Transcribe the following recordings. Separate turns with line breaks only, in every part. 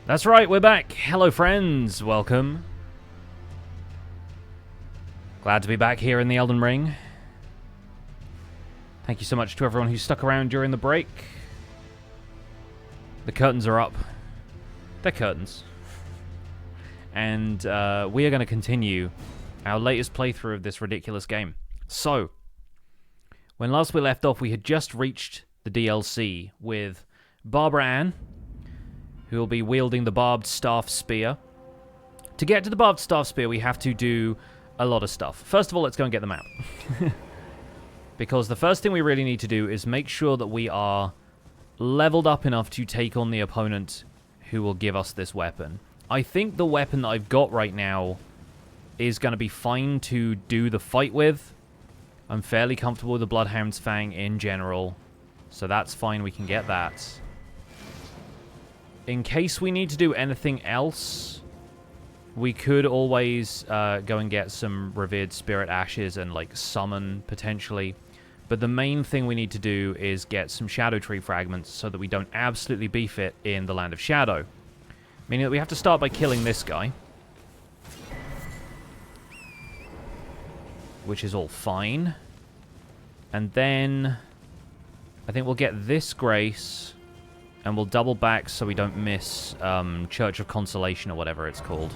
That's right, we're back. Hello, friends. Welcome. Glad to be back here in the Elden Ring. Thank you so much to everyone who stuck around during the break. The curtains are up. They're curtains. And we are going to continue our latest playthrough of this ridiculous game. So, when last we left off, we had just reached the DLC with Barbara Ann, who will be wielding the Barbed Staff-Spear. To get to the Barbed Staff-Spear, we have to do a lot of stuff. First of all, let's go and get the map. Because the first thing we really need to do is make sure that we are leveled up enough to take on the opponent who will give us this weapon. I think the weapon that I've got right now is going to be fine to do the fight with. I'm fairly comfortable with the Bloodhound's Fang in general, so that's fine, we can get that. In case we need to do anything else, we could always go and get some Revered Spirit Ashes and, like, summon, potentially. But the main thing we need to do is get some Scadutree fragments so that we don't absolutely beef it in the Land of Shadow. Meaning that we have to start by killing this guy. Which is all fine. And then I think we'll get this Grace, and we'll double back so we don't miss Church of Consolation or whatever it's called.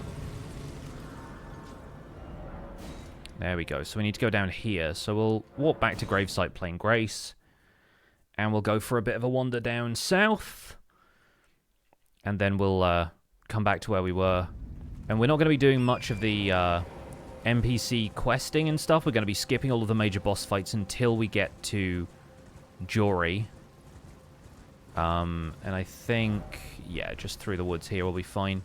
There we go. So we need to go down here. So we'll walk back to Gravesite Plain Grace, and we'll go for a bit of a wander down south. And then we'll come back to where we were. And we're not going to be doing much of the NPC questing and stuff. We're going to be skipping all of the major boss fights until we get to Jori. And I think, yeah, just through the woods here will be fine.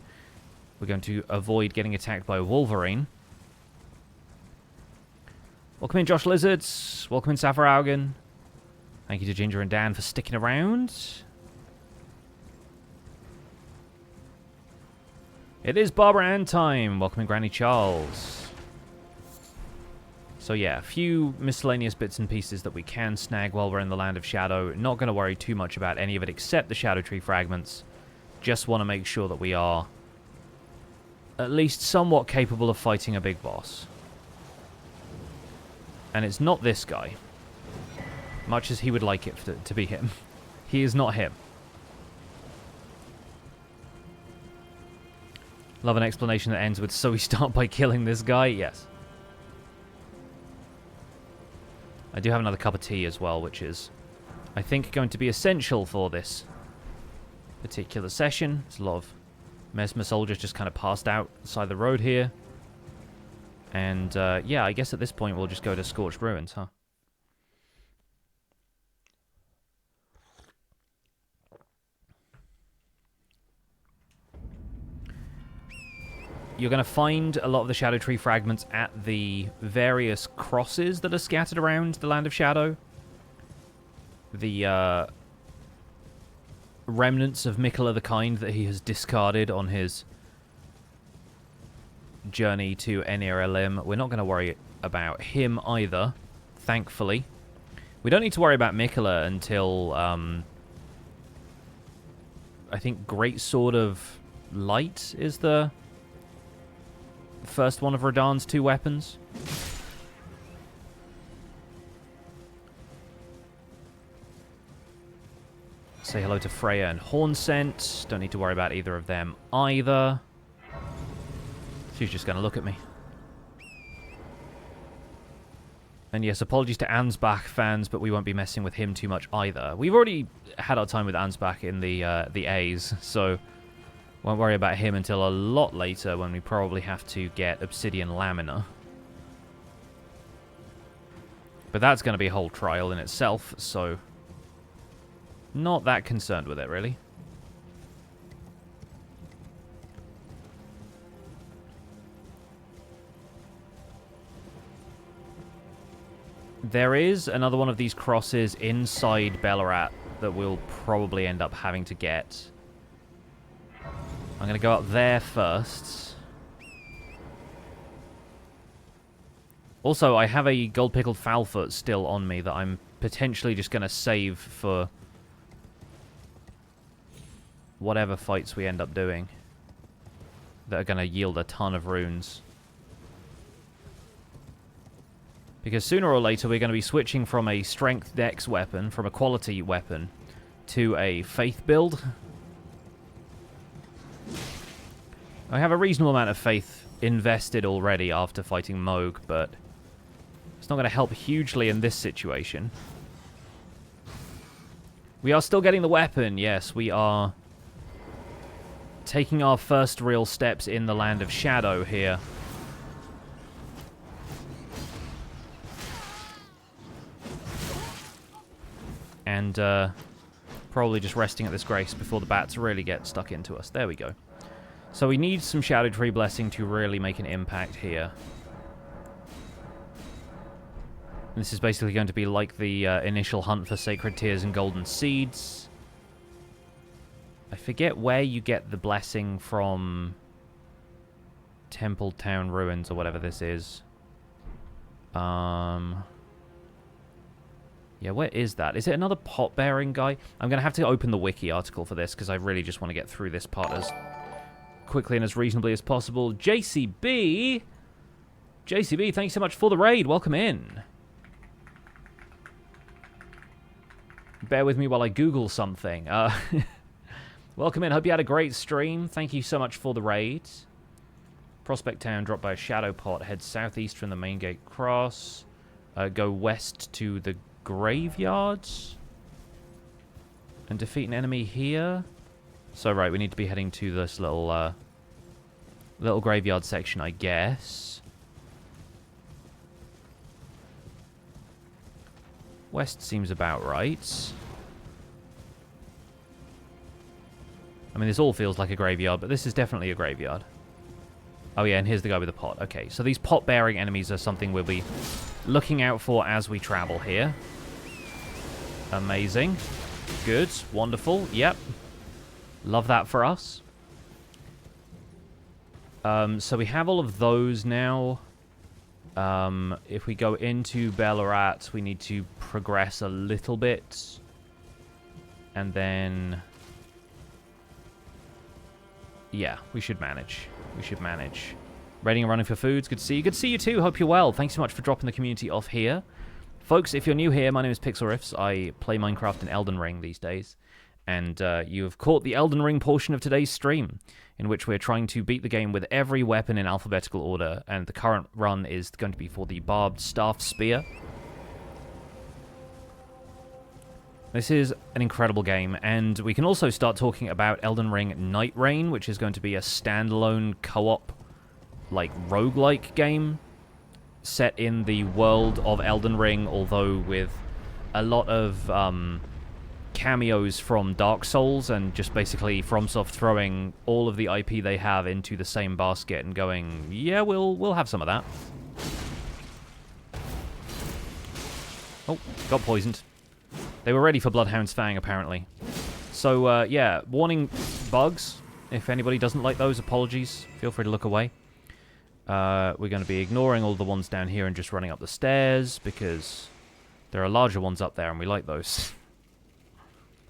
We're going to avoid getting attacked by a Wolverine. Welcome in, Josh Lizards. Welcome in, Sapphire Augen. Thank you to Ginger and Dan for sticking around. It is Barbara Ann time. Welcome in, Granny Charles. So yeah, a few miscellaneous bits and pieces that we can snag while we're in the Land of Shadow. Not going to worry too much about any of it except the Scadutree fragments. Just want to make sure that we are at least somewhat capable of fighting a big boss. And it's not this guy. Much as he would like it to be him. He is not him. Love an explanation that ends with, so we start by killing this guy? Yes. I do have another cup of tea as well, which is, I think, going to be essential for this particular session. There's a lot of Mesmer soldiers just kind of passed out side the road here. And, yeah, I guess at this point we'll just go to Scorched Ruins, huh? You're going to find a lot of the Scadutree fragments at the various crosses that are scattered around the Land of Shadow. The remnants of Mikola the Kind that he has discarded on his journey to Enir Elim. We're not going to worry about him either, thankfully. We don't need to worry about Mikola until, I think Great Sword of Light is the first one of Radahn's two weapons. Say hello to Freya and Hornsent. Don't need to worry about either of them either. She's just going to look at me. And yes, apologies to Ansbach fans, but we won't be messing with him too much either. We've already had our time with Ansbach in the A's, so won't worry about him until a lot later when we probably have to get Obsidian Lamina. But that's going to be a whole trial in itself, so not that concerned with it, really. There is another one of these crosses inside Bellarat that we'll probably end up having to get. I'm going to go up there first. Also, I have a gold-pickled Foulfoot still on me that I'm potentially just going to save for whatever fights we end up doing. that are going to yield a ton of runes. Because sooner or later we're going to be switching from a strength dex weapon, from a quality weapon, to a faith build. I have a reasonable amount of faith invested already after fighting Moog, but it's not going to help hugely in this situation. We are still getting the weapon, yes, we are taking our first real steps in the Land of Shadow here. And probably just resting at this grace before the bats really get stuck into us. There we go. So we need some Scadutree Blessing to really make an impact here. And this is basically going to be like the initial hunt for Sacred Tears and Golden Seeds. I forget where you get the blessing from. Temple Town Ruins or whatever this is. Yeah, where is that? Is it another pot-bearing guy? I'm going to have to open the wiki article for this because I really just want to get through this part as quickly and as reasonably as possible. JCB! JCB, thanks so much for the raid. Welcome in. Bear with me while I Google something. Welcome in. Hope you had a great stream. Thank you so much for the raid. Prospect Town dropped by a shadow pot. Head southeast from the main gate cross. Go west to the graveyards. And defeat an enemy here. So, right, we need to be heading to this little graveyard section, I guess. West seems about right. I mean, this all feels like a graveyard, but this is definitely a graveyard. Oh, yeah, and here's the guy with the pot. Okay, so these pot-bearing enemies are something we'll be looking out for as we travel here. Amazing. Good. Wonderful. Yep. Love that for us. So we have all of those now. If we go into Ballarat, we need to progress a little bit. And then... yeah, we should manage. We should manage. Raiding and running for foods. Good to see you. Good to see you too. Hope you're well. Thanks so much for dropping the community off here. Folks, if you're new here, my name is Pixel Riffs. I play Minecraft and Elden Ring these days. And you have caught the Elden Ring portion of today's stream, in which we're trying to beat the game with every weapon in alphabetical order. And the current run is going to be for the Barbed Staff-Spear. This is an incredible game, and we can also start talking about Elden Ring Night Rain, which is going to be a standalone co-op, like, roguelike game set in the world of Elden Ring, although with a lot of cameos from Dark Souls, and just basically FromSoft throwing all of the IP they have into the same basket and going, yeah, we'll have some of that. Oh, got poisoned. They were ready for Bloodhound's Fang, apparently. So, yeah, warning bugs. If anybody doesn't like those, apologies. Feel free to look away. We're going to be ignoring all the ones down here and just running up the stairs, because there are larger ones up there, and we like those.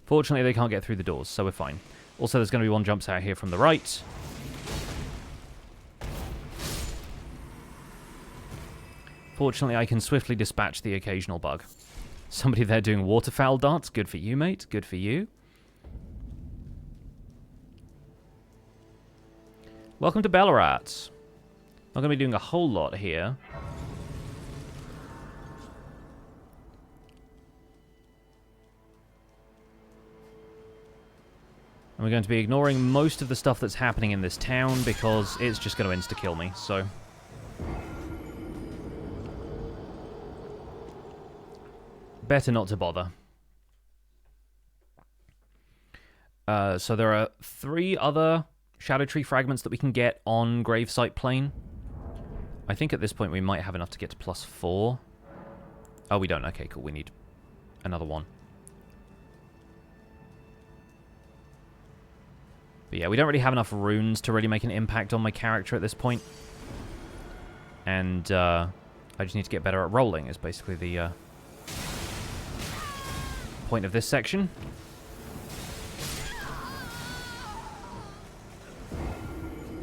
Fortunately, they can't get through the doors, so we're fine. Also, there's going to be one jumps out here from the right. Fortunately, I can swiftly dispatch the occasional bug. Somebody there doing waterfowl darts. Good for you, mate. Good for you. Welcome to Ballarat. Not going to be doing a whole lot here. And we're going to be ignoring most of the stuff that's happening in this town because it's just going to insta-kill me, so... better not to bother. So there are 3 other Scadutree fragments that we can get on Gravesite Plain. I think at this point we might have enough to get to +4. Oh, we don't. Okay, cool. We need another one. But yeah, we don't really have enough runes to really make an impact on my character at this point. And I just need to get better at rolling is basically the point of this section.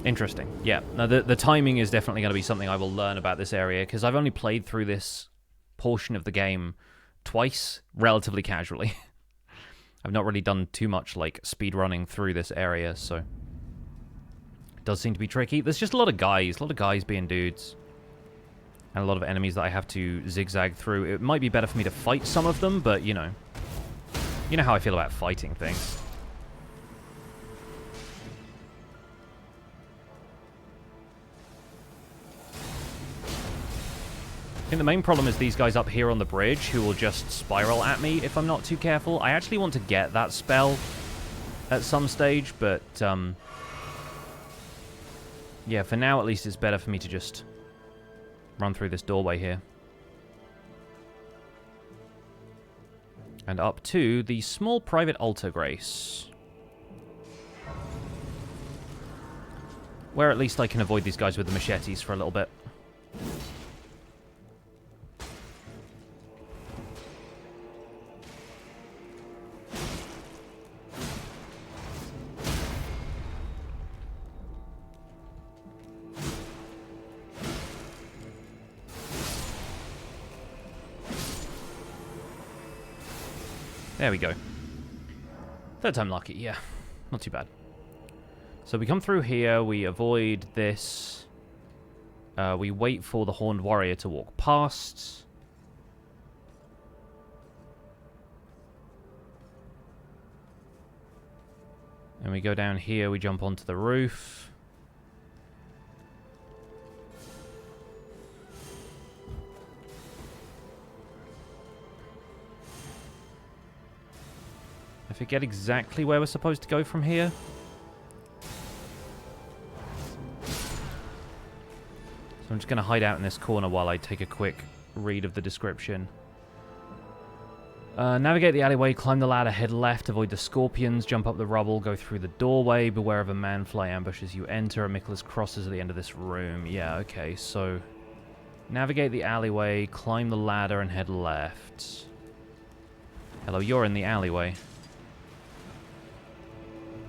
Interesting. Yeah. Now, the timing is definitely going to be something I will learn about this area, because I've only played through this portion of the game twice, relatively casually. I've not really done too much, like, speed running through this area, so... It does seem to be tricky. There's just a lot of guys being dudes. And a lot of enemies that I have to zigzag through. It might be better for me to fight some of them, but, you know. You know how I feel about fighting things. I think the main problem is these guys up here on the bridge who will just spiral at me if I'm not too careful. I actually want to get that spell at some stage, but yeah, for now at least it's better for me to just run through this doorway here. And up to the small private altar grace, where at least I can avoid these guys with the machetes for a little bit. There we go. Third time lucky, yeah. Not too bad. So we come through here, we avoid this. We wait for the Horned Warrior to walk past. And we go down here, we jump onto the roof. I forget exactly where we're supposed to go from here. So I'm just going to hide out in this corner while I take a quick read of the description. Navigate the alleyway, climb the ladder, head left, avoid the scorpions, jump up the rubble, go through the doorway, beware of a man-fly ambush as you enter. A Michaelis crosses at the end of this room. Yeah, okay, so... Navigate the alleyway, climb the ladder, and head left. Hello, you're in the alleyway.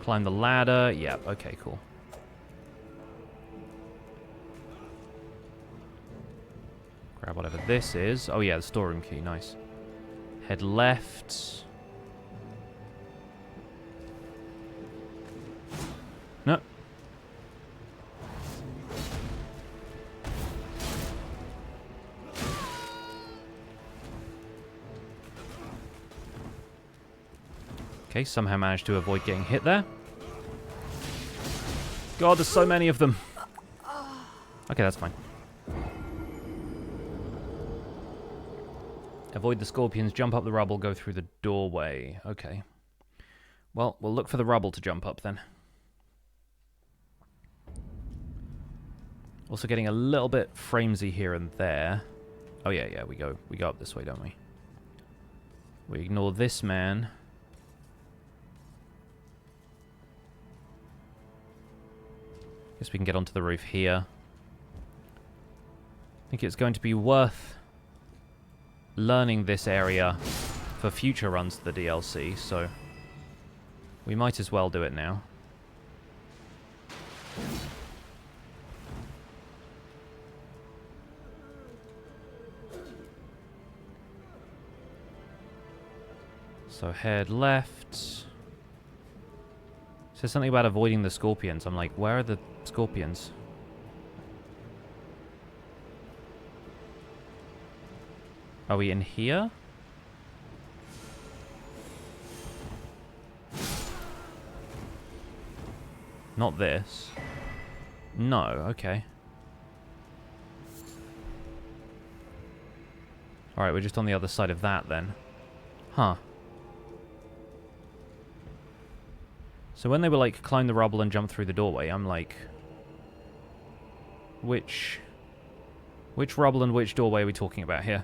Climb the ladder. Yep, okay, cool. Grab whatever this is. Oh yeah, the storeroom key, nice. Head left. No. Okay, somehow managed to avoid getting hit there. God, there's so many of them. Okay, that's fine. Avoid the scorpions, jump up the rubble, go through the doorway. Okay. Well, we'll look for the rubble to jump up then. Also getting a little bit framesy here and there. Oh yeah, we go up this way, don't we? We ignore this man. Guess we can get onto the roof here. I think it's going to be worth learning this area for future runs to the DLC, so we might as well do it now. So head left. Says something about avoiding the scorpions. I'm like, where are the scorpions? Are we in here? Not this. No, okay. Alright, we're just on the other side of that then. Huh. So when they were like, climb the rubble and jump through the doorway, I'm like... Which rubble and which doorway are we talking about here?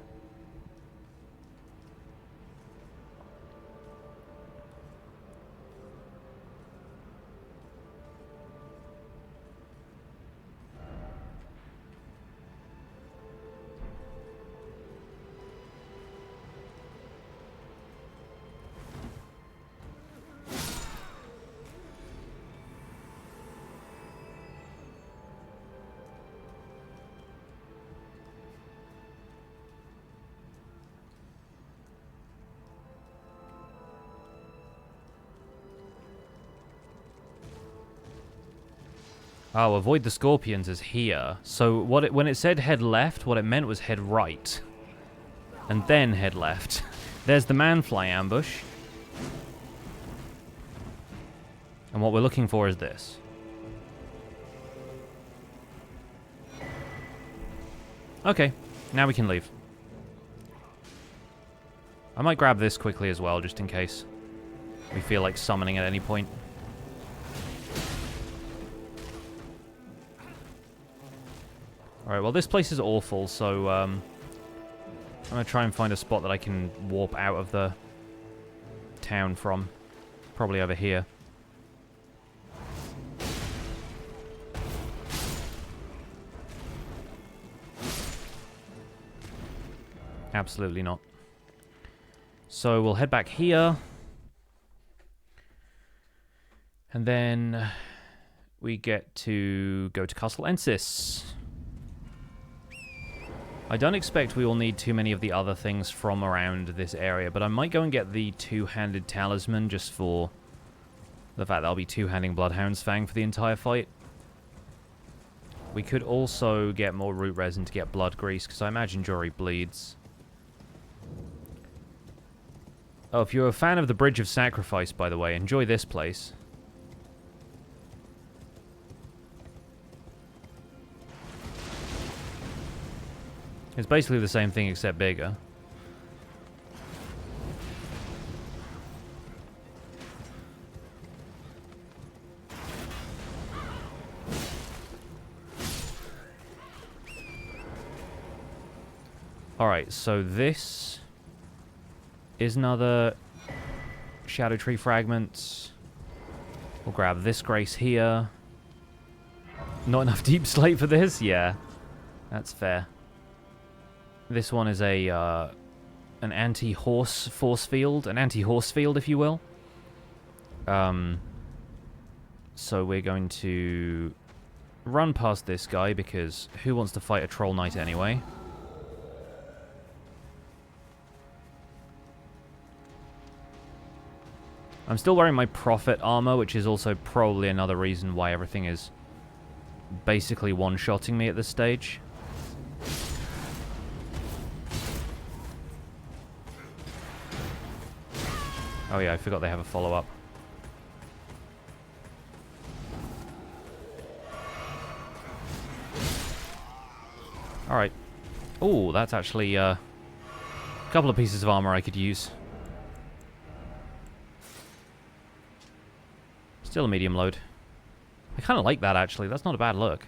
Oh, avoid the scorpions is here. So when it said head left, what it meant was head right. And then head left. There's the man-fly ambush. And what we're looking for is this. Okay, now we can leave. I might grab this quickly as well, just in case we feel like summoning at any point. Alright, well this place is awful, so I'm going to try and find a spot that I can warp out of the town from. Probably over here. Absolutely not. So we'll head back here. And then we get to go to Castle Ensis. I don't expect we will need too many of the other things from around this area, but I might go and get the two-handed talisman just for the fact that I'll be two-handing Bloodhound's Fang for the entire fight. We could also get more root resin to get blood grease, because I imagine Jori bleeds. Oh, if you're a fan of the Bridge of Sacrifice, by the way, enjoy this place. It's basically the same thing except bigger. Alright, so this is another Scadutree Fragments. We'll grab this grace here. Not enough deep slate for this? Yeah, that's fair. This one is a an anti-horse force field, an anti-horse field, if you will. So we're going to run past this guy because who wants to fight a troll knight anyway? I'm still wearing my prophet armor, which is also probably another reason why everything is basically one-shotting me at this stage. Oh yeah, I forgot they have a follow-up. Alright. Oh, that's actually a couple of pieces of armor I could use. Still a medium load. I kind of like that, actually. That's not a bad look.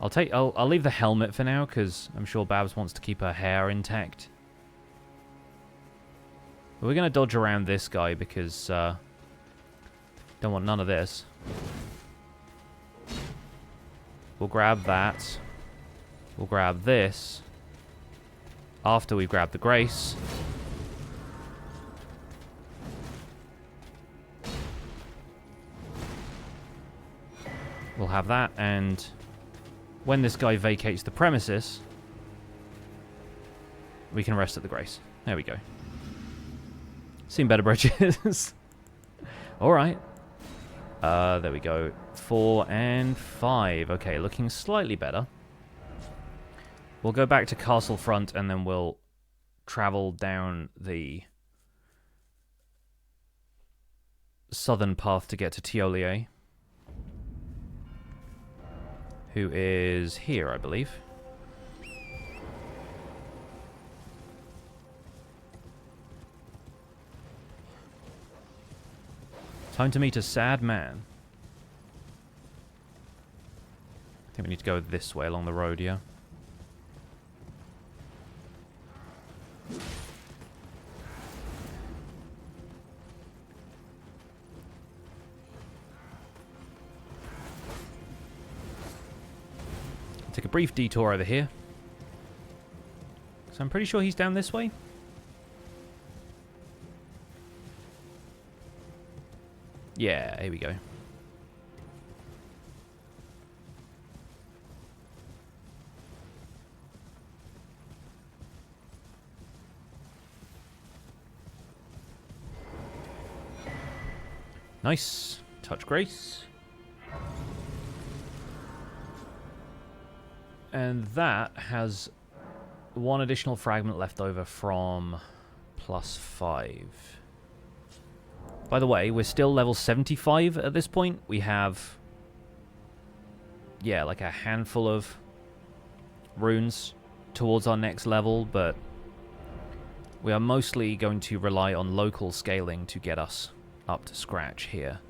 I'll leave the helmet for now, because I'm sure Babs wants to keep her hair intact. But we're going to dodge around this guy, because don't want none of this. We'll grab that. We'll grab this. After we grab the Grace. We'll have that, and when this guy vacates the premises, we can rest at the Grace. There we go. Seen better bridges. Alright. There we go. 4 and 5. Okay, looking slightly better. We'll go back to Castle Front, and then we'll travel down the southern path to get to Tiolier, who is here, I believe. Time to meet a sad man. I think we need to go this way along the road, yeah? Take a brief detour over here. So I'm pretty sure he's down this way. Yeah, here we go. Nice. Touch Grace. And that has one additional fragment left over from +5. By the way, we're still level 75 at this point. We have, yeah, like a handful of runes towards our next level, but we are mostly going to rely on local scaling to get us up to scratch here.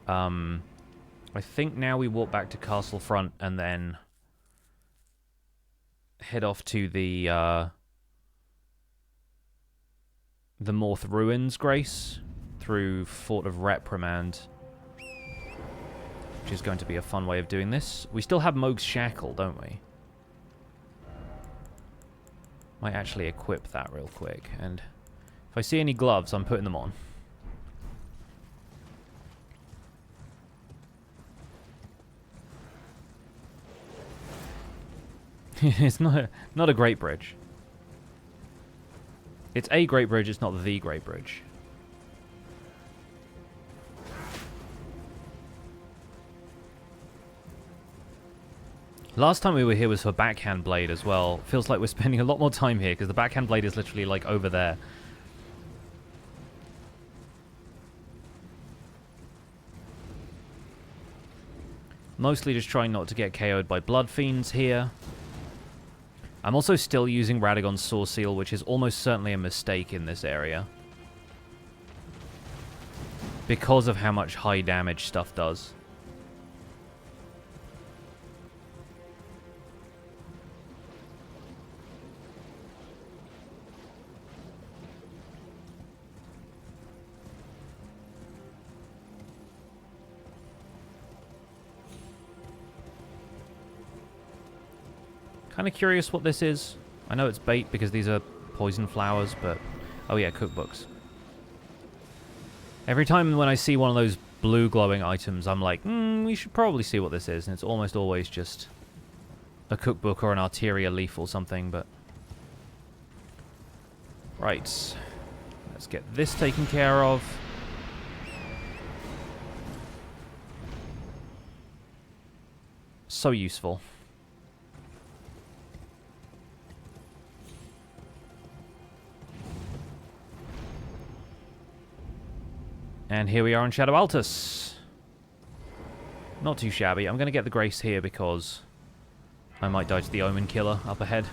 I think now we walk back to Castle Front and then head off to the Morth Ruins, Grace, through Fort of Reprimand, which is going to be a fun way of doing this. We still have Moog's Shackle, don't we? Might actually equip that real quick, and if I see any gloves, I'm putting them on. It's not a great bridge. It's a great bridge, it's not the great bridge. Last time we were here was for Backhand Blade as well. Feels like we're spending a lot more time here because the Backhand Blade is literally like over there. Mostly just trying not to get KO'd by Blood Fiends here. I'm also still using Radagon's Saw Seal, which is almost certainly a mistake in this area, because of how much high damage stuff does. Kind of curious what this is. I know it's bait because these are poison flowers, but... Oh yeah, cookbooks. Every time when I see one of those blue glowing items, I'm like, we should probably see what this is. And it's almost always just a cookbook or an arteria leaf or something, but... Right. Let's get this taken care of. So useful. And here we are on Shadow Altus. Not too shabby. I'm going to get the Grace here because I might die to the Omen Killer up ahead.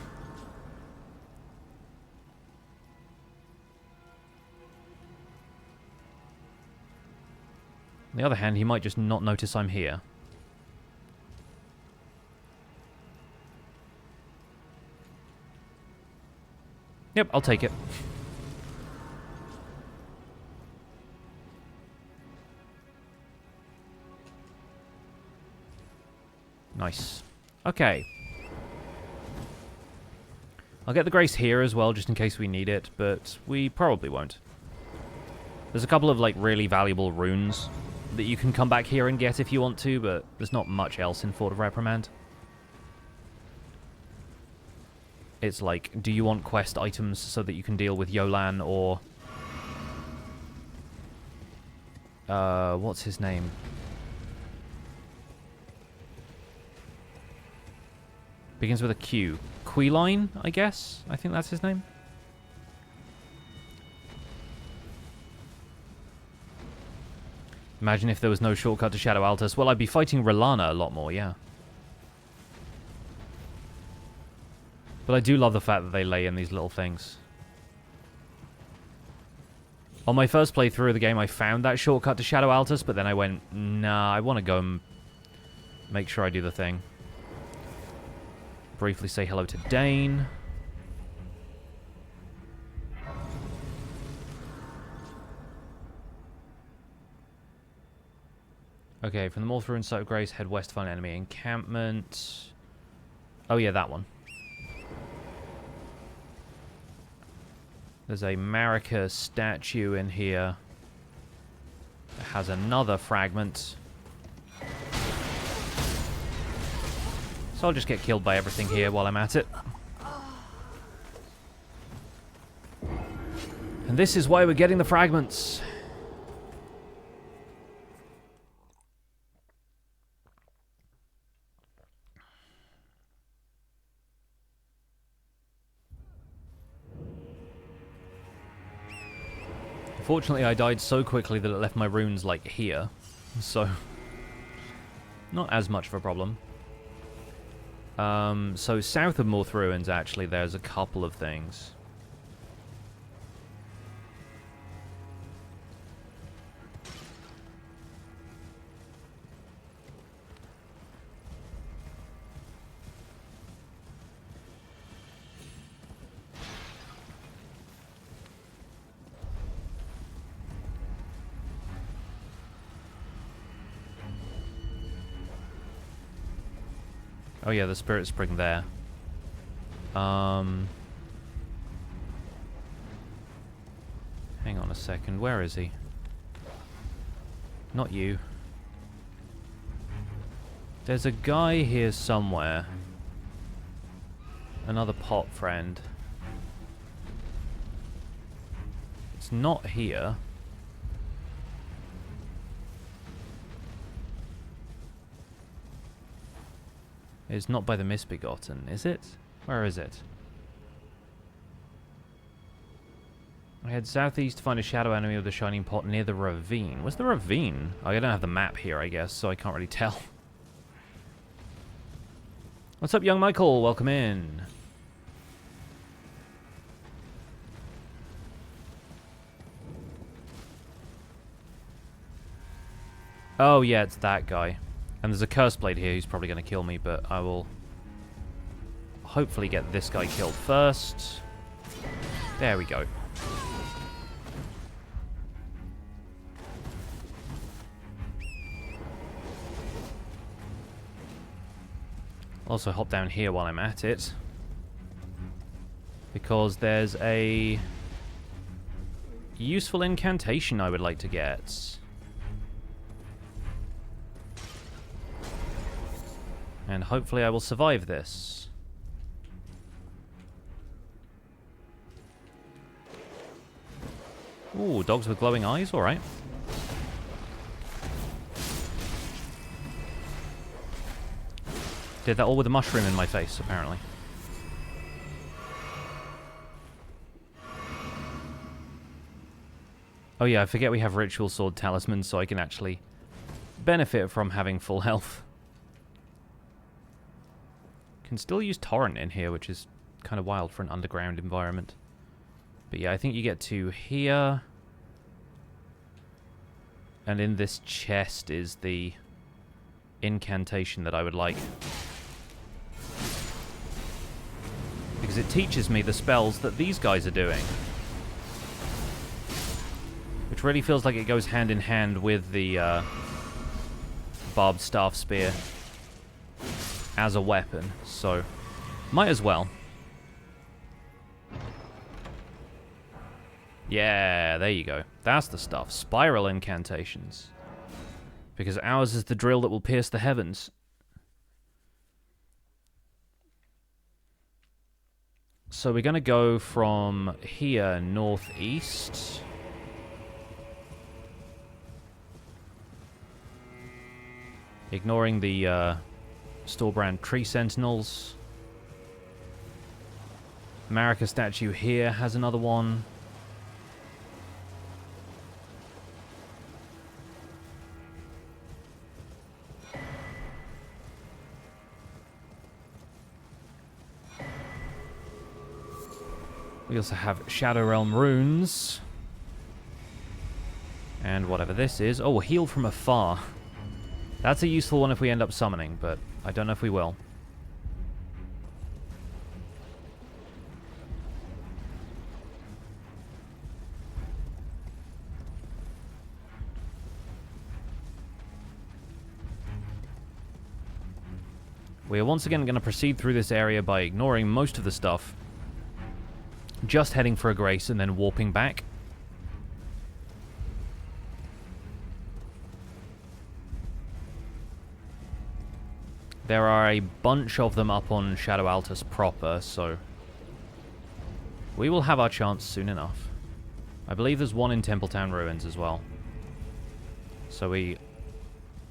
On the other hand, he might just not notice I'm here. Yep, I'll take it. Nice. Okay. I'll get the Grace here as well, just in case we need it, but we probably won't. There's a couple of, like, really valuable runes that you can come back here and get if you want to, but there's not much else in Fort of Reprimand. It's like, do you want quest items so that you can deal with Yolan or... what's his name? Begins with a Q. Queeline, I guess? I think that's his name. Imagine if there was no shortcut to Shadow Altus. Well, I'd be fighting Relana a lot more, yeah. But I do love the fact that they lay in these little things. On my first playthrough of the game, I found that shortcut to Shadow Altus, but then I went, nah, I want to go and make sure I do the thing. Briefly say hello to Dane. Okay, from the Morth Ruins, Site of Grace, head west to find enemy encampment. Oh yeah, that one. There's a Marika statue in here. It has another fragment. So I'll just get killed by everything here while I'm at it. And this is why we're getting the fragments. Fortunately, I died so quickly that it left my runes, like, here. So, not as much of a problem. So south of Morth Ruins, actually, there's a couple of things. Oh yeah, the Spirit Spring there. Hang on a second, where is he? Not you. There's a guy here somewhere. Another pot friend. It's not here. It's not by the Misbegotten, is it? Where is it? I head southeast to find a shadow enemy with a shining pot near the ravine. Where's the ravine? Oh, I don't have the map here, I guess, so I can't really tell. What's up, young Michael? Welcome in. Oh, yeah, it's that guy. And there's a Curse Blade here who's probably going to kill me, but I will hopefully get this guy killed first. There we go. Also hop down here while I'm at it, because there's a useful incantation I would like to get. And hopefully I will survive this. Ooh, dogs with glowing eyes, alright. Did that all with a mushroom in my face, apparently. Oh yeah, I forget we have Ritual Sword Talismans, so I can actually benefit from having full health. Can still use Torrent in here, which is kind of wild for an underground environment. But yeah, I think you get to here. And in this chest is the incantation that I would like. Because it teaches me the spells that these guys are doing. Which really feels like it goes hand in hand with the Barbed Staff-Spear as a weapon, so might as well. Yeah, there you go. That's the stuff. Spiral incantations. Because ours is the drill that will pierce the heavens. So we're going to go from here northeast. Ignoring the Storbrand Tree Sentinels. Marika statue here has another one. We also have Shadow Realm runes. And whatever this is. Oh, heal from afar. That's a useful one if we end up summoning, but I don't know if we will. We are once again going to proceed through this area by ignoring most of the stuff. Just heading for a grace and then warping back. There are a bunch of them up on Shadow Altus proper, so we will have our chance soon enough. I believe there's one in Templetown Ruins as well. So we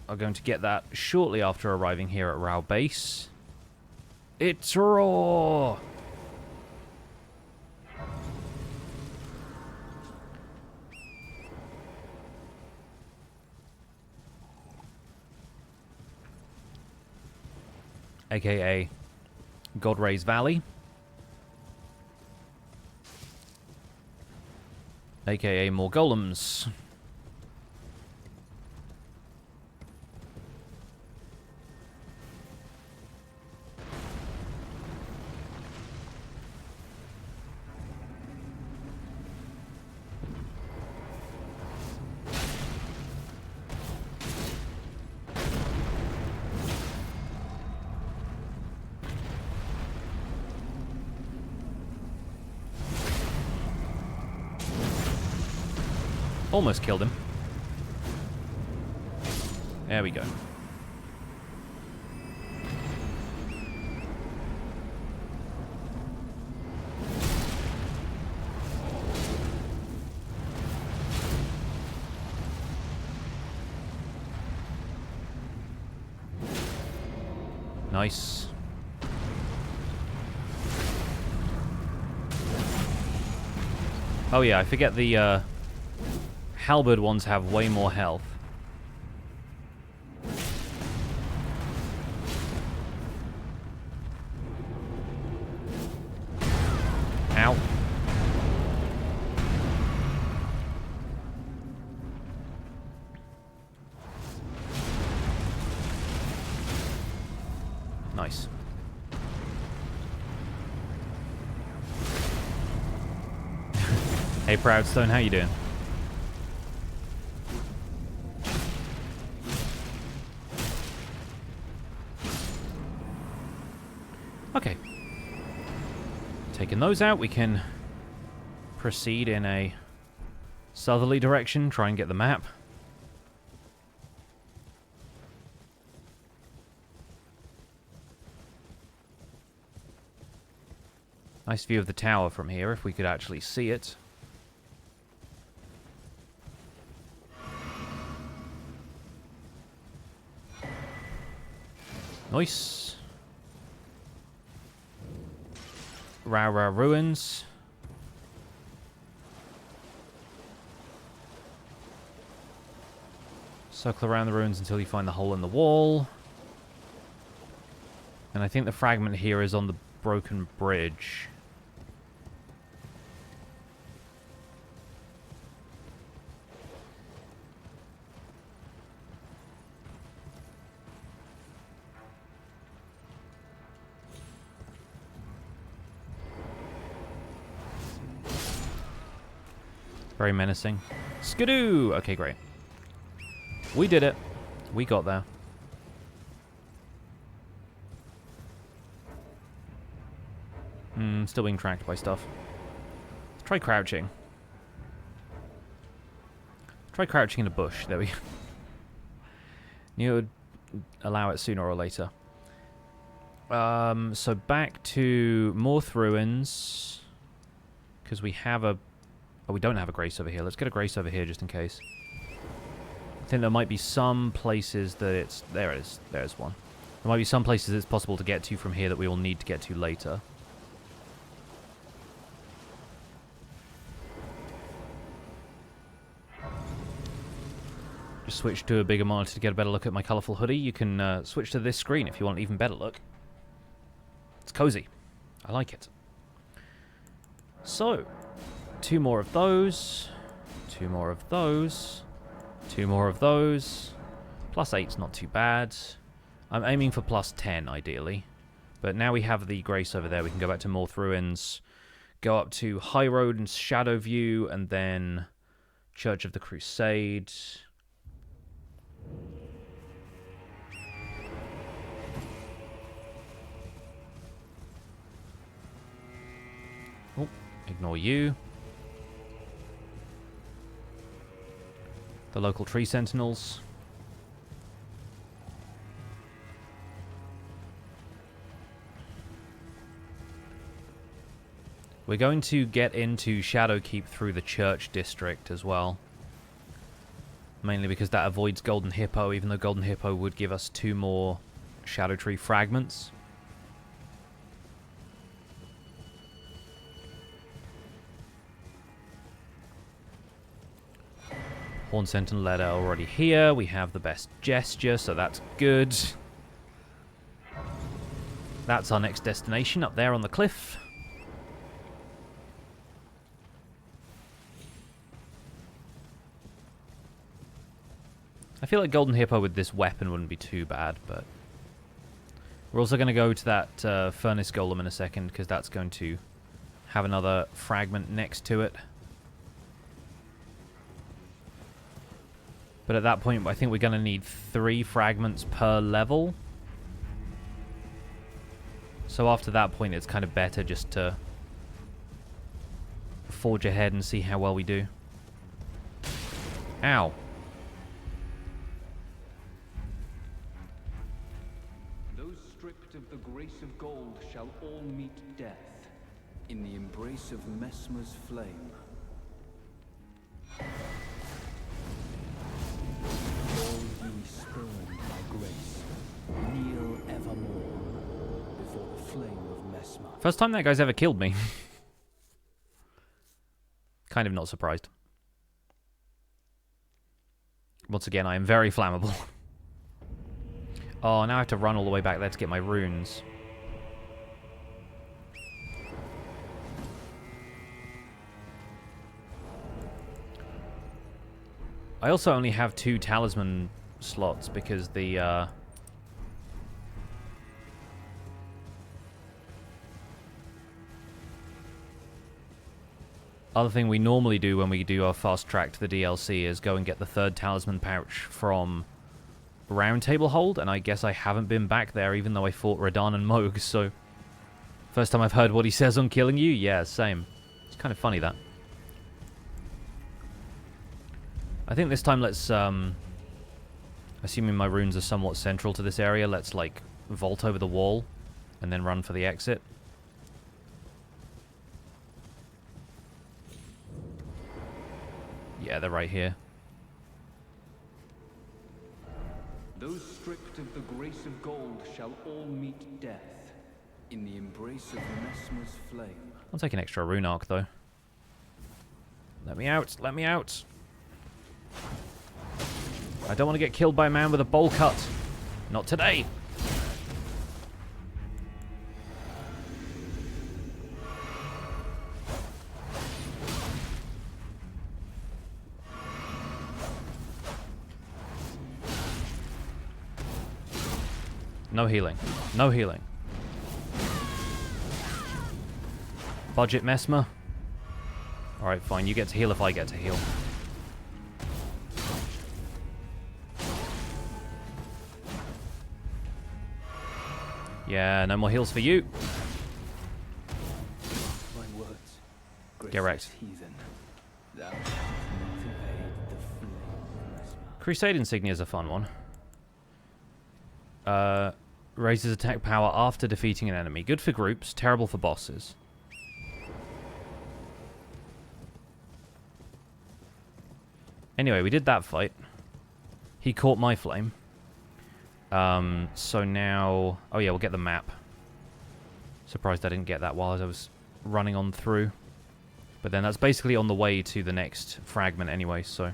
are going to get that shortly after arriving here at Rao Base. It's raw! aka Godray's Valley, aka more golems. Almost killed him. There we go. Nice. Oh yeah, I forget the halberd ones have way more health. Ow. Nice. Hey Proudstone, how you doing? Okay. Taking those out, we can proceed in a southerly direction, try and get the map. Nice view of the tower from here, if we could actually see it. Nice. Rara ruins. Circle around the ruins until you find the hole in the wall. And I think the fragment here is on the broken bridge. Very menacing. Skidoo! Okay, great. We did it. We got there. Still being tracked by stuff. Let's try crouching. Try crouching in a bush. There we go. Knew it would allow it sooner or later. So back to Morth Ruins. Because we have a... Oh, we don't have a Grace over here. Let's get a Grace over here just in case. I think there might be some places that it's... There it is. There's one. There might be some places it's possible to get to from here that we will need to get to later. Just switch to a bigger monitor to get a better look at my colourful hoodie. You can switch to this screen if you want an even better look. It's cozy. I like it. So... 2 more of those. 2 more of those. 2 more of those. Plus 8's not too bad. I'm aiming for plus 10, ideally. But now we have the Grace over there. We can go back to Morth Ruins. Go up to High Road and Shadow View. And then Church of the Crusade. Oh, ignore you. The local tree sentinels. We're going to get into Shadowkeep through the Church District as well. Mainly because that avoids Golden Hippo, even though Golden Hippo would give us 2 more Scadutree fragments. Horn Sentinel Letter already here. We have the best gesture, so that's good. That's our next destination, up there on the cliff. I feel like Golden Hippo with this weapon wouldn't be too bad, but... We're also going to go to that Furnace Golem in a second, because that's going to have another fragment next to it. But at that point, I think we're going to need 3 fragments per level. So after that point, it's kind of better just to forge ahead and see how well we do. Ow.
Those stripped of the grace of gold shall all meet death in the embrace of Messmer's flame. All ye spurned by grace, kneel evermore before the flame of Messmer.
First time that guy's ever killed me. Kind of not surprised. Once again, I am very flammable. Oh, now I have to run all the way back there to get my runes. I also only have 2 talisman slots because the other thing we normally do when we do our fast track to the DLC is go and get the 3rd talisman pouch from Round Table Hold, and I guess I haven't been back there even though I fought Radahn and Mohg, so first time I've heard what he says on killing you, yeah, same. It's kind of funny that. I think this time let's, assuming my runes are somewhat central to this area, let's, like, vault over the wall and then run for the exit. Yeah, they're right here.
Those stripped of the grace of gold shall all meet death in the embrace of Messmer's flame.
I'll take an extra rune arc, though. Let me out, let me out. I don't want to get killed by a man with a bowl cut. Not today. No healing. No healing. Budget Messmer. Alright, fine. You get to heal if I get to heal. Yeah, no more heals for you.
My words,
Get wrecked.
heathen. Thou shalt not evade the flame of Messmer.
Crusade Insignia is a fun one. Raises attack power after defeating an enemy. Good for groups, terrible for bosses. Anyway, we did that fight. He caught my flame. So now... Oh yeah, we'll get the map. Surprised I didn't get that while I was running on through. But then that's basically on the way to the next fragment anyway, so...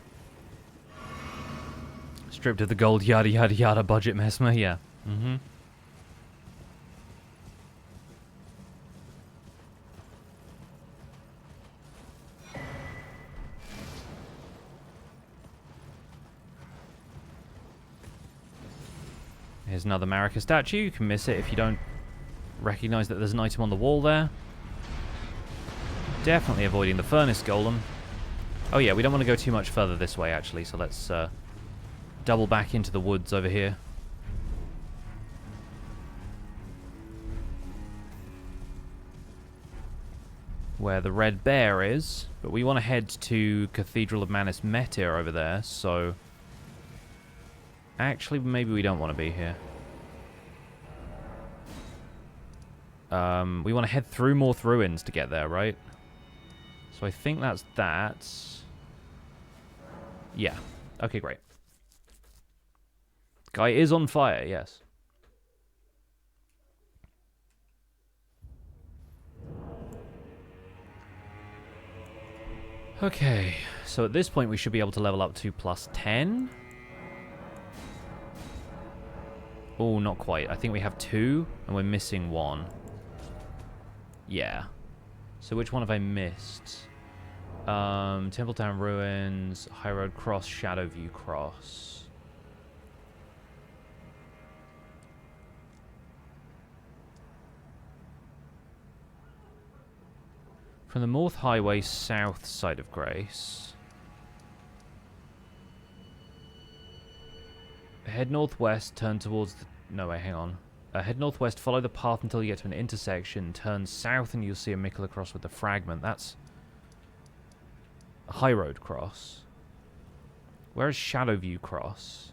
Stripped of the gold, yada yada yada, budget Messmer, yeah. Mm-hmm. Here's another Marika statue. You can miss it if you don't recognize that there's an item on the wall there. Definitely avoiding the Furnace Golem. Oh yeah, we don't want to go too much further this way actually, so let's double back into the woods over here. Where the red bear is, but we want to head to Cathedral of Manus Metyr over there, so... Actually, maybe we don't want to be here. We want to head through Morth Ruins to get there, right? So I think that's that. Yeah. Okay, great. Guy is on fire, yes. Okay, so at this point we should be able to level up to +10. Oh, not quite. I think we have 2, and we're missing 1. Yeah. So which one have I missed? Templetown Ruins, High Road Cross, Shadowview Cross. From the North Highway, south side of Grace. Head northwest, turn towards the... No, wait, hang on. Head northwest, follow the path until you get to an intersection. Turn south and you'll see a Mikula cross with the fragment. That's a High Road Cross. Where is Shadowview Cross?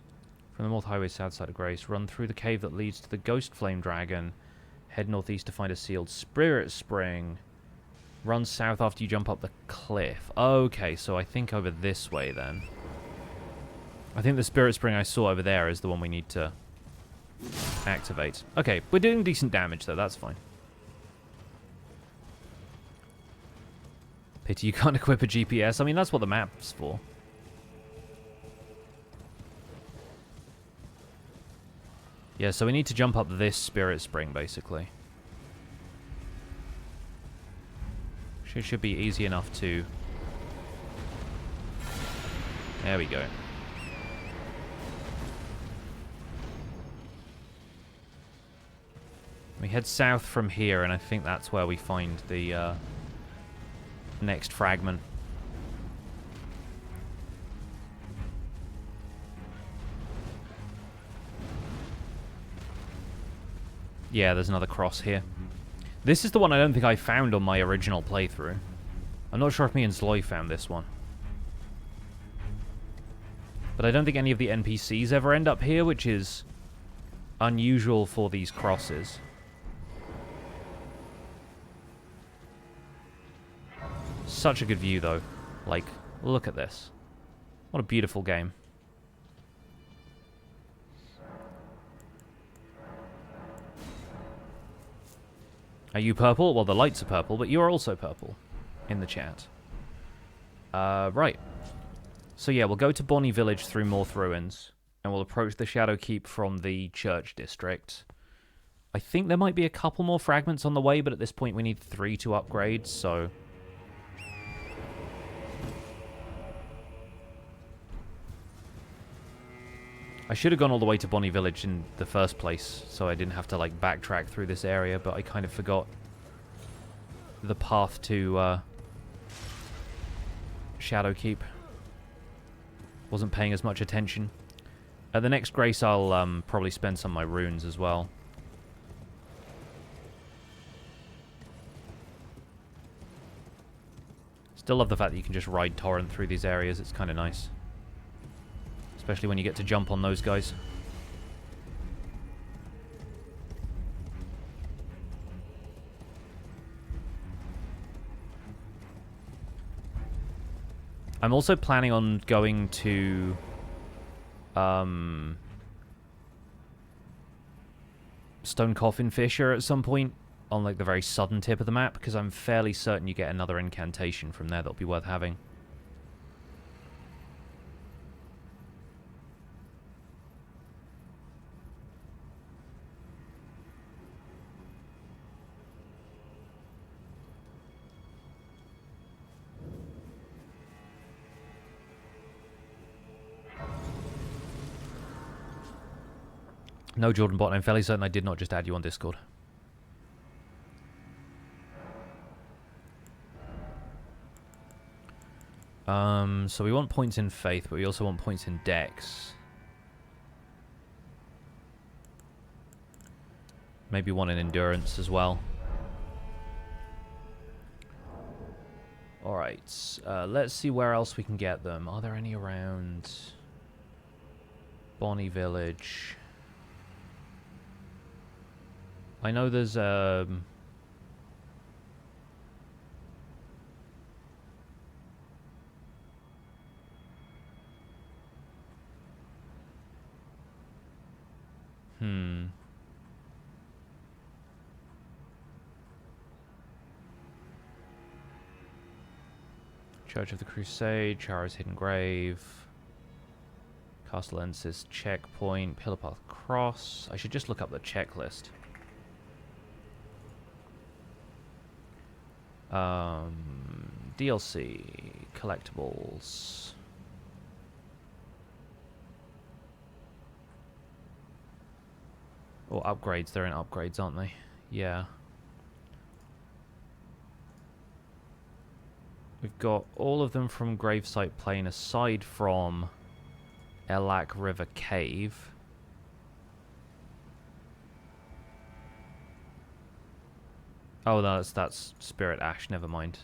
From the North Highway, south side of Grace. Run through the cave that leads to the Ghostflame Dragon. Head northeast to find a sealed Spirit Spring. Run south after you jump up the cliff. Okay, so I think over this way then. I think the Spirit Spring I saw over there is the one we need to activate. Okay, we're doing decent damage though, that's fine. Pity you can't equip a GPS. I mean, that's what the map's for. Yeah, so we need to jump up this Spirit Spring, basically. Should be easy enough to... There we go. We head south from here, and I think that's where we find the next fragment. Yeah, there's another cross here. This is the one I don't think I found on my original playthrough. I'm not sure if me and Zloy found this one. But I don't think any of the NPCs ever end up here, which is unusual for these crosses. Such a good view, though. Like, look at this. What a beautiful game. Are you purple? Well, the lights are purple, but you are also purple in the chat. Right. So yeah, we'll go to Bonnie Village through Morth Ruins, and we'll approach the Shadow Keep from the Church District. I think there might be a couple more fragments on the way, but at this point we need 3 to upgrade, so... I should have gone all the way to Bonnie Village in the first place, so I didn't have to, like, backtrack through this area, but I kind of forgot the path to Shadow Keep. Wasn't paying as much attention. At the next Grace, I'll probably spend some of my runes as well. Still love the fact that you can just ride Torrent through these areas. It's kind of nice. Especially when you get to jump on those guys. I'm also planning on going to... Stone Coffin Fisher at some point on like the very southern tip of the map, because I'm fairly certain you get another incantation from there that'll be worth having. No, Jordan Bot, I'm fairly certain I did not just add you on Discord. So we want points in Faith, but we also want points in Dex. Maybe one in Endurance as well. Alright, let's see where else we can get them. Are there any around Bonnie Village? I know there's Church of the Crusade, Chara's Hidden Grave, Castellensis Checkpoint, Pillarpath across. I should just look up the checklist. DLC, collectibles. Or upgrades, they're in upgrades, aren't they? Yeah. We've got all of them from Gravesite Plain aside from Elak River Cave. Oh, no, that's Spirit Ash, never mind.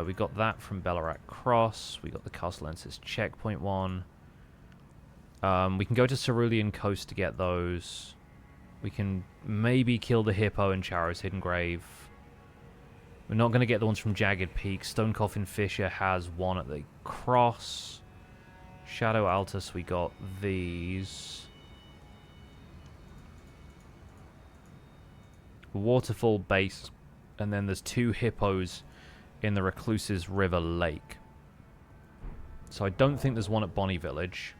We got that from Ballarat Cross. We got the Castle Lenses checkpoint one. We can go to Cerulean Coast to get those. We can maybe kill the Hippo in Charo's Hidden Grave. We're not going to get the ones from Jagged Peak. Stone Coffin Fisher has one at the Cross. Shadow Altus, we got these. Waterfall Base, and then there's 2 hippos in the Recluse's River Lake. So I don't think there's one at Bonnie Village.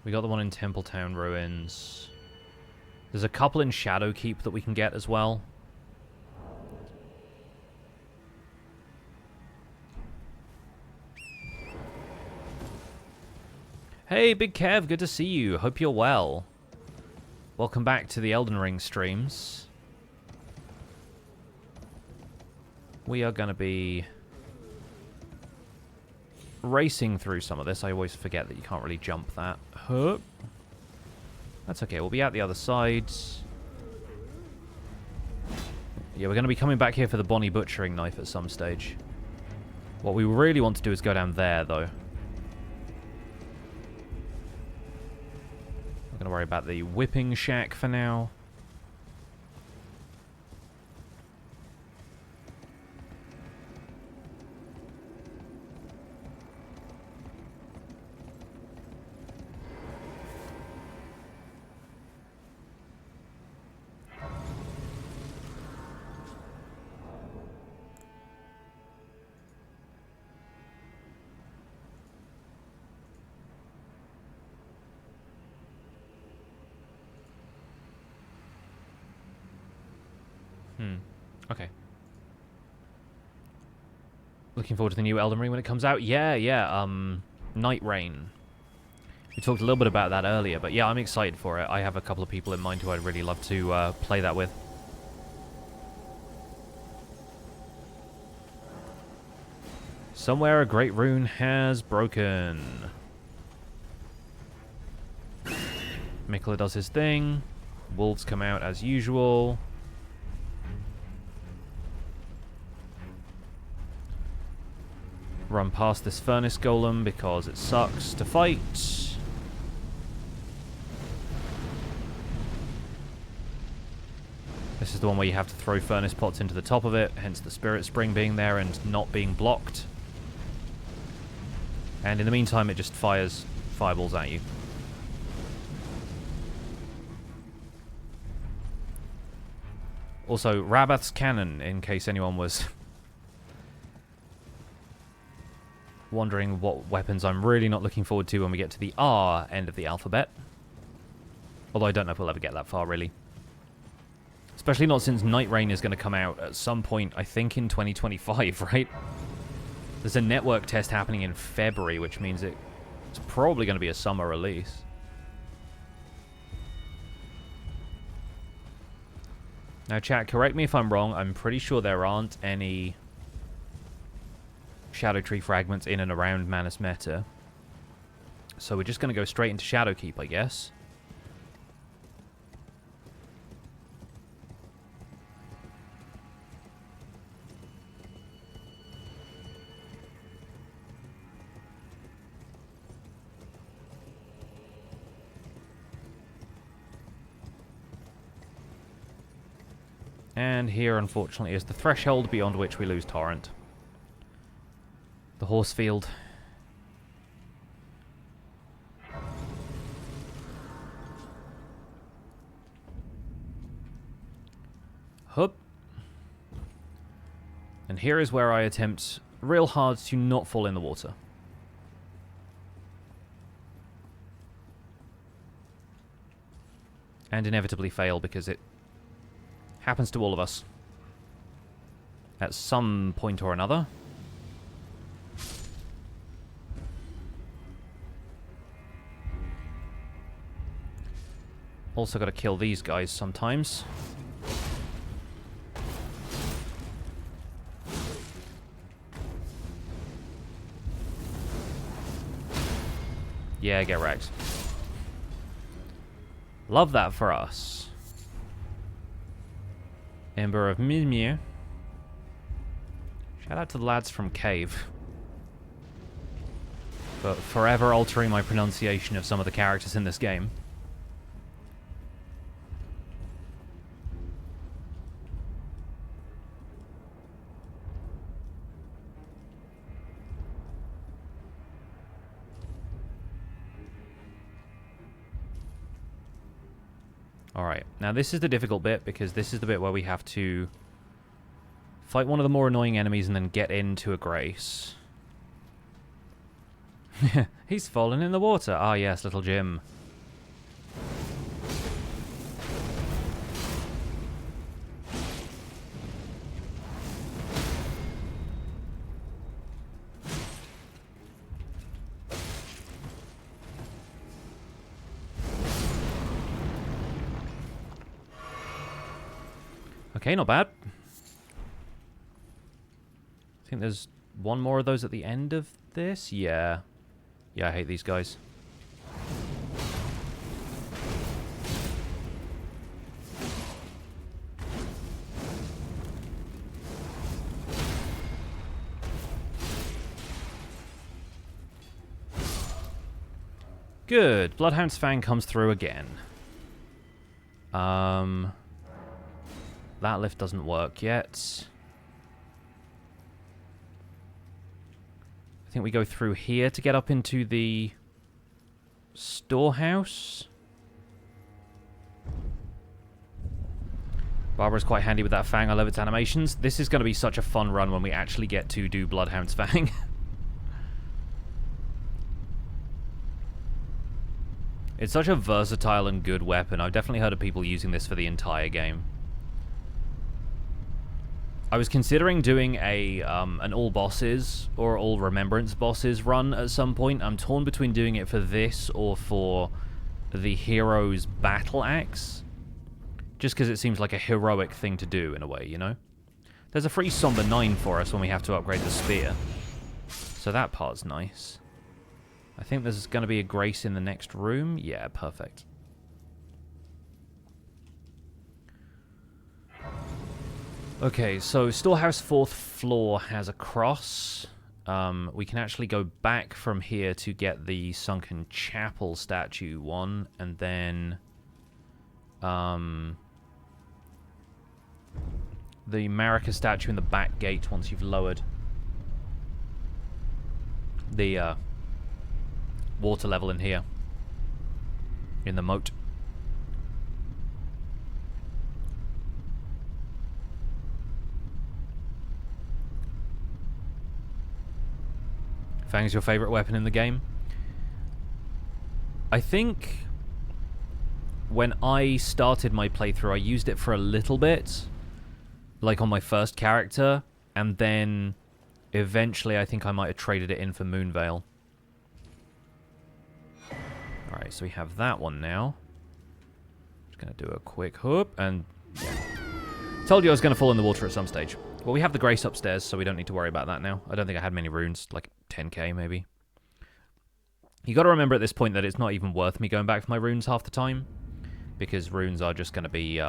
We got the one in Templetown Ruins. There's a couple in Shadowkeep that we can get as well. Hey, Big Kev, good to see you. Hope you're well. Welcome back to the Elden Ring streams. We are going to be racing through some of this. I always forget that you can't really jump that. Huh. That's okay, we'll be at the other side. Yeah, we're going to be coming back here for the Bonnie Butchering Knife at some stage. What we really want to do is go down there, though. Not going to worry about the Whipping Shack for now. Okay. Looking forward to the new Elden Ring when it comes out. Yeah. Night Rain. We talked a little bit about that earlier, but yeah, I'm excited for it. I have a couple of people in mind who I'd really love to play that with. Somewhere a great rune has broken. Mikla does his thing. Wolves come out as usual. Run past this furnace golem because it sucks to fight. This is the one where you have to throw furnace pots into the top of it, hence the spirit spring being there and not being blocked. And in the meantime, it just fires fireballs at you. Also, Rabath's Cannon, in case anyone was wondering what weapons I'm really not looking forward to when we get to the R end of the alphabet. Although I don't know if we'll ever get that far, really. Especially not since Night Rain is going to come out at some point, I think in 2025, right? There's a network test happening in February, which means it's probably going to be a summer release. Now, chat, correct me if I'm wrong. I'm pretty sure there aren't any Scadutree fragments in and around Manus Meta. So we're just going to go straight into Shadowkeep, I guess. And here, unfortunately, is the threshold beyond which we lose Torrent. The horse field. Hup. And here is where I attempt real hard to not fall in the water. And inevitably fail because it happens to all of us at some point or another. Also got to kill these guys sometimes. Yeah, get wrecked. Love that for us. Ember of Mimir. Shout out to the lads from Cave. For forever altering my pronunciation of some of the characters in this game. Alright, now this is the difficult bit, because this is the bit where we have to fight one of the more annoying enemies and then get into a grace. He's fallen in the water. Ah yes, little Jim. Okay, not bad. I think there's one more of those at the end of this. Yeah. Yeah, I hate these guys. Good. Bloodhound's Fang comes through again. That lift doesn't work yet. I think we go through here to get up into the storehouse. Barbara's quite handy with that Fang. I love its animations. This is going to be such a fun run when we actually get to do Bloodhound's Fang. It's such a versatile and good weapon. I've definitely heard of people using this for the entire game. I was considering doing a an all bosses or all remembrance bosses run at some point. I'm torn between doing it for this or for the hero's battle axe. Just because it seems like a heroic thing to do in a way, you know? There's a free Somber 9 for us when we have to upgrade the spear. So that part's nice. I think there's going to be a grace in the next room. Yeah, perfect. Okay, so Storehouse 4th floor has a cross. We can actually go back from here to get the Sunken Chapel statue one, and then the Marika statue in the back gate once you've lowered the water level in here, in the moat. Fang's your favorite weapon in the game? I think when I started my playthrough, I used it for a little bit, like on my first character, and then eventually I think I might have traded it in for Moonveil. Alright, so we have that one now. Just going to do a quick hoop, and yeah. Told you I was going to fall in the water at some stage. Well, we have the Grace upstairs, so we don't need to worry about that now. I don't think I had many runes, like 10k maybe. You got to remember at this point that it's not even worth me going back for my runes half the time, because runes are just going to be,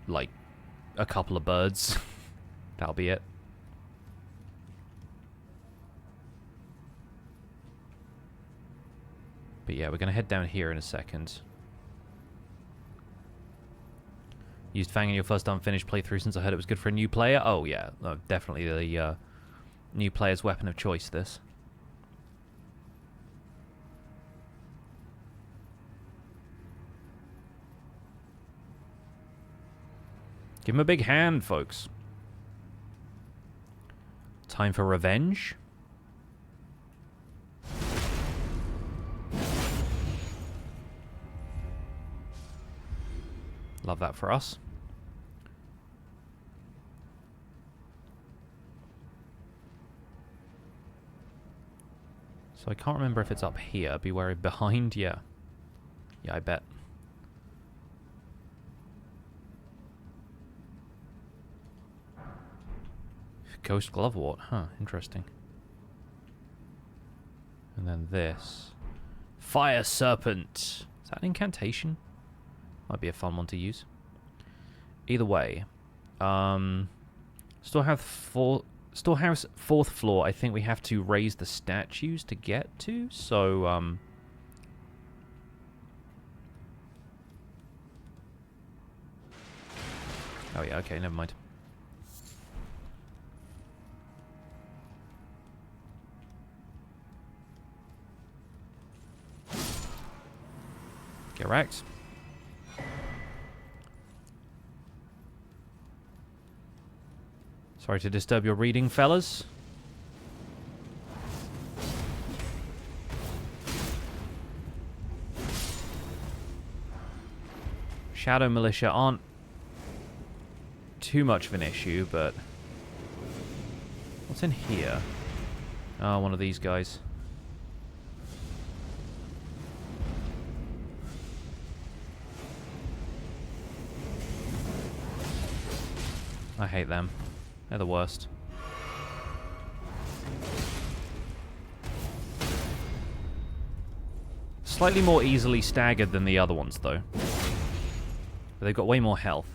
like, a couple of birds. That'll be it. But yeah, we're going to head down here in a second. Used Fang in your first unfinished playthrough since I heard it was good for a new player? Oh yeah, no, definitely the new player's weapon of choice, this. Give him a big hand, folks. Time for revenge. Love that for us. So I can't remember if it's up here. Be wary behind. Yeah. Yeah, I bet. Ghost Glovewort. Huh, interesting. And then this. Fire Serpent. Is that an incantation? Might be a fun one to use. Either way. Storehouse 4th floor, I think we have to raise the statues to get to, so, oh yeah, okay, never mind. Get wrecked. Sorry to disturb your reading, fellas. Shadow Militia aren't too much of an issue, but... What's in here? Oh, one of these guys. I hate them. They're the worst. Slightly more easily staggered than the other ones, though. But they've got way more health.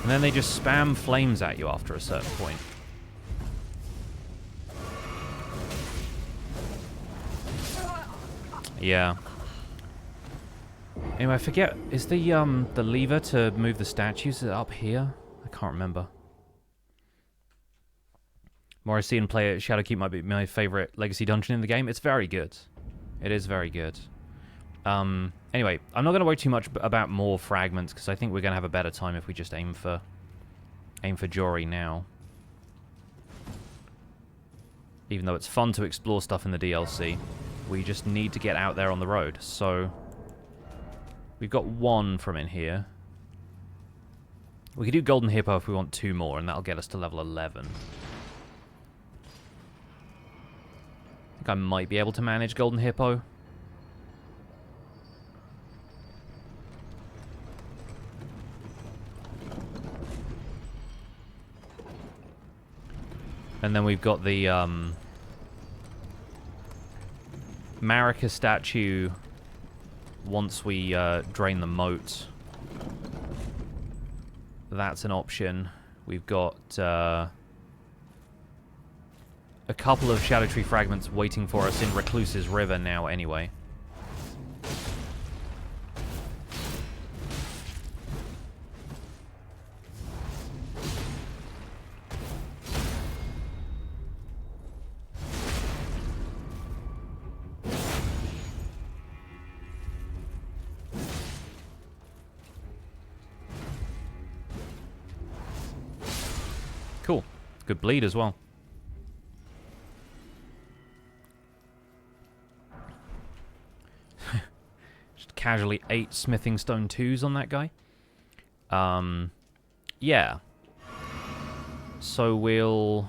And then they just spam flames at you after a certain point. Yeah. Anyway, I forget. Is the lever to move the statues up here? I can't remember. More I see and play it, Shadowkeep might be my favorite legacy dungeon in the game. It's very good. It is very good. Anyway, I'm not going to worry too much about more fragments because I think we're going to have a better time if we just aim for Jori now. Even though it's fun to explore stuff in the DLC. We just need to get out there on the road. So, we've got one from in here. We could do Golden Hippo if we want 2 more, and that'll get us to level 11. I think I might be able to manage Golden Hippo. And then we've got the, Marika statue once we drain the moat. That's an option. We've got a couple of Scadutree fragments waiting for us in Recluse's River now anyway. Cool. Good bleed as well. Just casually 8 smithing stone 2s on that guy. Yeah. So we'll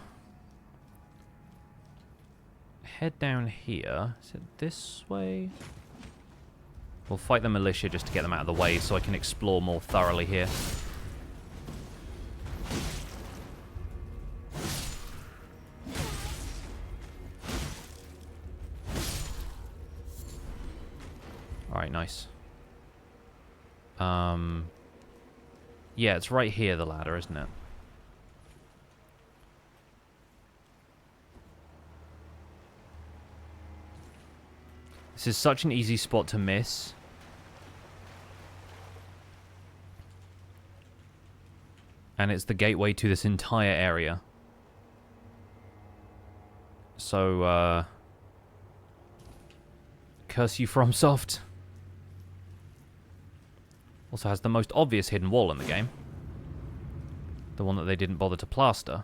head down here. Is it this way? We'll fight the militia just to get them out of the way so I can explore more thoroughly here. Alright, nice. Yeah, it's right here, the ladder, isn't it? This is such an easy spot to miss. And it's the gateway to this entire area. So, curse you, FromSoft. Also has the most obvious hidden wall in the game. The one that they didn't bother to plaster.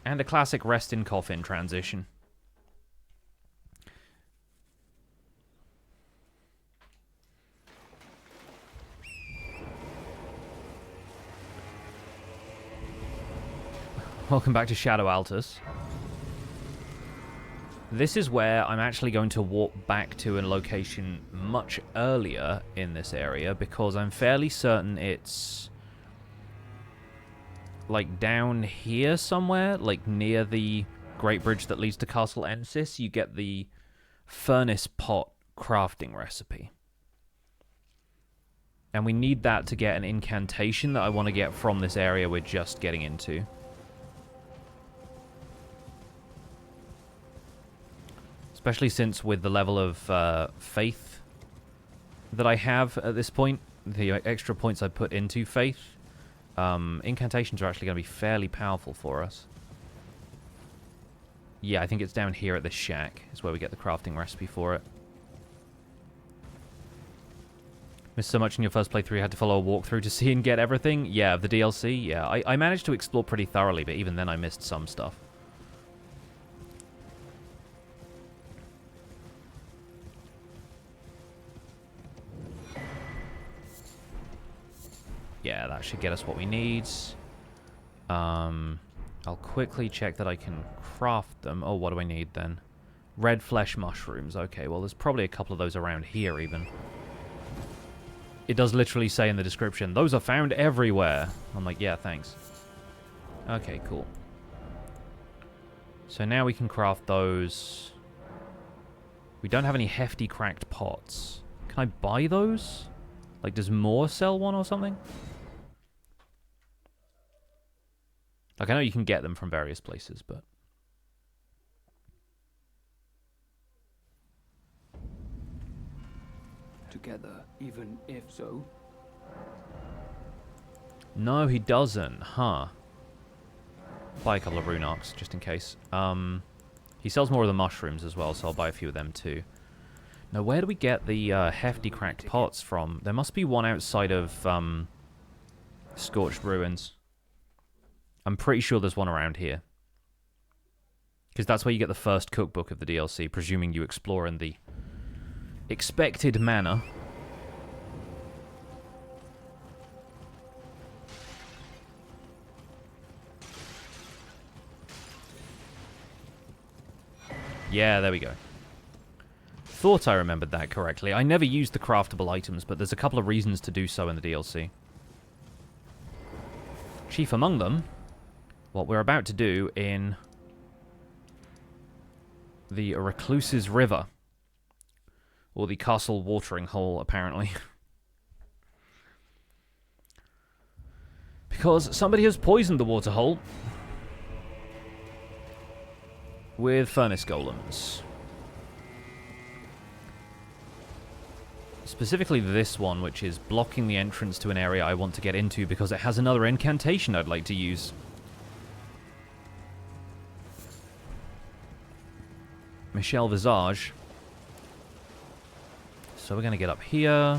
And a classic rest in coffin transition. Welcome back to Shadow Altus. This is where I'm actually going to walk back to a location much earlier in this area, because I'm fairly certain it's like down here somewhere, like near the Great Bridge that leads to Castle Ensis. You get the furnace pot crafting recipe. And we need that to get an incantation that I want to get from this area we're just getting into. Especially since with the level of faith that I have at this point, the extra points I put into faith, incantations are actually going to be fairly powerful for us. Yeah, I think it's down here at this shack is where we get the crafting recipe for it. Missed so much in your first playthrough you had to follow a walkthrough to see and get everything? Yeah, of the DLC? Yeah, I managed to explore pretty thoroughly, but even then I missed some stuff. Yeah, that should get us what we need. I'll quickly check that I can craft them. Oh, what do I need then? Red flesh mushrooms. Okay, well, there's probably a couple of those around here even. It does literally say in the description, those are found everywhere. I'm like, yeah, thanks. Okay, cool. So now we can craft those. We don't have any hefty cracked pots. Can I buy those? Like, does Moore sell one or something? Like, I know you can get them from various places, but...
Together, even if so.
No, he doesn't, huh? Buy a couple of rune arcs, just in case. He sells more of the mushrooms as well, so I'll buy a few of them too. Now, where do we get the hefty cracked pots from? There must be one outside of Scorched Ruins. I'm pretty sure there's one around here. Because that's where you get the first cookbook of the DLC, presuming you explore in the expected manner. Yeah, there we go. Thought I remembered that correctly. I never used the craftable items, but there's a couple of reasons to do so in the DLC. Chief among them, what we're about to do in the Recluse's River. Or the Castle Watering Hole, apparently. Because somebody has poisoned the water hole with furnace golems. Specifically this one, which is blocking the entrance to an area I want to get into because it has another incantation I'd like to use. Michel Visage. So we're going to get up here.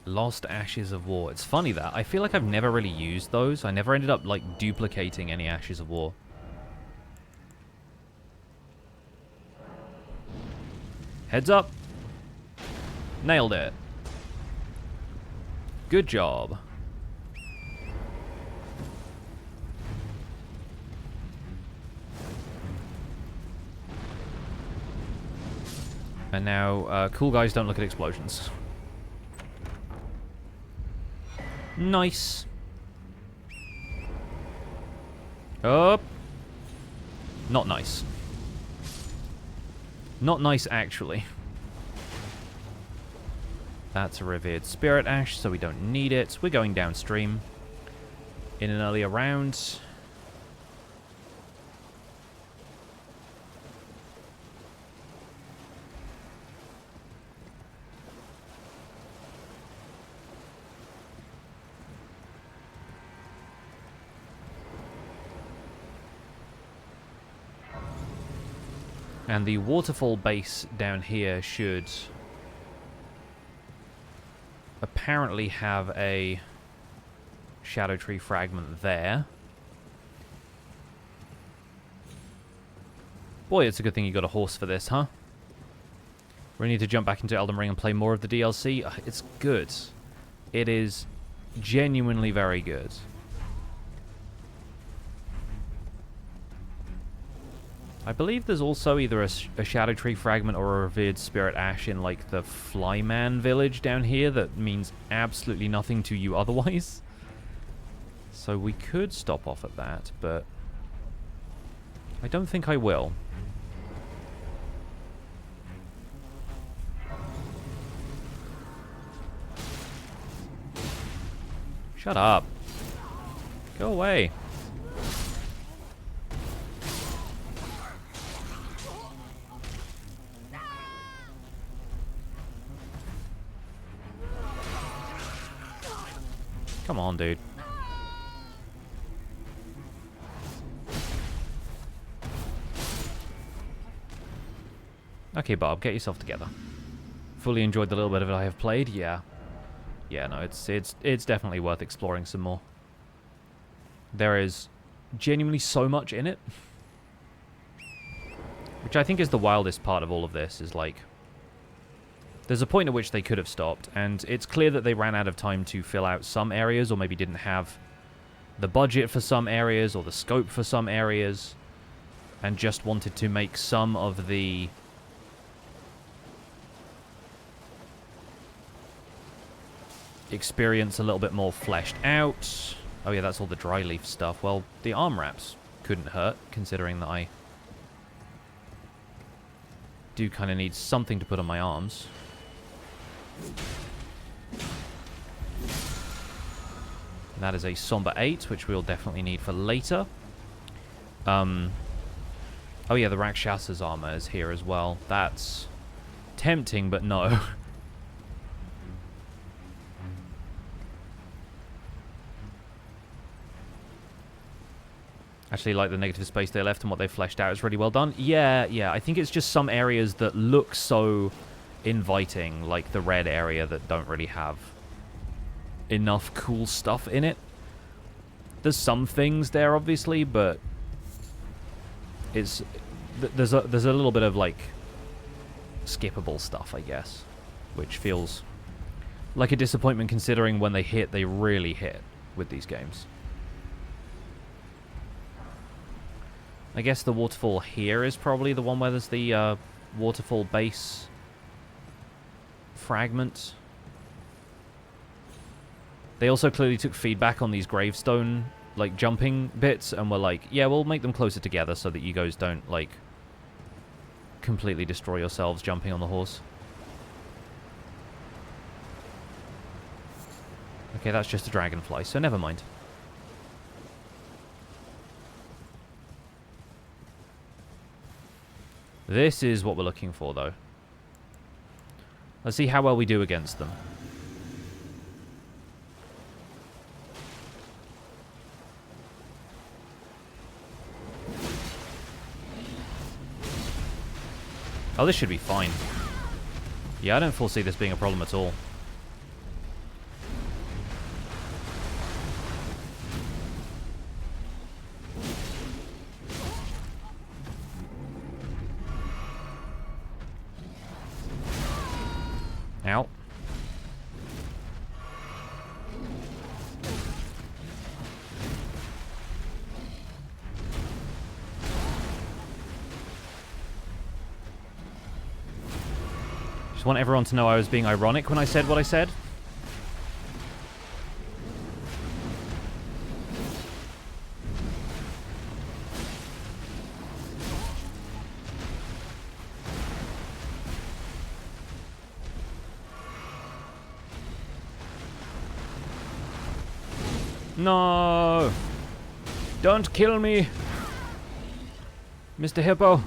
Lost Ashes of War. It's funny that. I feel like I've never really used those. I never ended up, like, duplicating any Ashes of War. Heads up. Nailed it. Good job. And now, cool guys don't look at explosions. Nice. Up. Not nice. Not nice, actually. That's a revered spirit ash, so we don't need it. We're going downstream. In an earlier round. And the waterfall base down here should apparently have a Scadutree fragment there. Boy, it's a good thing you got a horse for this, huh? We need to jump back into Elden Ring and play more of the DLC. It's good. It is genuinely very good. I believe there's also either a Scadutree fragment or a revered spirit ash in, like, the Flyman village down here that means absolutely nothing to you otherwise. So we could stop off at that, but I don't think I will. Shut up. Go away. Come on, dude. Okay, Bob, get yourself together. Fully enjoyed the little bit of it I have played, yeah. Yeah, no, it's definitely worth exploring some more. There is genuinely so much in it. Which I think is the wildest part of all of this, is like, there's a point at which they could have stopped, and it's clear that they ran out of time to fill out some areas, or maybe didn't have the budget for some areas, or the scope for some areas, and just wanted to make some of the experience a little bit more fleshed out. Oh yeah, that's all the dry leaf stuff. Well, the arm wraps couldn't hurt, considering that I do kind of need something to put on my arms. That is a Somber 8, which we'll definitely need for later. Oh yeah, the Rakshasa's armor is here as well. That's tempting, but no. Actually, like the negative space they left and what they fleshed out is really well done. Yeah, I think it's just some areas that look so inviting, like the red area, that don't really have enough cool stuff in it. There's some things there, obviously, but there's a little bit of, like, skippable stuff, I guess, which feels like a disappointment considering when they hit, they really hit with these games. I guess the waterfall here is probably the one where there's the waterfall base fragment. They also clearly took feedback on these gravestone, like, jumping bits, and were like, yeah, we'll make them closer together so that you guys don't, like, completely destroy yourselves jumping on the horse. Okay, that's just a dragonfly, so never mind. This is what we're looking for, though. Let's see how well we do against them. Oh, this should be fine. Yeah, I don't foresee this being a problem at all. Ow. Just want everyone to know I was being ironic when I said what I said. No! Don't kill me! Mr. Hippo!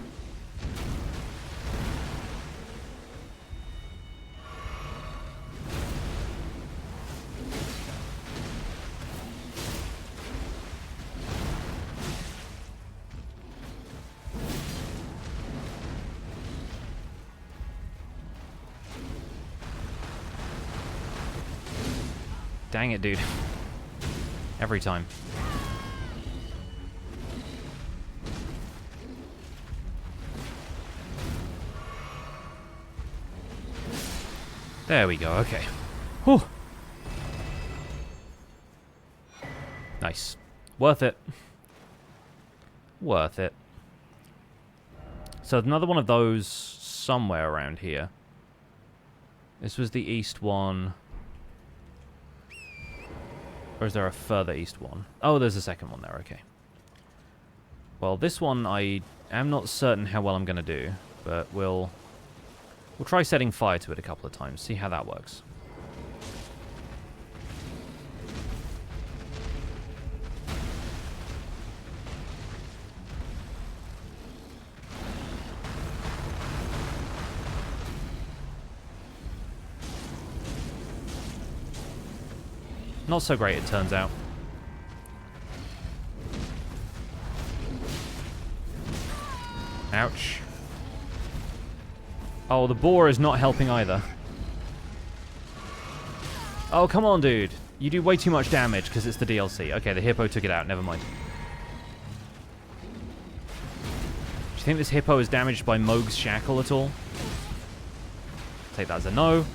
Dang it, dude. Every time. There we go, okay. Whew. Nice. Worth it. Worth it. So another one of those somewhere around here. This was the east one. Or is there a further east one? Oh, there's a second one there, okay. Well, this one I am not certain how well I'm going to do, but we'll try setting fire to it a couple of times, see how that works. Not so great, it turns out. Ouch. Oh, the boar is not helping either. Oh, come on, dude. You do way too much damage because it's the DLC. Okay, the hippo took it out. Never mind. Do you think this hippo is damaged by Moog's shackle at all? Take that as a no.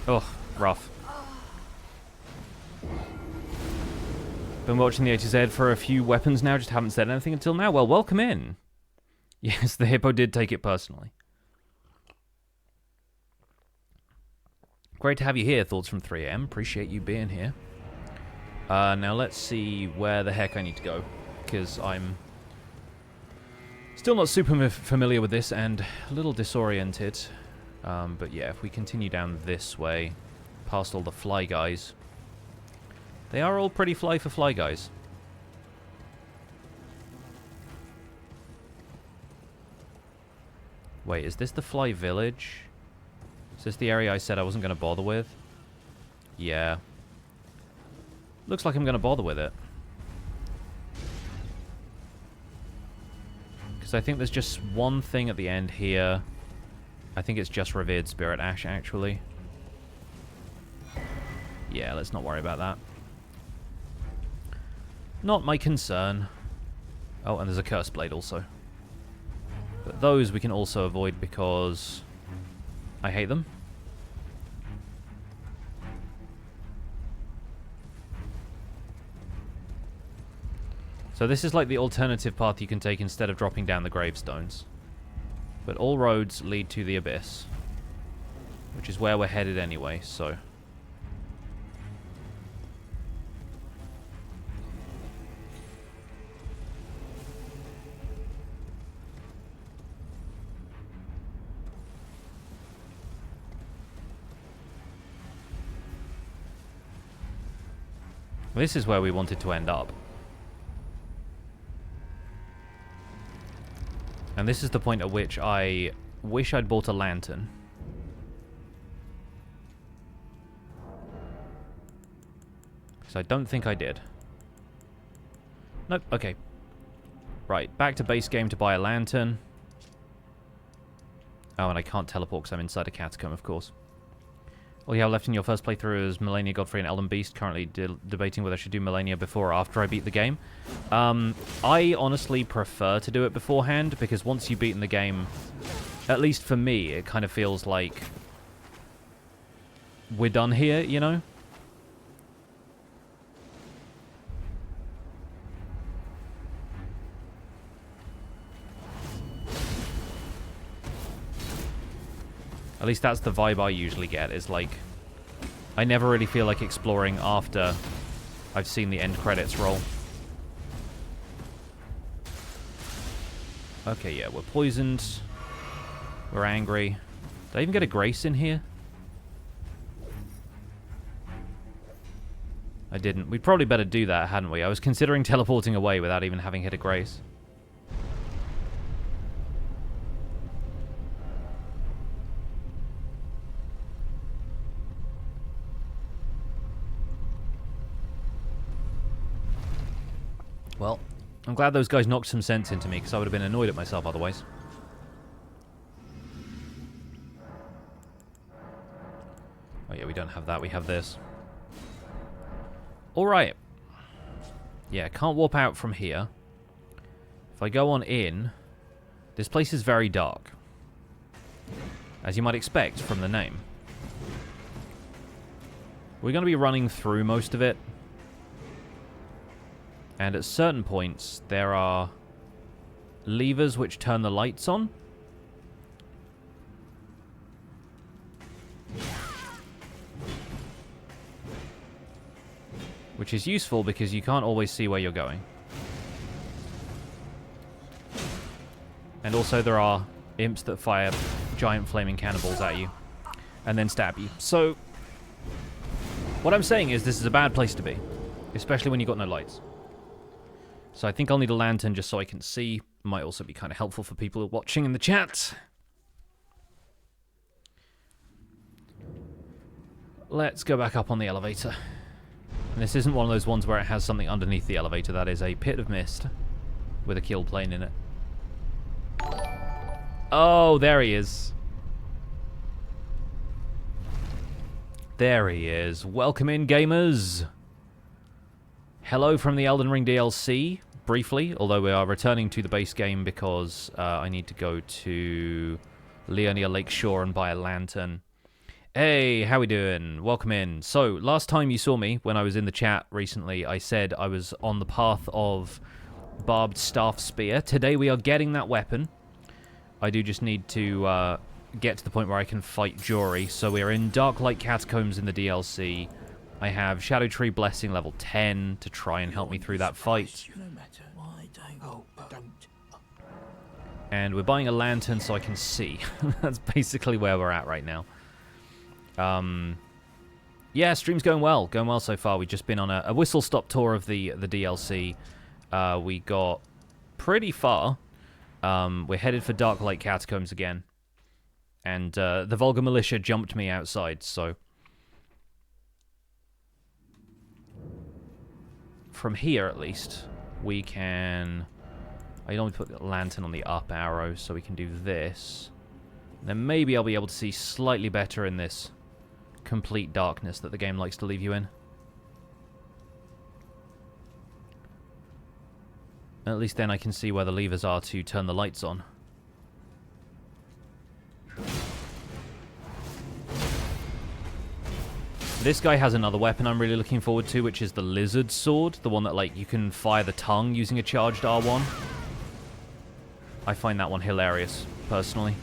Oh, rough. Been watching the A-Z for a few weapons now, just haven't said anything until now. Well, welcome in. Yes, the hippo did take it personally. Great to have you here, Thoughts from 3am. Appreciate you being here. Now let's see where the heck I need to go, because I'm still not super familiar with this and a little disoriented. But yeah, if we continue down this way, past all the fly guys. They are all pretty fly for fly guys. Wait, is this the fly village? Is this the area I said I wasn't going to bother with? Yeah. Looks like I'm going to bother with it. Because I think there's just one thing at the end here. I think it's just Revered Spirit Ash, actually. Yeah, let's not worry about that. Not my concern. Oh, and there's a Curse Blade also. But those we can also avoid because I hate them. So this is like the alternative path you can take instead of dropping down the gravestones. But all roads lead to the Abyss, which is where we're headed anyway, so... This is where we wanted to end up. And this is the point at which I wish I'd bought a lantern. Because I don't think I did. Nope, okay. Right, back to base game to buy a lantern. Oh, and I can't teleport because I'm inside a catacomb, of course. All you have left in your first playthrough is Melania, Godfrey, and Elden Beast. Currently debating whether I should do Melania before or after I beat the game. I honestly prefer to do it beforehand, because once you've beaten the game, at least for me, it kind of feels like we're done here, you know? At least that's the vibe I usually get, is like, I never really feel like exploring after I've seen the end credits roll. Okay, yeah, we're poisoned. We're angry. Did I even get a grace in here? I didn't. We'd probably better do that, hadn't we? I was considering teleporting away without even having hit a grace. Well, I'm glad those guys knocked some sense into me, because I would have been annoyed at myself otherwise. Oh yeah, we don't have that. We have this. Alright. Yeah, can't warp out from here. If I go on in, this place is very dark. As you might expect from the name. We're going to be running through most of it. And at certain points, there are levers which turn the lights on. Which is useful because you can't always see where you're going. And also there are imps that fire giant flaming cannonballs at you and then stab you. So, what I'm saying is this is a bad place to be, especially when you've got no lights. So I think I'll need a lantern just so I can see. Might also be kind of helpful for people watching in the chat. Let's go back up on the elevator. And this isn't one of those ones where it has something underneath the elevator. That is a pit of mist with a kill plane in it. Oh, there he is. There he is. Welcome in, gamers. Hello from the Elden Ring DLC, briefly, although we are returning to the base game because I need to go to Leonia Lakeshore and buy a lantern. Hey, how we doing? Welcome in. So, last time you saw me, when I was in the chat recently, I said I was on the path of Barbed Staff-Spear. Today we are getting that weapon. I do just need to get to the point where I can fight Jori. So we are in Darklight Catacombs in the DLC. I have Scadutree Blessing level 10 to try and help me through that fight. And we're buying a lantern so I can see. That's basically where we're at right now. Yeah, stream's going well so far. We've just been on a whistle-stop tour of the DLC. We got pretty far. We're headed for Darklight Catacombs again. And the Vulgar Militia jumped me outside, so... From here, at least, we can... I normally put the lantern on the up arrow, so we can do this. Then maybe I'll be able to see slightly better in this complete darkness that the game likes to leave you in. At least then I can see where the levers are to turn the lights on. This guy has another weapon I'm really looking forward to, which is the Lizard Sword. The one that, like, you can fire the tongue using a charged R1. I find that one hilarious, personally.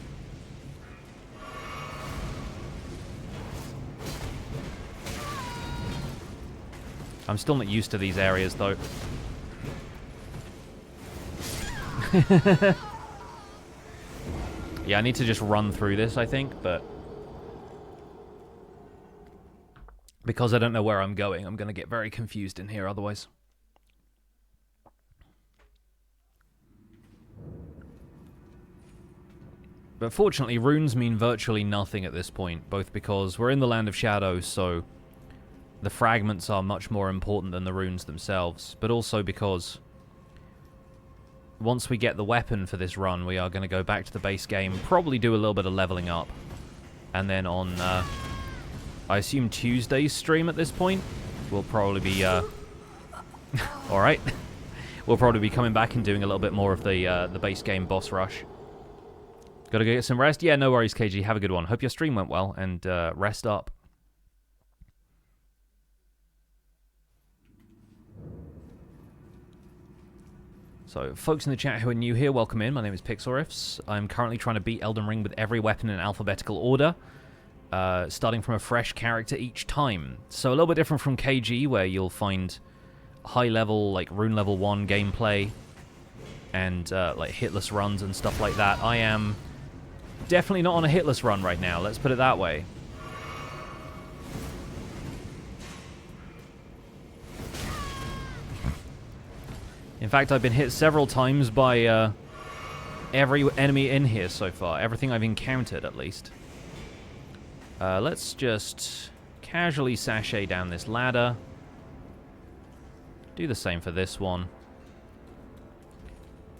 I'm still not used to these areas, though. Yeah, I need to just run through this, I think, but... Because I don't know where I'm going, I'm going to get very confused in here otherwise. But fortunately, runes mean virtually nothing at this point, both because we're in the Land of Shadows, so the fragments are much more important than the runes themselves, but also because once we get the weapon for this run, we are going to go back to the base game, probably do a little bit of leveling up, and then on, I assume Tuesday's stream at this point, we'll probably be, alright, we'll probably be coming back and doing a little bit more of the base game boss rush. Gotta go get some rest? Yeah, no worries, KG, have a good one. Hope your stream went well, and rest up. So, folks in the chat who are new here, welcome in. My name is Pixelriffs. I'm currently trying to beat Elden Ring with every weapon in alphabetical order, starting from a fresh character each time. So, a little bit different from KG, where you'll find high-level, like, Rune Level 1 gameplay, and, like, hitless runs and stuff like that. I am definitely not on a hitless run right now, let's put it that way. In fact, I've been hit several times by every enemy in here so far. Everything I've encountered, at least. Let's just casually sashay down this ladder. Do the same for this one.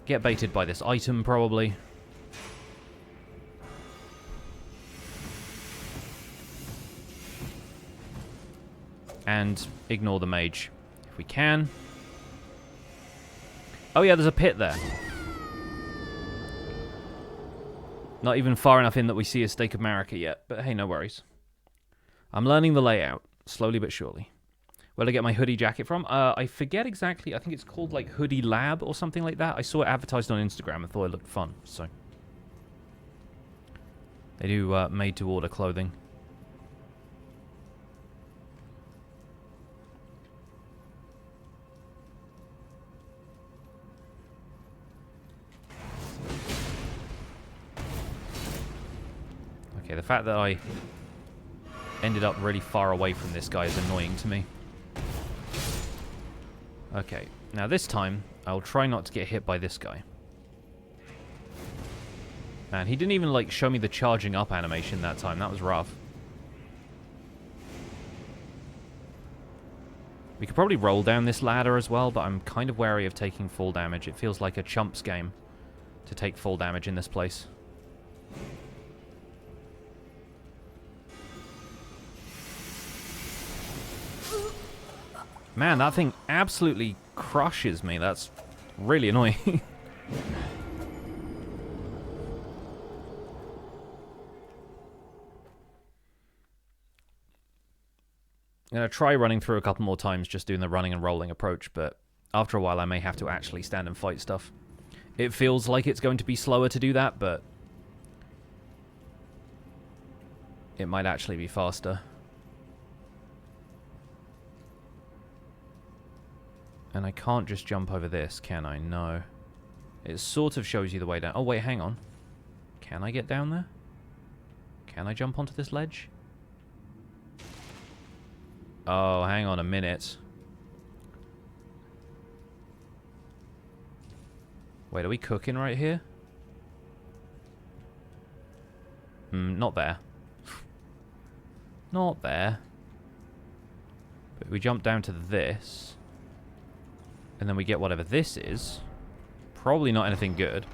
Get baited by this item, probably. and ignore the mage if we can. Oh yeah, there's a pit there. Not even far enough in that we see a stake of Marika yet, but hey, no worries. I'm learning the layout, slowly but surely. Where'd I get my hoodie jacket from? I forget exactly. I think it's called like Hoodie Lab or something like that. I saw it advertised on Instagram and thought it looked fun, so. They do made-to-order clothing. Okay, the fact that I ended up really far away from this guy is annoying to me. Okay, now this time, I'll try not to get hit by this guy. Man, he didn't even, like, show me the charging up animation that time. That was rough. We could probably roll down this ladder as well, but I'm kind of wary of taking fall damage. It feels like a chumps game to take fall damage in this place. Man, that thing absolutely crushes me. That's really annoying. I'm going to try running through a couple more times, just doing the running and rolling approach, but after a while I may have to actually stand and fight stuff. It feels like it's going to be slower to do that, but it might actually be faster. And I can't just jump over this, can I? No. It sort of shows you the way down. Oh, wait, hang on. Can I get down there? Can I jump onto this ledge? Oh, hang on a minute. Wait, are we cooking right here? Not there. Not there. But we jump down to this. And then we get whatever this is. Probably not anything good.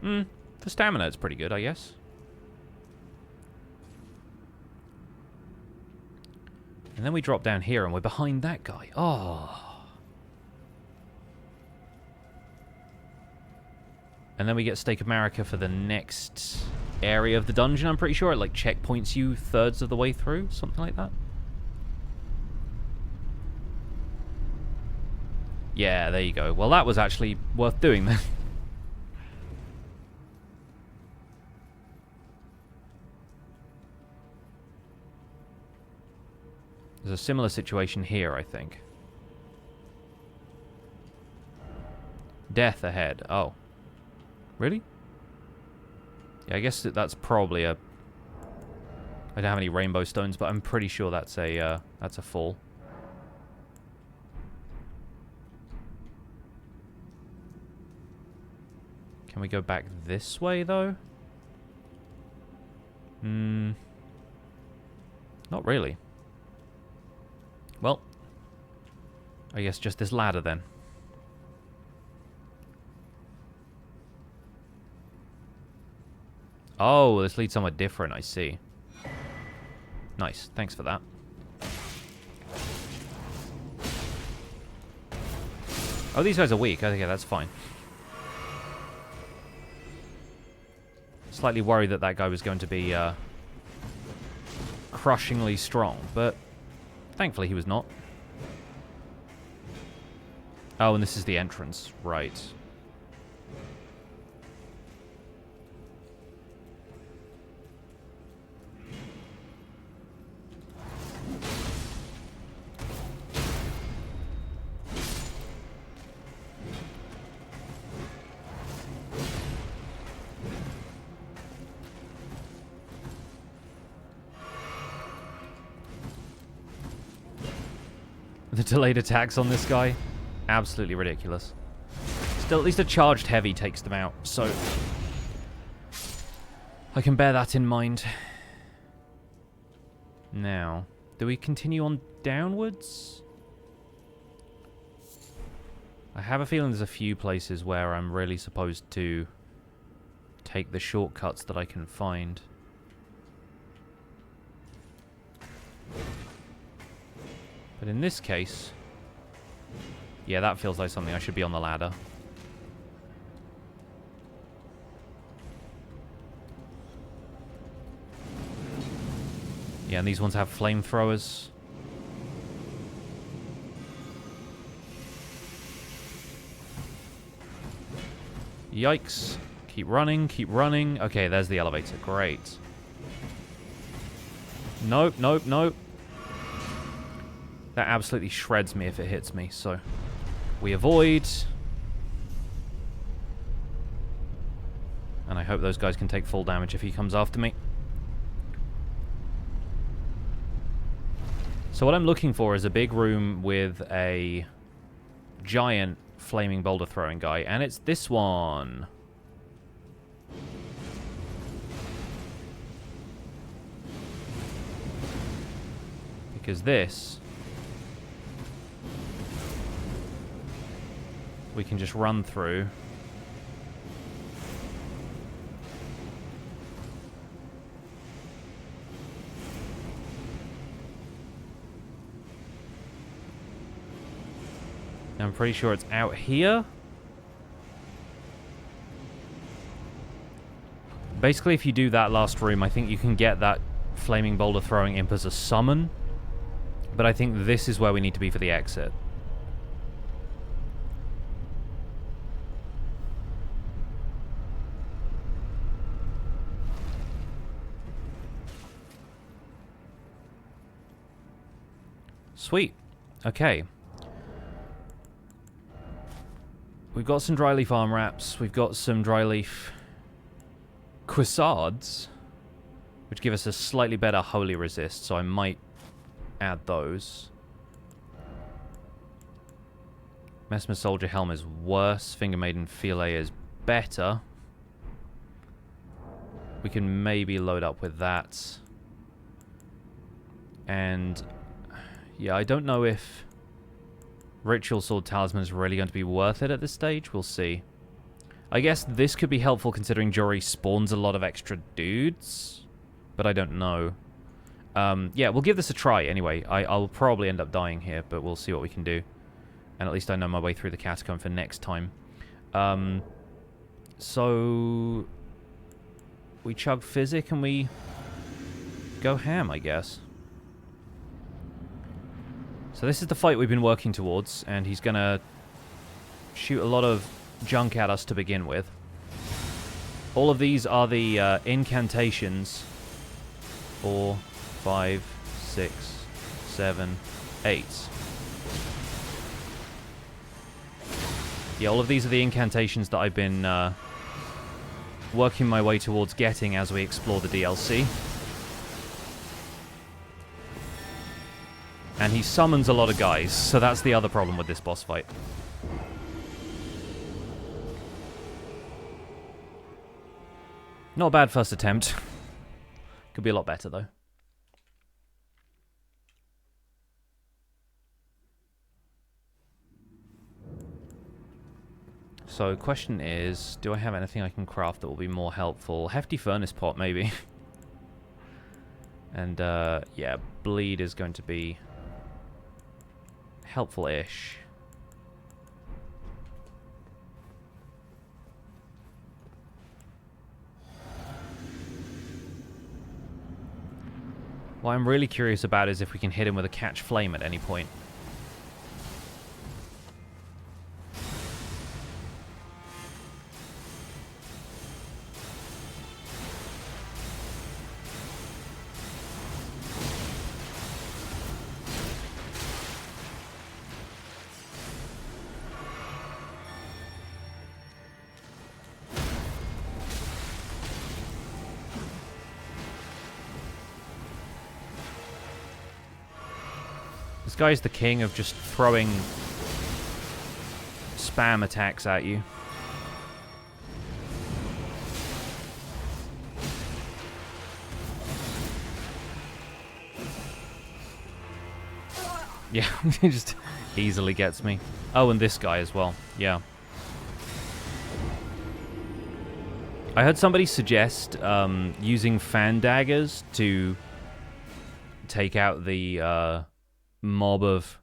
The stamina is pretty good, I guess. And then we drop down here and we're behind that guy. Oh. And then we get Stake of Marika for the next area of the dungeon, I'm pretty sure. It like checkpoints you thirds of the way through, something like that. Yeah, there you go. Well, that was actually worth doing then. There's a similar situation here, I think. Death ahead. Oh. Really? Yeah, I guess that's probably a... I don't have any rainbow stones, but I'm pretty sure that's a fall. Can we go back this way, though? Not really. Well, I guess just this ladder, then. Oh, this leads somewhere different, I see. Nice, thanks for that. Oh, these guys are weak. Okay, that's fine. Slightly worried that that guy was going to be crushingly strong, but thankfully he was not. Oh, and this is the entrance. Right. The delayed attacks on this guy, absolutely ridiculous. Still, at least a charged heavy takes them out, so I can bear that in mind. Now, do we continue on downwards? I have a feeling there's a few places where I'm really supposed to take the shortcuts that I can find. But in this case... Yeah, that feels like something I should be on the ladder. Yeah, and these ones have flamethrowers. Yikes. Keep running, keep running. Okay, there's the elevator. Great. Nope, nope, nope. That absolutely shreds me if it hits me, so... We avoid. And I hope those guys can take full damage if he comes after me. So what I'm looking for is a big room with a giant flaming boulder throwing guy, and it's this one. Because this... we can just run through. I'm pretty sure it's out here. Basically, if you do that last room, I think you can get that flaming boulder throwing imp as a summon. But I think this is where we need to be for the exit. Sweet. Okay. We've got some dry leaf arm wraps. We've got some dry leaf cuissards, which give us a slightly better holy resist, so I might add those. Mesmer Soldier Helm is worse. Finger Maiden Filet is better. We can maybe load up with that. And... yeah, I don't know if Ritual Sword Talisman is really going to be worth it at this stage. We'll see. I guess this could be helpful considering Jori spawns a lot of extra dudes, but I don't know. Yeah, we'll give this a try anyway. I'll probably end up dying here, but we'll see what we can do. And at least I know my way through the catacomb for next time. So... we chug Physic and we go ham, I guess. So this is the fight we've been working towards, and he's gonna shoot a lot of junk at us to begin with. All of these are the incantations. 4, 5, 6, 7, 8. Yeah, all of these are the incantations that I've been working my way towards getting as we explore the DLC. And he summons a lot of guys, so that's the other problem with this boss fight. Not a bad first attempt. Could be a lot better, though. So, question is, do I have anything I can craft that will be more helpful? Hefty Furnace Pot, maybe. And, yeah, Bleed is going to be... helpful-ish. What I'm really curious about is if we can hit him with a catch flame at any point. This guy's the king of just throwing spam attacks at you. Yeah, he just easily gets me. Oh, and this guy as well. Yeah. I heard somebody suggest using fan daggers to take out the mob of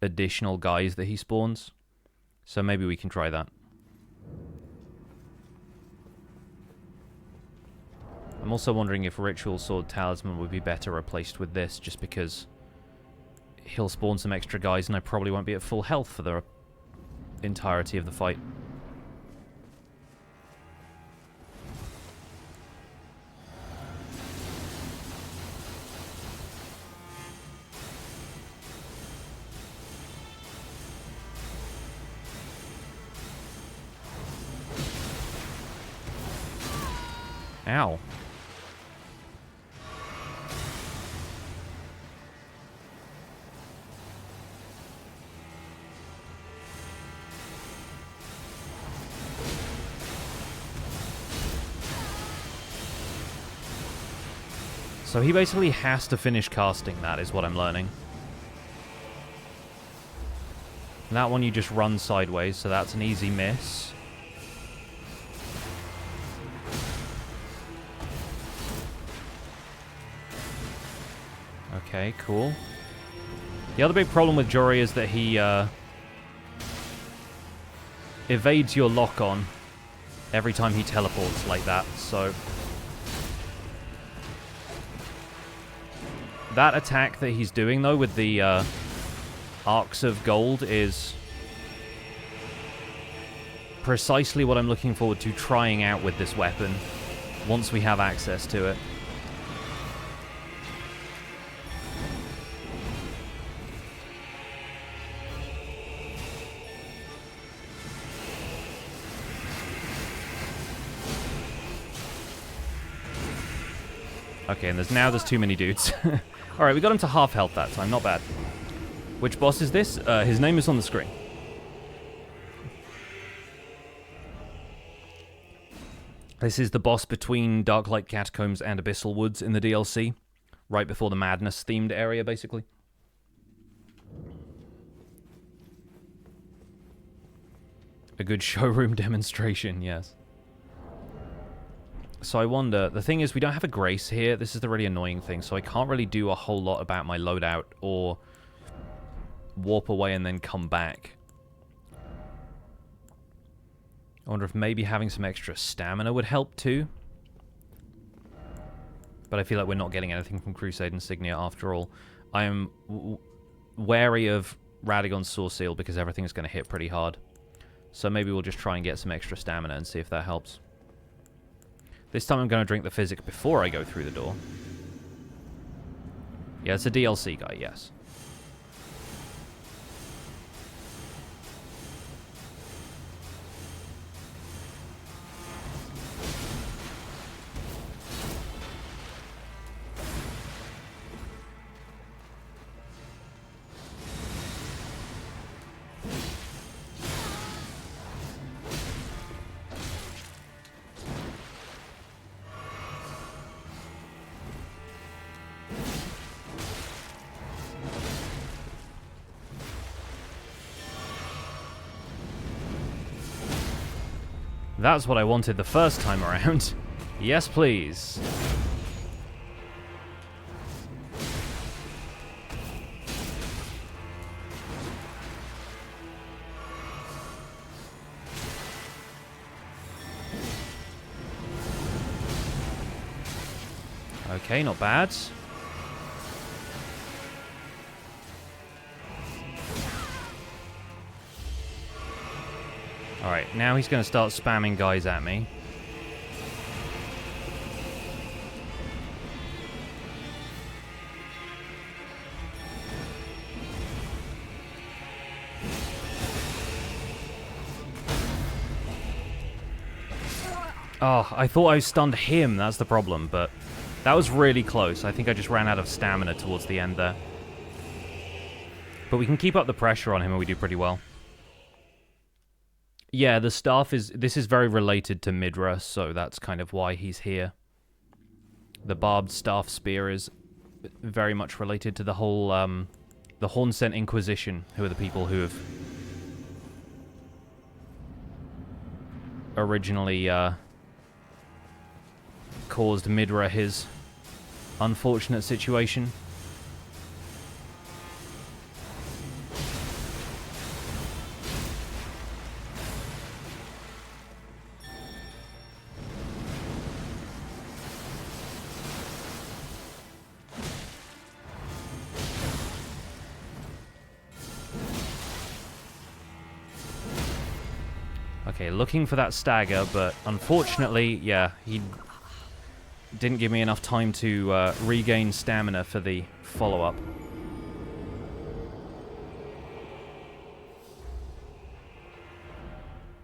additional guys that he spawns. So maybe we can try that. I'm also wondering if Ritual Sword Talisman would be better replaced with this, just because he'll spawn some extra guys and I probably won't be at full health for the entirety of the fight. Ow. So he basically has to finish casting that, is what I'm learning. That one you just run sideways, so that's an easy miss. Okay, cool. The other big problem with Jori is that he evades your lock-on every time he teleports like that, so... That attack that he's doing, though, with the arcs of gold is precisely what I'm looking forward to trying out with this weapon once we have access to it. Okay, and there's too many dudes. Alright, we got him to half health that time, not bad. Which boss is this? His name is on the screen. This is the boss between Darklight Catacombs and Abyssal Woods in the DLC. Right before the Madness-themed area, basically. A good showroom demonstration, yes. So I wonder, the thing is we don't have a grace here, this is the really annoying thing, so I can't really do a whole lot about my loadout or warp away and then come back. I wonder if maybe having some extra stamina would help too. But I feel like we're not getting anything from Crusade Insignia after all. I am wary of Radagon's Source Seal because everything is going to hit pretty hard. So maybe we'll just try and get some extra stamina and see if that helps. This time I'm going to drink the Physic before I go through the door. Yeah, it's a DLC guy, yes. That's what I wanted the first time around. Yes, please. Okay, not bad. Alright, now he's going to start spamming guys at me. Oh, I thought I stunned him, that's the problem, but that was really close. I think I just ran out of stamina towards the end there. But we can keep up the pressure on him and we do pretty well. Yeah, the staff is... This is very related to Midra, so that's kind of why he's here. The Barbed Staff-Spear is very much related to the whole, the Hornsent Inquisition, who are the people who have originally, caused Midra his unfortunate situation. Okay, looking for that stagger, but unfortunately, yeah, he didn't give me enough time to regain stamina for the follow-up.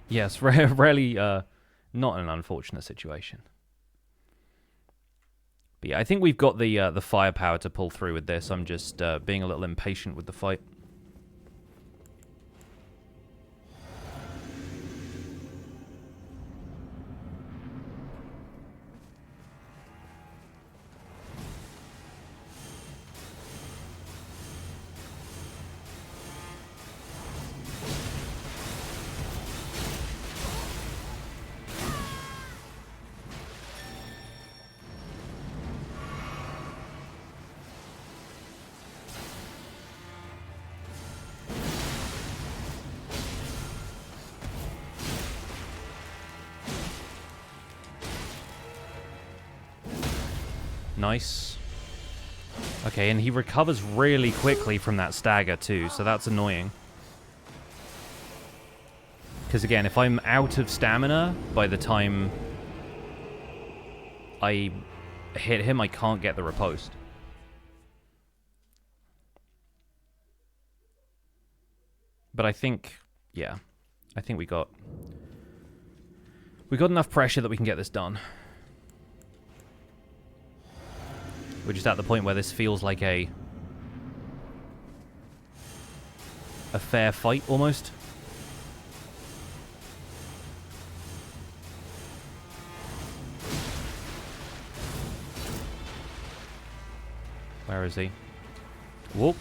Yes, rarely not an unfortunate situation. But yeah, I think we've got the firepower to pull through with this. I'm just being a little impatient with the fight. Nice. Okay, and he recovers really quickly from that stagger too, so that's annoying. Because again, if I'm out of stamina by the time I hit him, I can't get the riposte. But I think, yeah, I think we got enough pressure that we can get this done. We're just at the point where this feels like a fair fight, almost. Where is he? Whoop.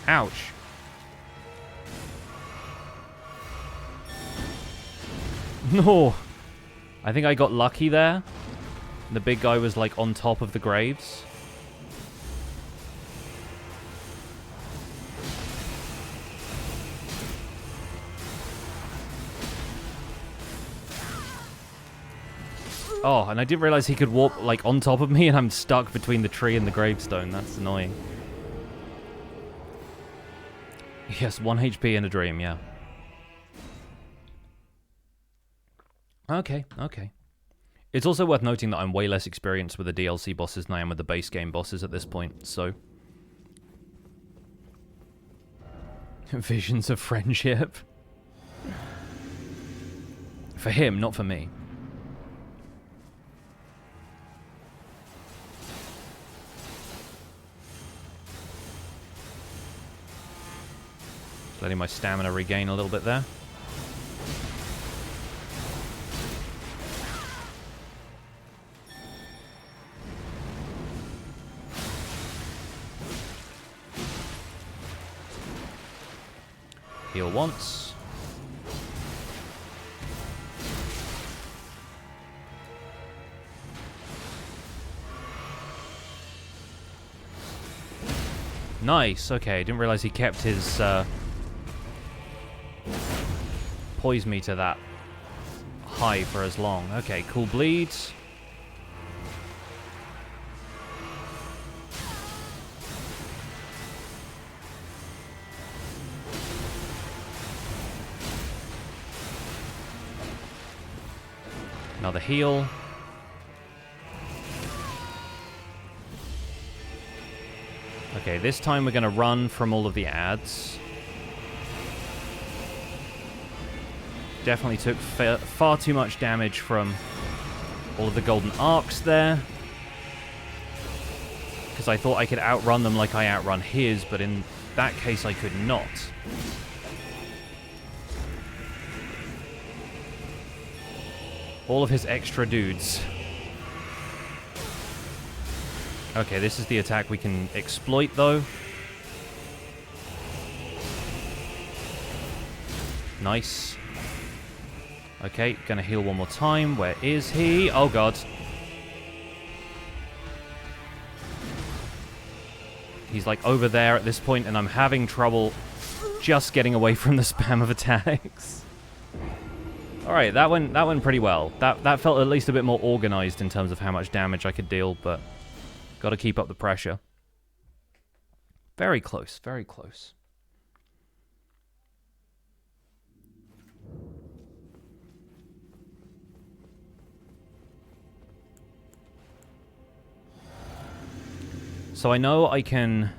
Ouch. No. I think I got lucky there. The big guy was like on top of the graves. Oh, and I didn't realize he could warp like on top of me and I'm stuck between the tree and the gravestone. That's annoying. Yes, 1 HP in a dream, yeah. Okay, okay. It's also worth noting that I'm way less experienced with the DLC bosses than I am with the base game bosses at this point, so... Visions of friendship. For him, not for me. Letting my stamina regain a little bit there. Heal once. Nice, okay, didn't realize he kept his poise meter that high for as long. Okay, cool bleeds. Another heal. Okay, this time we're going to run from all of the ads. Definitely took far too much damage from all of the golden arcs there. Because I thought I could outrun them like I outrun his, but in that case I could not. All of his extra dudes. Okay, this is the attack we can exploit, though. Nice. Okay, gonna heal one more time. Where is he? Oh, God. He's, like, over there at this point, and I'm having trouble just getting away from the spam of attacks. Alright, that went pretty well. That felt at least a bit more organized in terms of how much damage I could deal, but gotta keep up the pressure. Very close, very close. So I know I can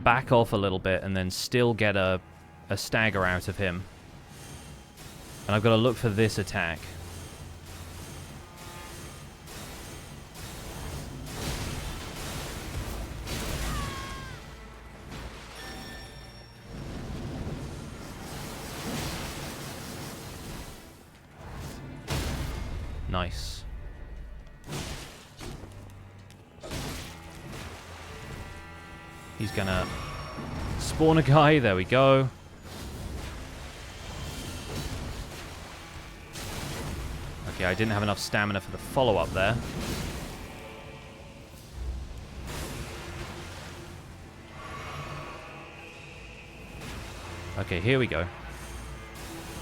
back off a little bit and then still get a stagger out of him. And I've got to look for this attack. Nice. He's gonna spawn a guy. There we go. Okay, I didn't have enough stamina for the follow-up there. Okay, here we go.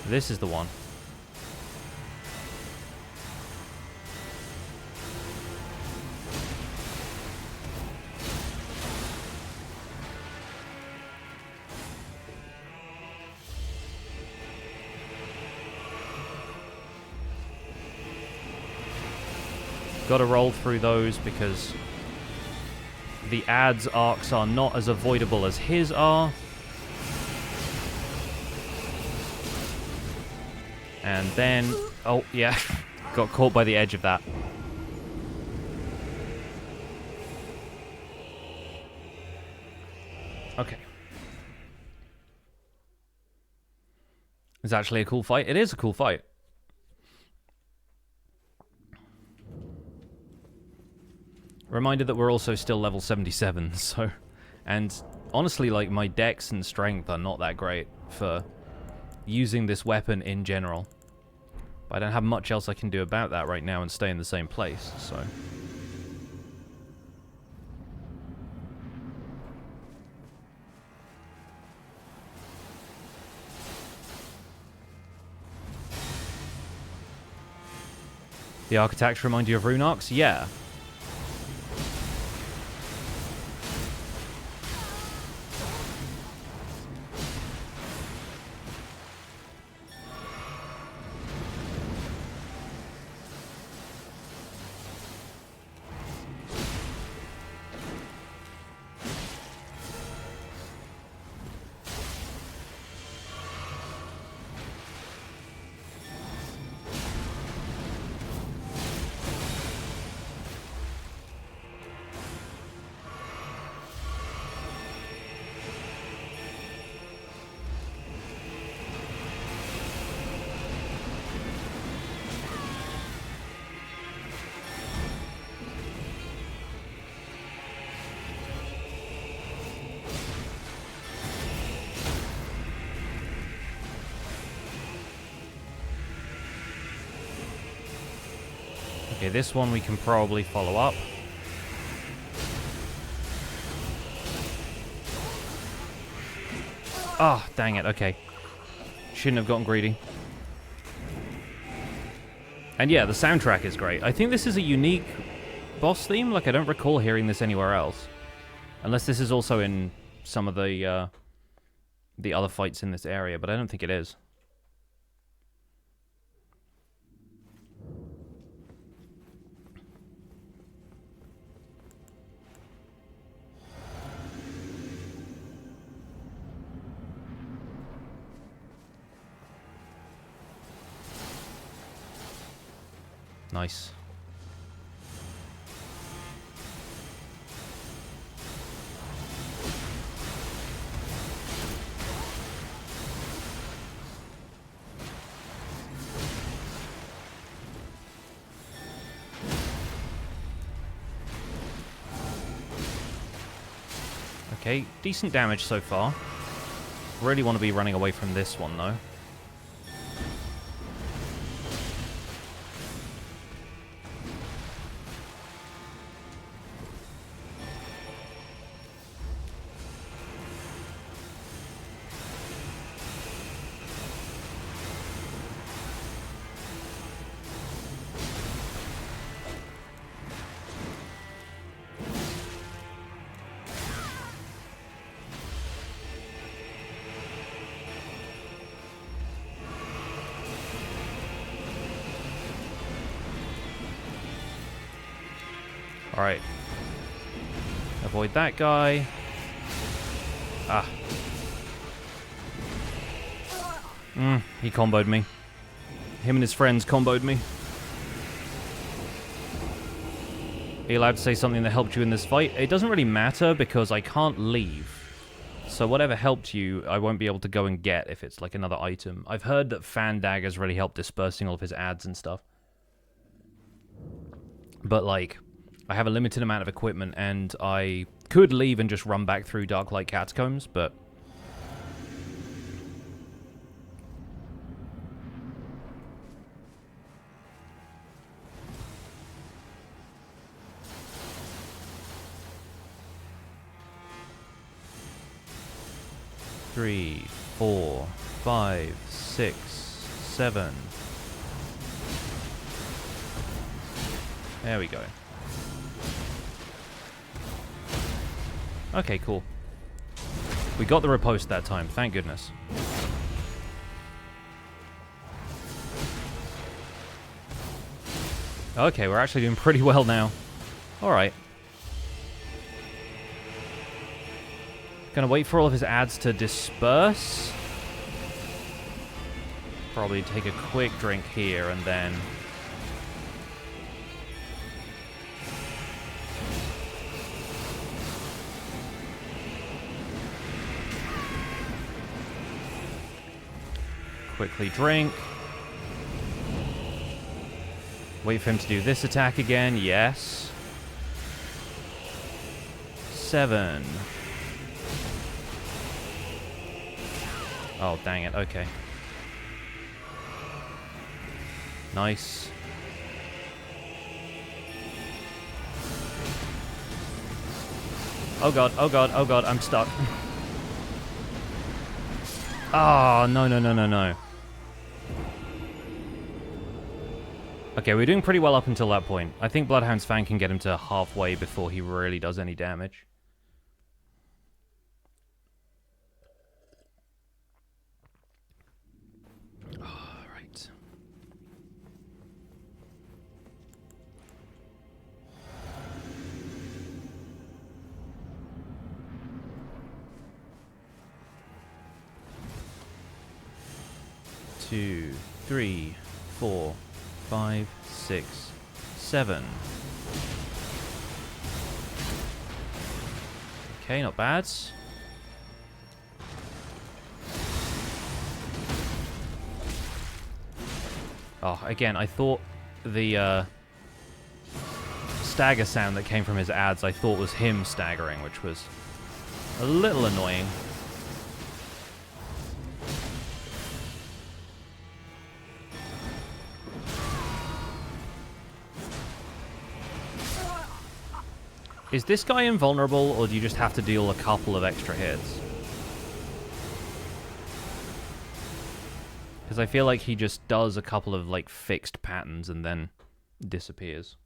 This is the one. Got to roll through those because the ad's arcs are not as avoidable as his are. And then, oh yeah, got caught by the edge of that. Okay. It's actually a cool fight. It is a cool fight. Reminded that we're also still level 77, so... And honestly, like, my dex and strength are not that great for using this weapon in general. But I don't have much else I can do about that right now and stay in the same place, so... The arc attacks remind you of rune arcs? Yeah. Okay, this one we can probably follow up. Ah, oh, dang it, okay. Shouldn't have gotten greedy. And yeah, the soundtrack is great. I think this is a unique boss theme. Like, I don't recall hearing this anywhere else. Unless this is also in some of the other fights in this area, but I don't think it is. Nice. Okay, decent damage so far. Really want to be running away from this one, though. Alright. Avoid that guy. Ah. He comboed me. Him and his friends comboed me. Are you allowed to say something that helped you in this fight? It doesn't really matter because I can't leave. So whatever helped you, I won't be able to go and get if it's like another item. I've heard that fan daggers really help dispersing all of his ads and stuff. But like, I have a limited amount of equipment and I could leave and just run back through Darklight Catacombs, but... Three, 4, 5, 6, 7. There we go. Okay, cool. We got the riposte that time, thank goodness. Okay, we're actually doing pretty well now. Alright. Gonna wait for all of his ads to disperse. Probably take a quick drink here and then... Quickly drink. Wait for him to do this attack again. Yes. 7. Oh, dang it. Okay. Nice. Oh god, oh god, oh god, I'm stuck. Oh, no, no, no, no, no. Okay, we're doing pretty well up until that point. I think Bloodhound's Fang can get him to halfway before he really does any damage. Alright. Two, 3, 4, 5, 6, 7. Okay, not bad. Oh, again, I thought the stagger sound that came from his ads, I thought was him staggering, which was a little annoying. Is this guy invulnerable, or do you just have to deal a couple of extra hits? Because I feel like he just does a couple of, like, fixed patterns and then disappears.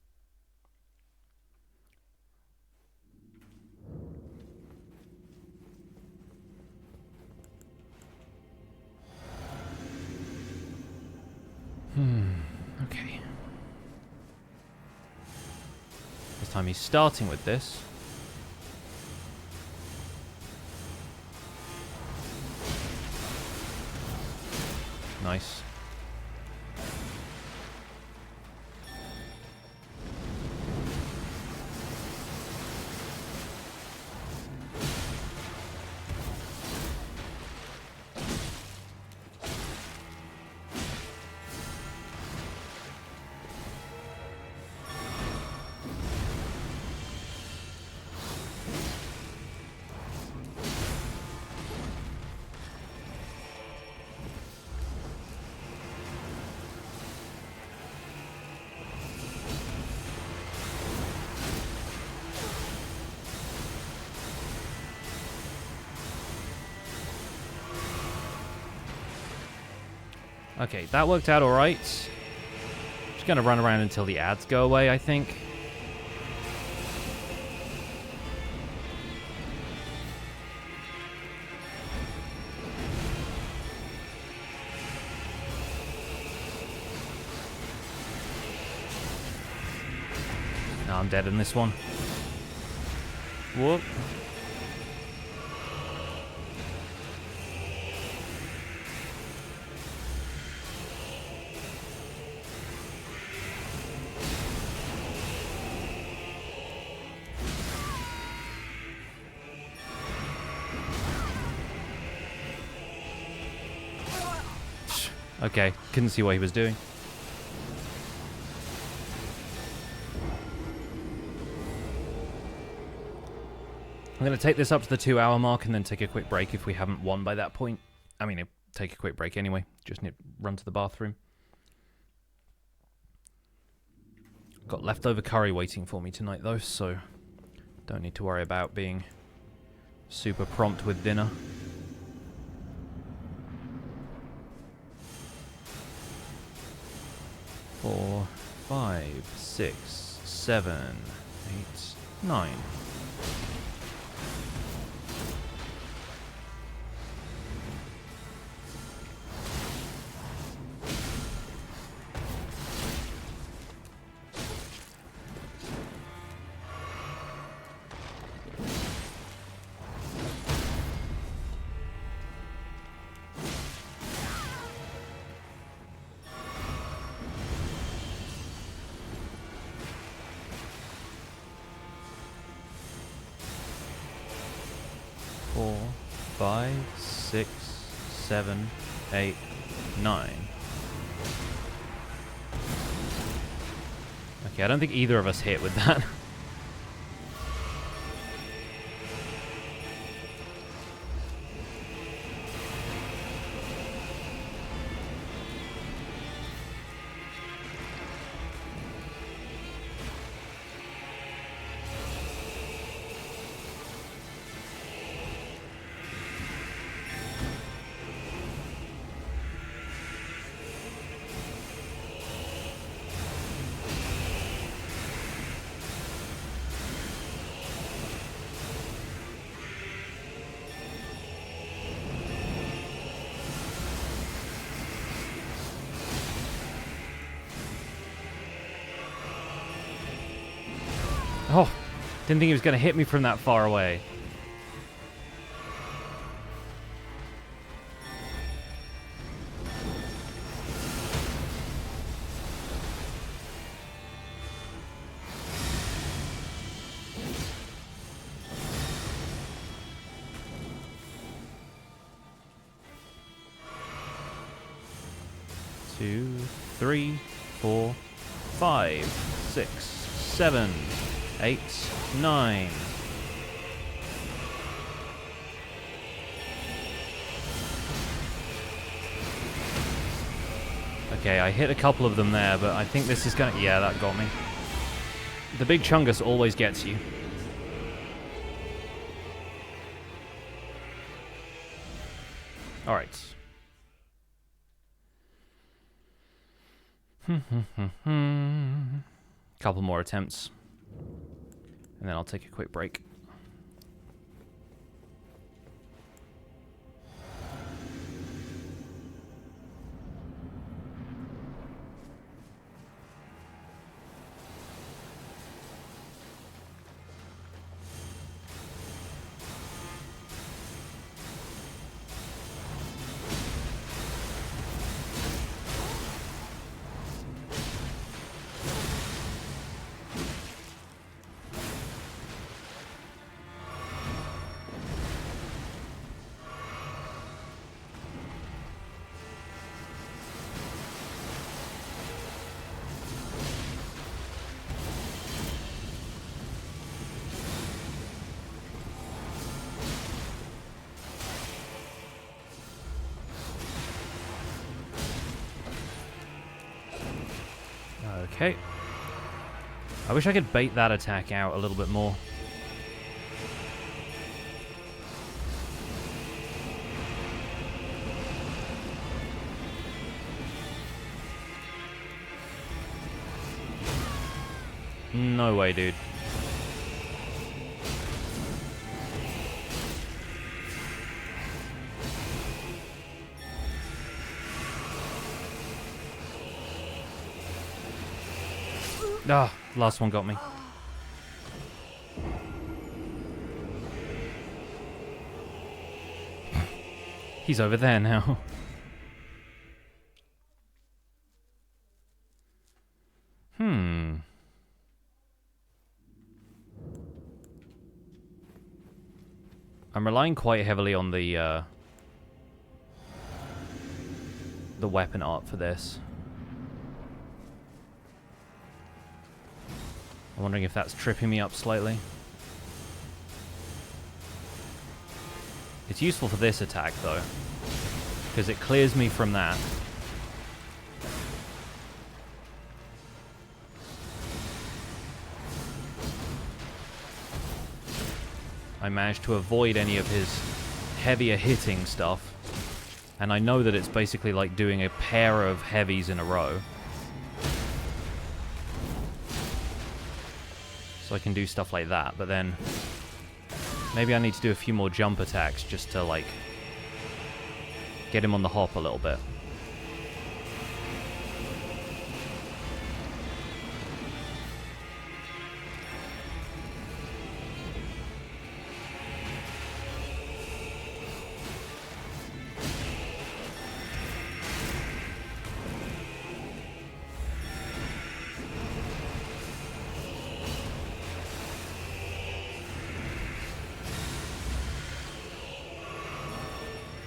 Okay. This time he's starting with this. Nice. Okay, that worked out alright. Just gonna run around until the ads go away, I think. No, I'm dead in this one. Whoop. Okay, couldn't see what he was doing. I'm going to take this up to the 2-hour mark and then take a quick break if we haven't won by that point. I mean, take a quick break anyway. Just need to run to the bathroom. Got leftover curry waiting for me tonight, though, so don't need to worry about being super prompt with dinner. Four, 5, 6, 7, 8, 9. Four, 5, 6, 7, 8, 9. Okay, I don't think either of us hit with that. Oh, didn't think he was going to hit me from that far away. Two, 3, 4, 5, 6, 7, 8, 9. Okay, I hit a couple of them there, but I think this is gonna... Yeah, that got me. The big chungus always gets you. Alright. Couple more attempts. And then I'll take a quick break. Okay. I wish I could bait that attack out a little bit more. No way, dude. Ah, last one got me. He's over there now. I'm relying quite heavily on the weapon art for this. I'm wondering if that's tripping me up slightly. It's useful for this attack, though, because it clears me from that. I managed to avoid any of his heavier hitting stuff. And I know that it's basically like doing a pair of heavies in a row. So I can do stuff like that, but then maybe I need to do a few more jump attacks just to like get him on the hop a little bit.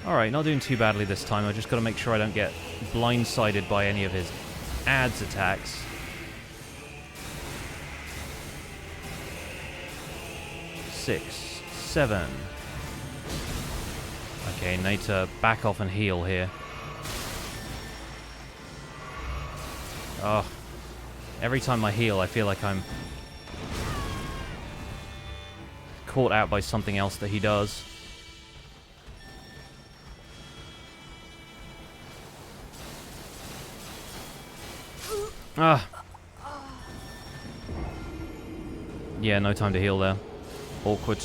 Alright, not doing too badly this time. I just got to make sure I don't get blindsided by any of his adds attacks. Six, seven. Okay, need to back off and heal here. Oh, every time I heal, I feel like I'm caught out by something else that he does. Ah. Yeah, no time to heal there. Awkward.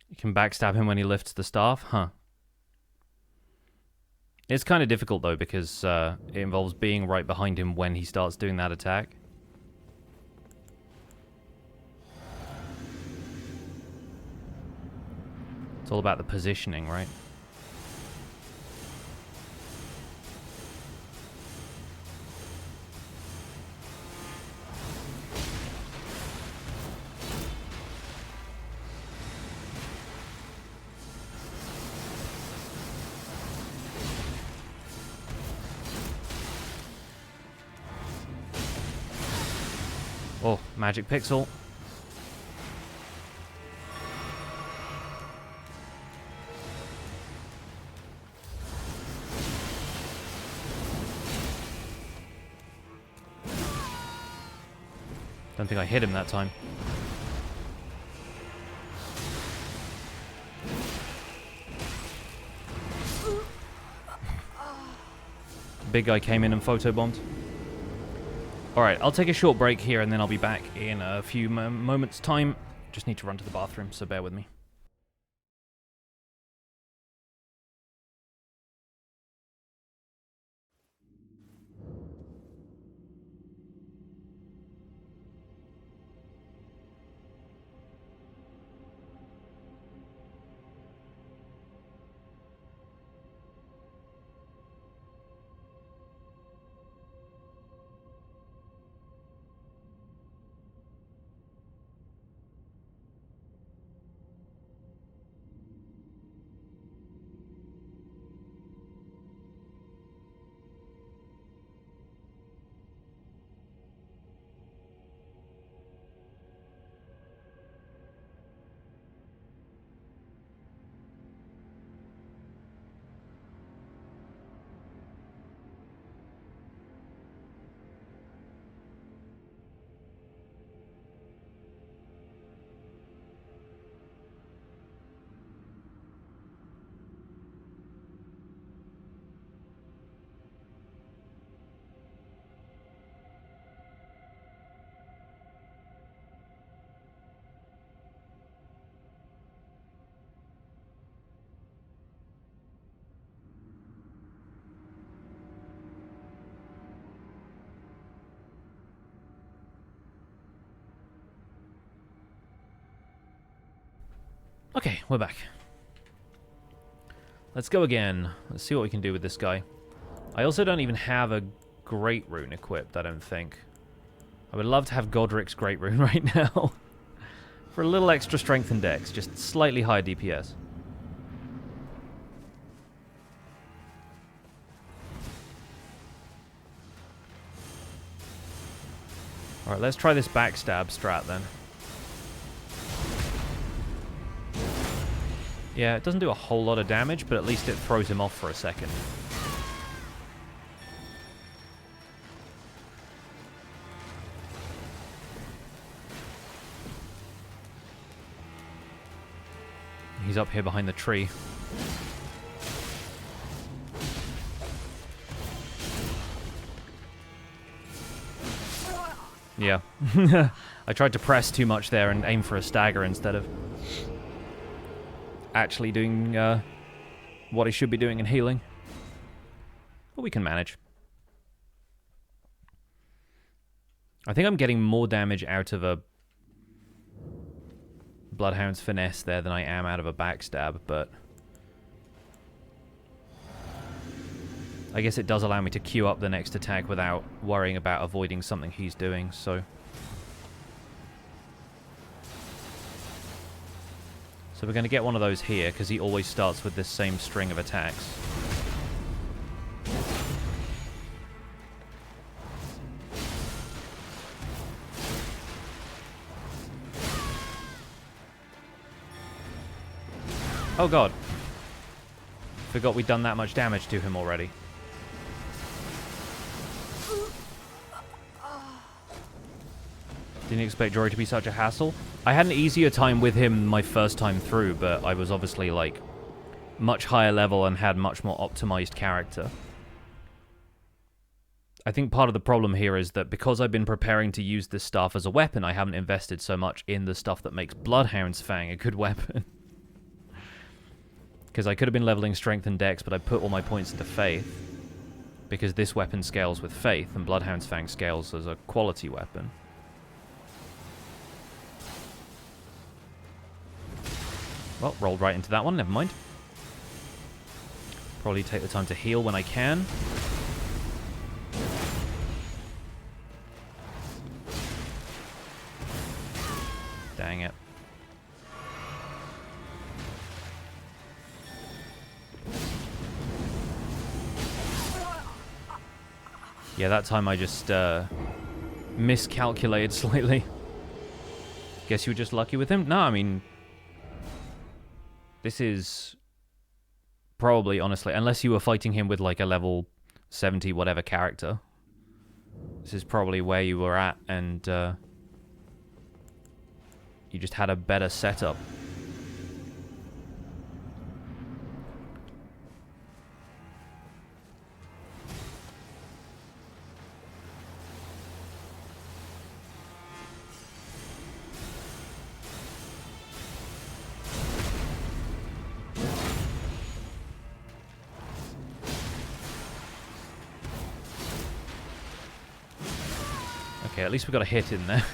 You can backstab him when he lifts the staff? Huh. It's kind of difficult, though, because it involves being right behind him when he starts doing that attack. It's all about the positioning, right? Oh, magic pixel. Don't think I hit him that time. Big guy came in and photobombed. Alright, I'll take a short break here and then I'll be back in a few moments' time. Just need to run to the bathroom, so bear with me. Okay, we're back. Let's go again. Let's see what we can do with this guy. I also don't even have a Great Rune equipped, I don't think. I would love to have Godric's Great Rune right now. For a little extra strength and dex, just slightly higher DPS. Alright, let's try this backstab strat then. Yeah, it doesn't do a whole lot of damage, but at least it throws him off for a second. He's up here behind the tree. Yeah. I tried to press too much there and aim for a stagger instead of actually doing what he should be doing in healing. But we can manage. I think I'm getting more damage out of a Bloodhound's Finesse there than I am out of a backstab, but I guess it does allow me to queue up the next attack without worrying about avoiding something he's doing, so... So we're going to get one of those here, because he always starts with this same string of attacks. Oh god. Forgot we'd done that much damage to him already. Didn't expect Jori to be such a hassle. I had an easier time with him my first time through, but I was obviously, like, much higher level and had much more optimized character. I think part of the problem here is that because I've been preparing to use this staff as a weapon, I haven't invested so much in the stuff that makes Bloodhound's Fang a good weapon. Because I could have been leveling strength and dex, but I put all my points into faith. Because this weapon scales with faith, and Bloodhound's Fang scales as a quality weapon. Well, rolled right into that one, never mind. Probably take the time to heal when I can. Dang it. Yeah, that time I just miscalculated slightly. Guess you were just lucky with him? No, I mean... This is probably, honestly, unless you were fighting him with like a level 70 whatever character, this is probably where you were at, and you just had a better setup. Okay, at least we got a hit in there.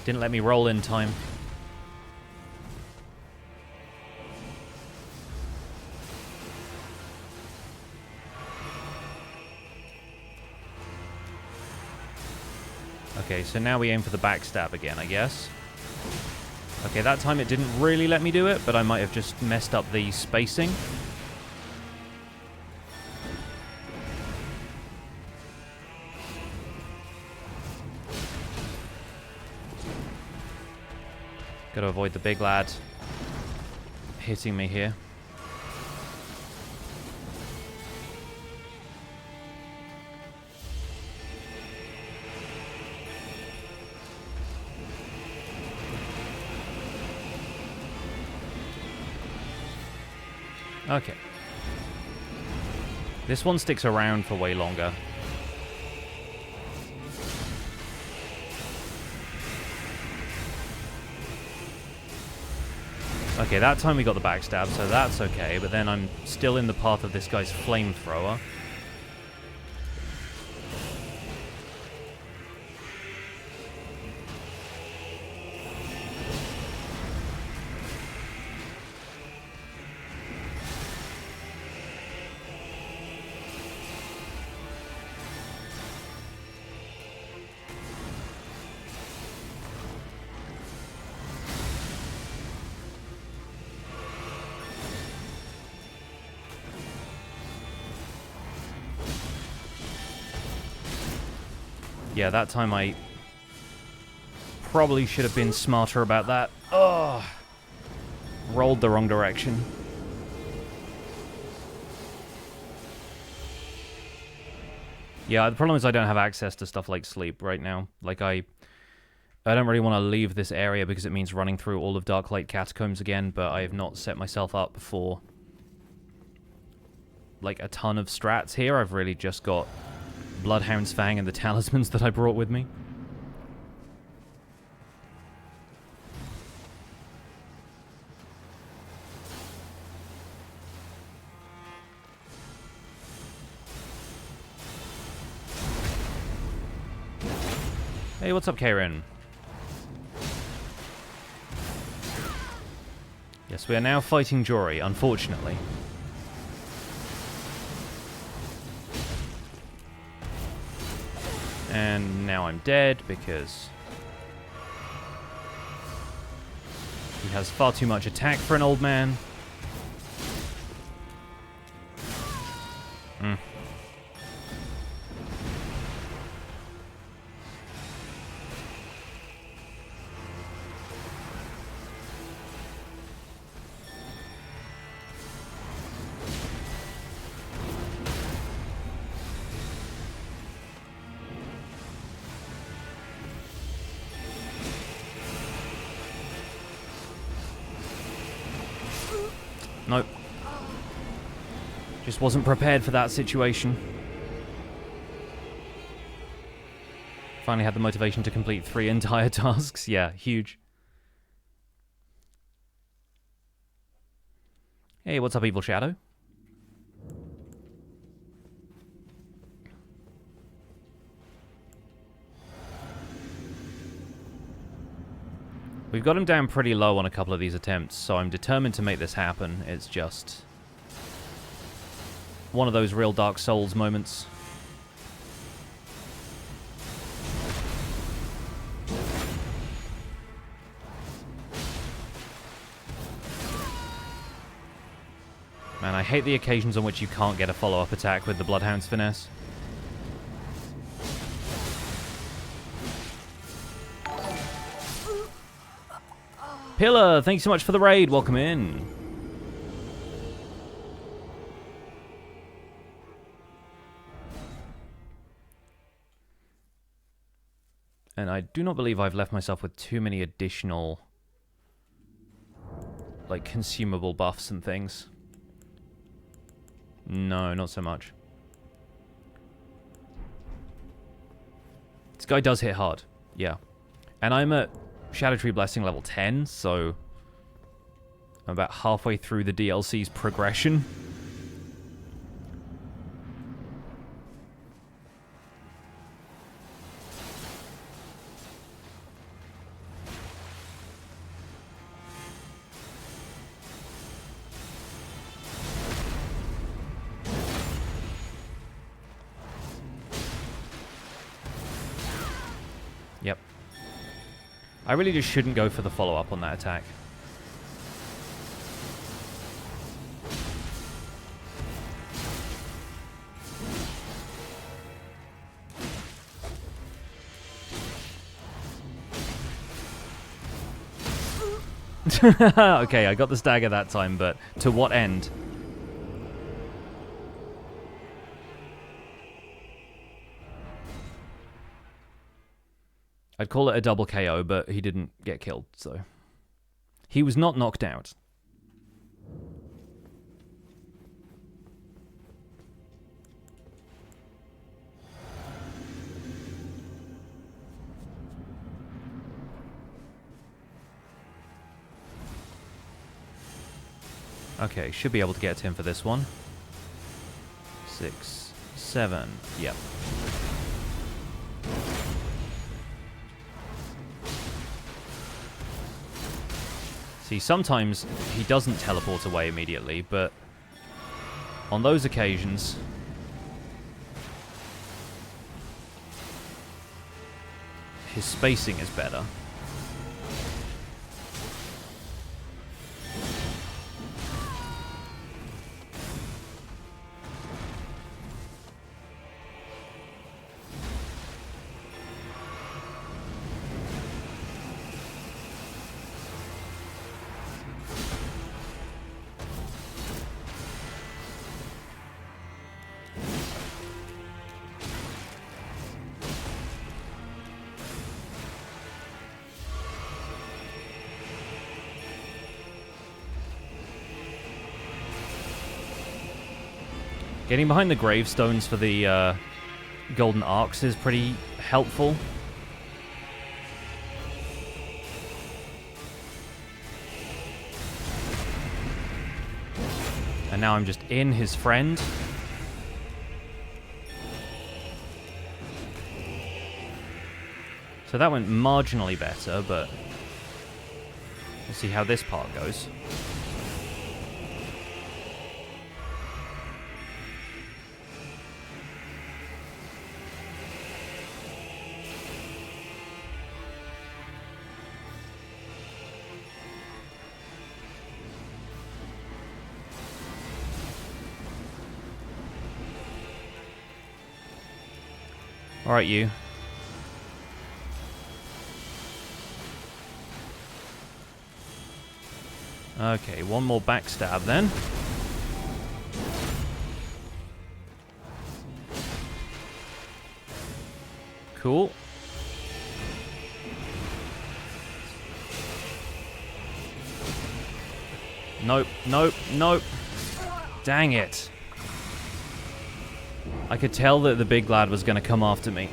Didn't let me roll in time. Okay, so now we aim for the backstab again, I guess. Okay, that time it didn't really let me do it, but I might have just messed up the spacing. Gotta avoid the big lad hitting me here. Okay. This one sticks around for way longer. Okay, that time we got the backstab, so that's okay, but then I'm still in the path of this guy's flamethrower. Yeah, that time I probably should have been smarter about that. Oh, rolled the wrong direction. Yeah, the problem is I don't have access to stuff like sleep right now. Like, I don't really want to leave this area because it means running through all of Darklight Catacombs again, but I have not set myself up for, like, a ton of strats here. I've really just got Bloodhound's Fang and the talismans that I brought with me. Hey, what's up, Karen? Yes, we are now fighting Jori, unfortunately. And now I'm dead because he has far too much attack for an old man. Nope. Just wasn't prepared for that situation. Finally had the motivation to complete 3 entire tasks. Yeah, huge. Hey, what's up, Evil Shadow? We've got him down pretty low on a couple of these attempts, so I'm determined to make this happen. It's just one of those real Dark Souls moments. Man, I hate the occasions on which you can't get a follow-up attack with the Bloodhound's Finesse. Pillar, thanks so much for the raid. Welcome in. And I do not believe I've left myself with too many additional, like, consumable buffs and things. No, not so much. This guy does hit hard. Yeah. And I'm at Scadutree Blessing level 10, so I'm about halfway through the DLC's progression. Yep. I really just shouldn't go for the follow-up on that attack. Okay, I got the stagger that time, but to what end? I'd call it a double KO, but he didn't get killed, so... He was not knocked out. Okay, should be able to get to him for this one. 6, 7, yep. See, sometimes he doesn't teleport away immediately, but on those occasions, his spacing is better. Getting behind the gravestones for the golden arcs is pretty helpful. And now I'm just in his friend. So that went marginally better, but we'll see how this part goes. Alright, you. Okay, one more backstab then. Cool. Nope, nope, nope. Dang it. I could tell that the big lad was going to come after me.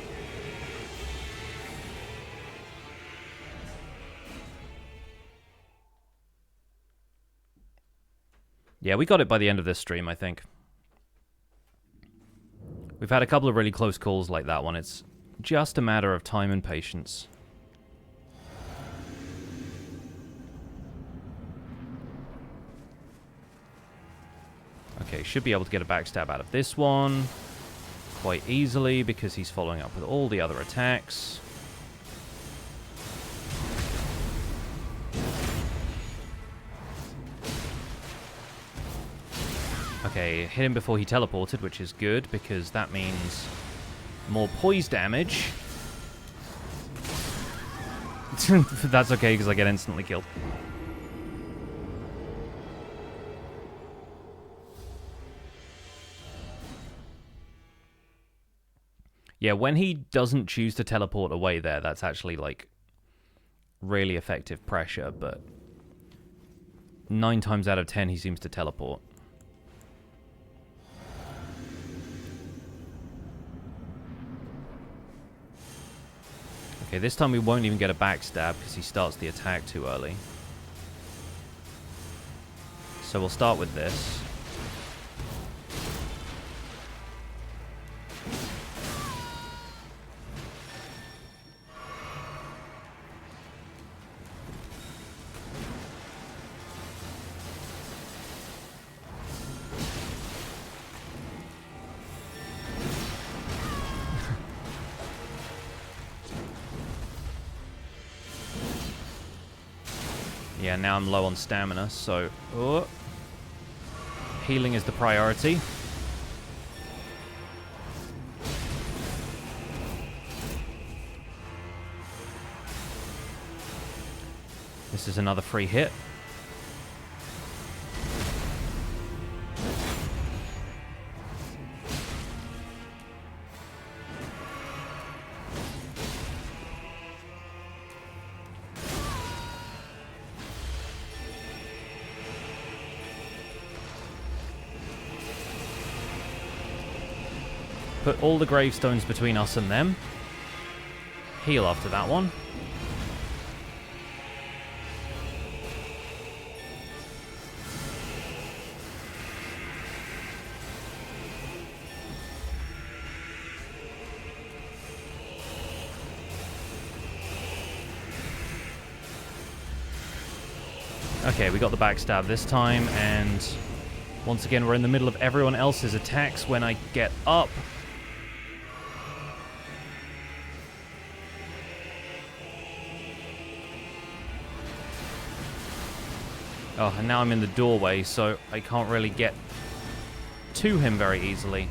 Yeah, we got it by the end of this stream, I think. We've had a couple of really close calls like that one. It's just a matter of time and patience. Okay, should be able to get a backstab out of this one quite easily because he's following up with all the other attacks. Okay, hit him before he teleported, which is good because that means more poise damage. That's okay because I get instantly killed. Yeah, when he doesn't choose to teleport away there, that's actually, like, really effective pressure, but 9 times out of 10 he seems to teleport. Okay, this time we won't even get a backstab because he starts the attack too early. So we'll start with this. Yeah, now I'm low on stamina, so... Oh. Healing is the priority. This is another free hit. Put all the gravestones between us and them. Heal after that one. Okay, we got the backstab this time, and once again we're in the middle of everyone else's attacks when I get up. Oh, and now I'm in the doorway, so I can't really get to him very easily.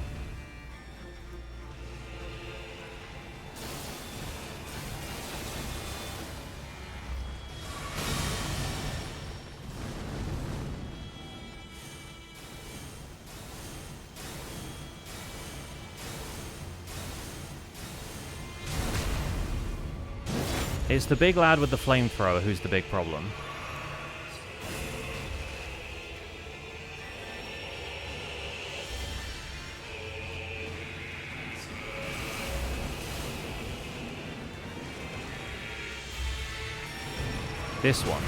It's the big lad with the flamethrower who's the big problem. This one.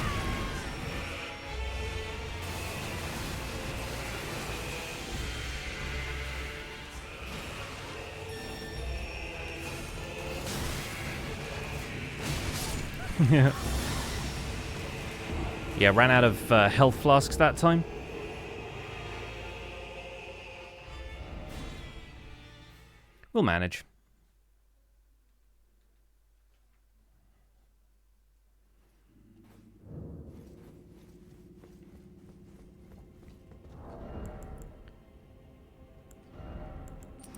Yeah. Yeah, ran out of health flasks that time. We'll manage.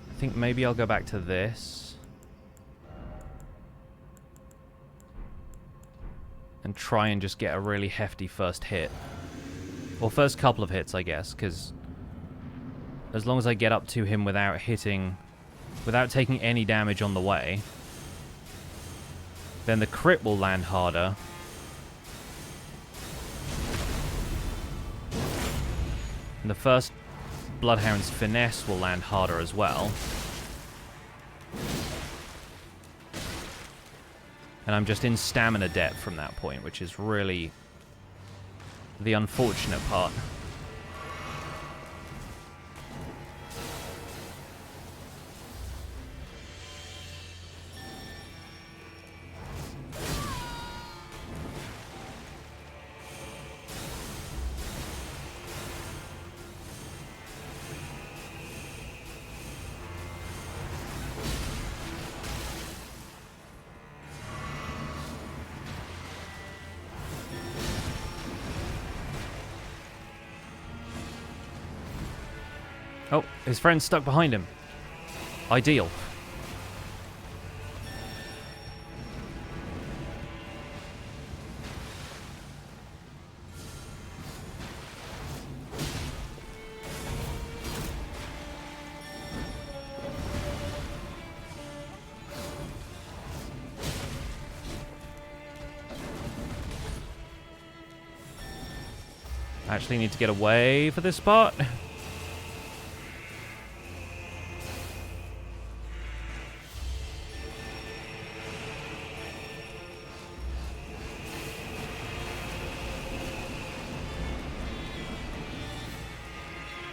I think maybe I'll go back to this. And try and just get a really hefty first hit. Or first couple of hits, I guess, because as long as I get up to him without hitting, without taking any damage on the way, then the crit will land harder. And the first Bloodhound's finesse will land harder as well. And I'm just in stamina debt from that point, which is really the unfortunate part. Oh, his friend's stuck behind him. Ideal. I actually need to get away for this part.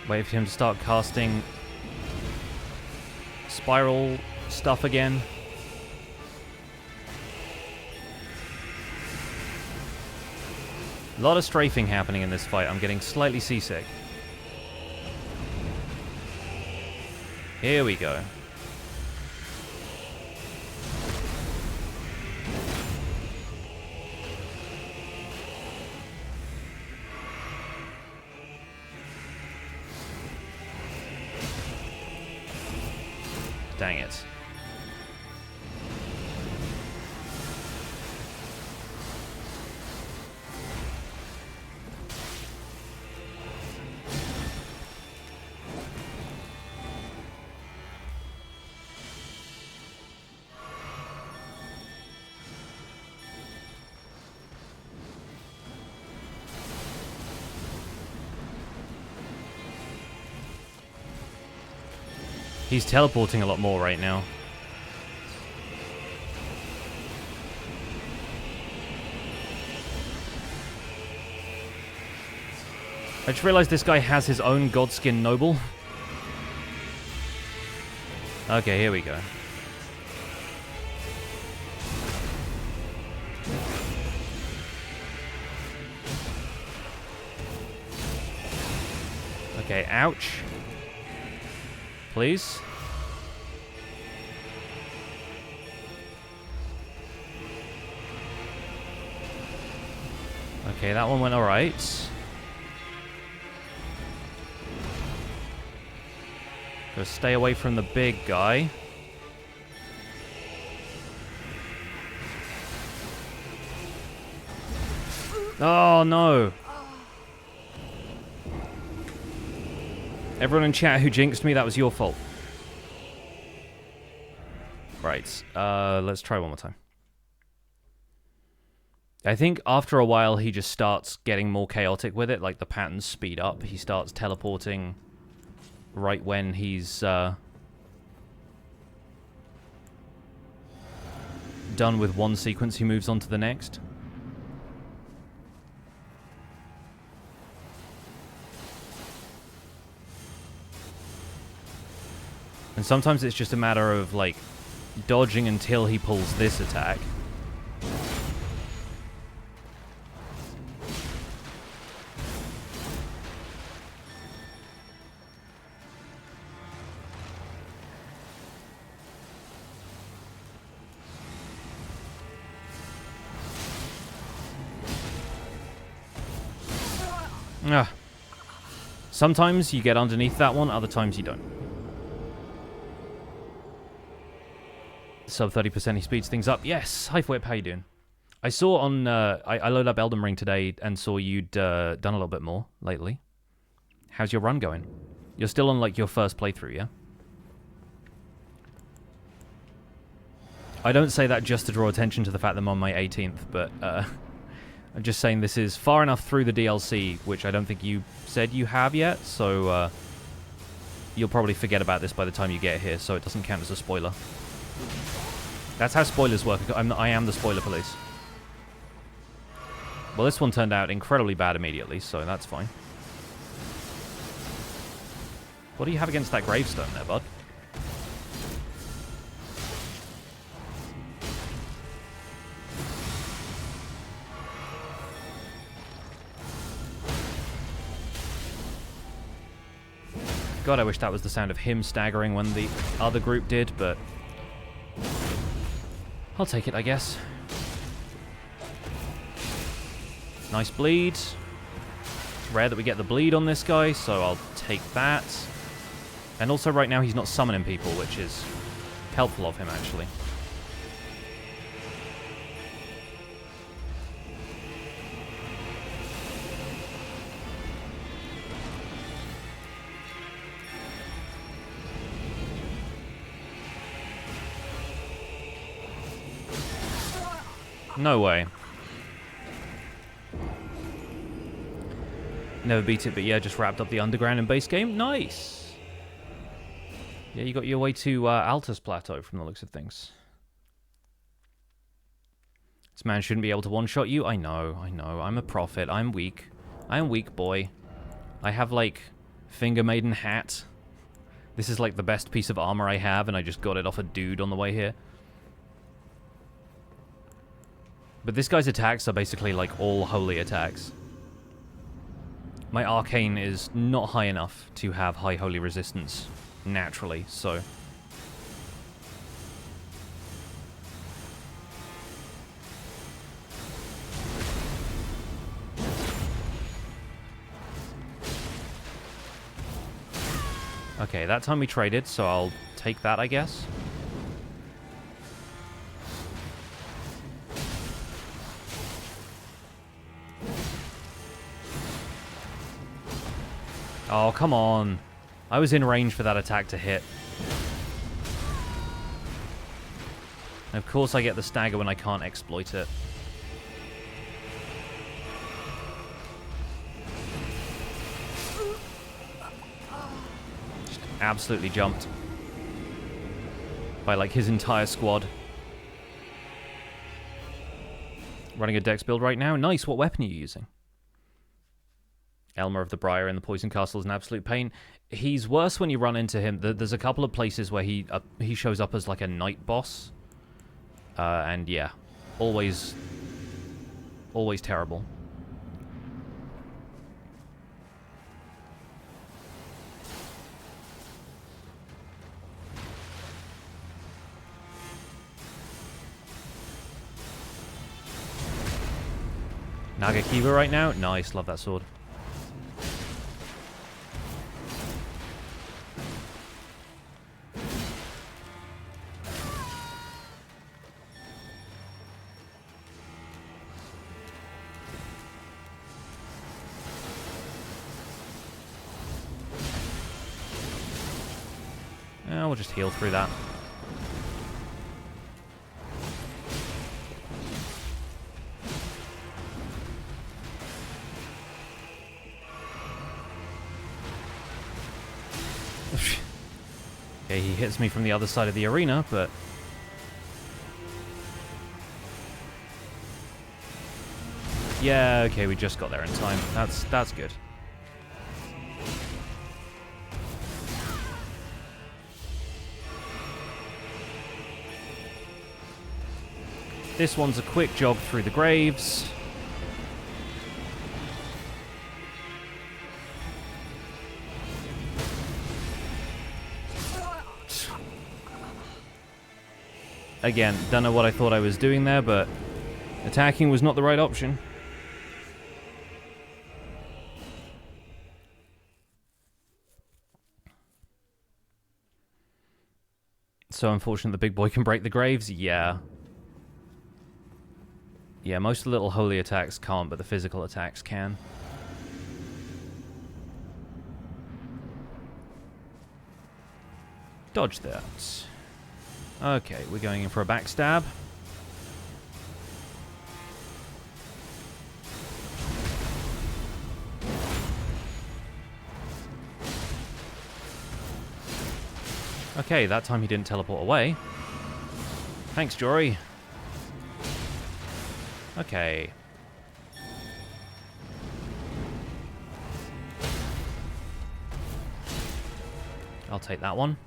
Wait for him to start casting spiral stuff again. A lot of strafing happening in this fight. I'm getting slightly seasick. Here we go. Dang it. He's teleporting a lot more right now. I just realized this guy has his own Godskin Noble. Okay, here we go. Okay, ouch. Please. Okay, that one went alright. Gotta stay away from the big guy. Oh, no. Everyone in chat who jinxed me, that was your fault. Right, let's try one more time. I think after a while he just starts getting more chaotic with it, like the patterns speed up. He starts teleporting right when he's done with one sequence, he moves on to the next. And sometimes it's just a matter of, like, dodging until he pulls this attack. Sometimes you get underneath that one, other times you don't. Sub 30%, he speeds things up. Yes! Hi, Whip, how you doing? I saw on... I loaded up Elden Ring today and saw you'd done a little bit more lately. How's your run going? You're still on, like, your first playthrough, yeah? I don't say that just to draw attention to the fact that I'm on my 18th, but I'm just saying this is far enough through the DLC, which I don't think you said you have yet, so you'll probably forget about this by the time you get here, so it doesn't count as a spoiler. That's how spoilers work. I am the spoiler police. Well, this one turned out incredibly bad immediately, so that's fine. What do you have against that gravestone there, bud? God, I wish that was the sound of him staggering when the other group did, but I'll take it, I guess. Nice bleed. Rare that we get the bleed on this guy, so I'll take that. And also right now he's not summoning people, which is helpful of him, actually. No way. Never beat it, but yeah, just wrapped up the underground and base game. Nice! Yeah, you got your way to Altus Plateau from the looks of things. This man shouldn't be able to one-shot you. I know. I'm a prophet. I'm weak. I'm weak, boy. I have, like, Finger Maiden hat. This is, like, the best piece of armor I have, and I just got it off a dude on the way here. But this guy's attacks are basically, like, all holy attacks. My arcane is not high enough to have high holy resistance naturally, so... Okay, that time we traded, so I'll take that, I guess. Oh, come on. I was in range for that attack to hit. And of course I get the stagger when I can't exploit it. Just absolutely jumped. By, like, his entire squad. Running a dex build right now. Nice, what weapon are you using? Elmer of the Briar in the Poison Castle is an absolute pain. He's worse when you run into him. There's a couple of places where he shows up as like a night boss. And yeah, always terrible. Nagakiba right now. Nice, love that sword. We'll just heal through that. Okay, he hits me from the other side of the arena, but... yeah, okay, we just got there in time. That's good. This one's a quick jog through the graves. Again, don't know what I thought I was doing there, but attacking was not the right option. So unfortunate the big boy can break the graves? Yeah. Yeah, most of the little holy attacks can't, but the physical attacks can. Dodge that. Okay, we're going in for a backstab. Okay, that time he didn't teleport away. Thanks, Jori. Okay. I'll take that one.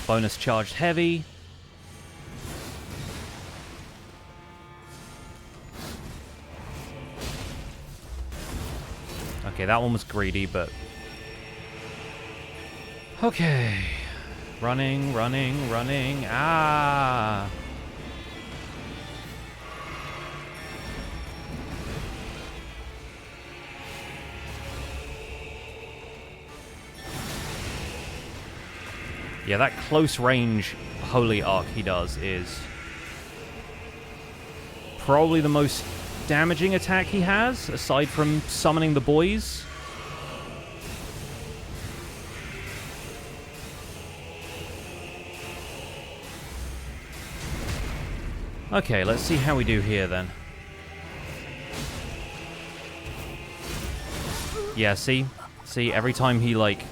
Bonus charged heavy. Okay, that one was greedy, but... okay. Running, running, running. Ah! Yeah, that close range holy arc he does is probably the most damaging attack he has, aside from summoning the boys. Okay, let's see how we do here then. Yeah, see, every time he like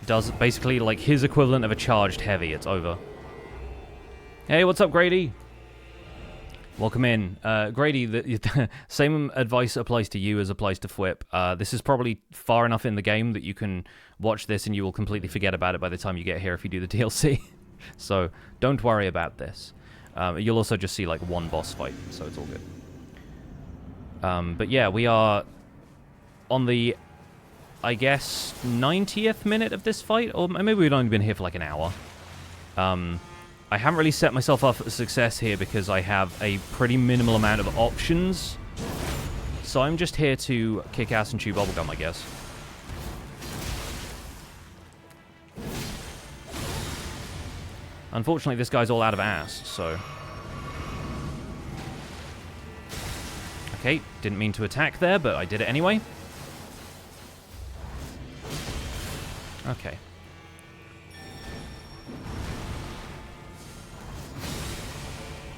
does basically like his equivalent of a charged heavy, it's over. Hey, what's up, Grady? Welcome in. Grady, the same advice applies to you as applies to Fwip. This is probably far enough in the game that you can watch this and you will completely forget about it by the time you get here if you do the DLC. So don't worry about this. You'll also just see like one boss fight, so it's all good. But yeah, we are on the, I guess, 90th minute of this fight, or maybe we've only been here for like an hour. I haven't really set myself up for success here because I have a pretty minimal amount of options. So I'm just here to kick ass and chew bubblegum, I guess. Unfortunately, this guy's all out of ass, so... okay, didn't mean to attack there, but I did it anyway. Okay.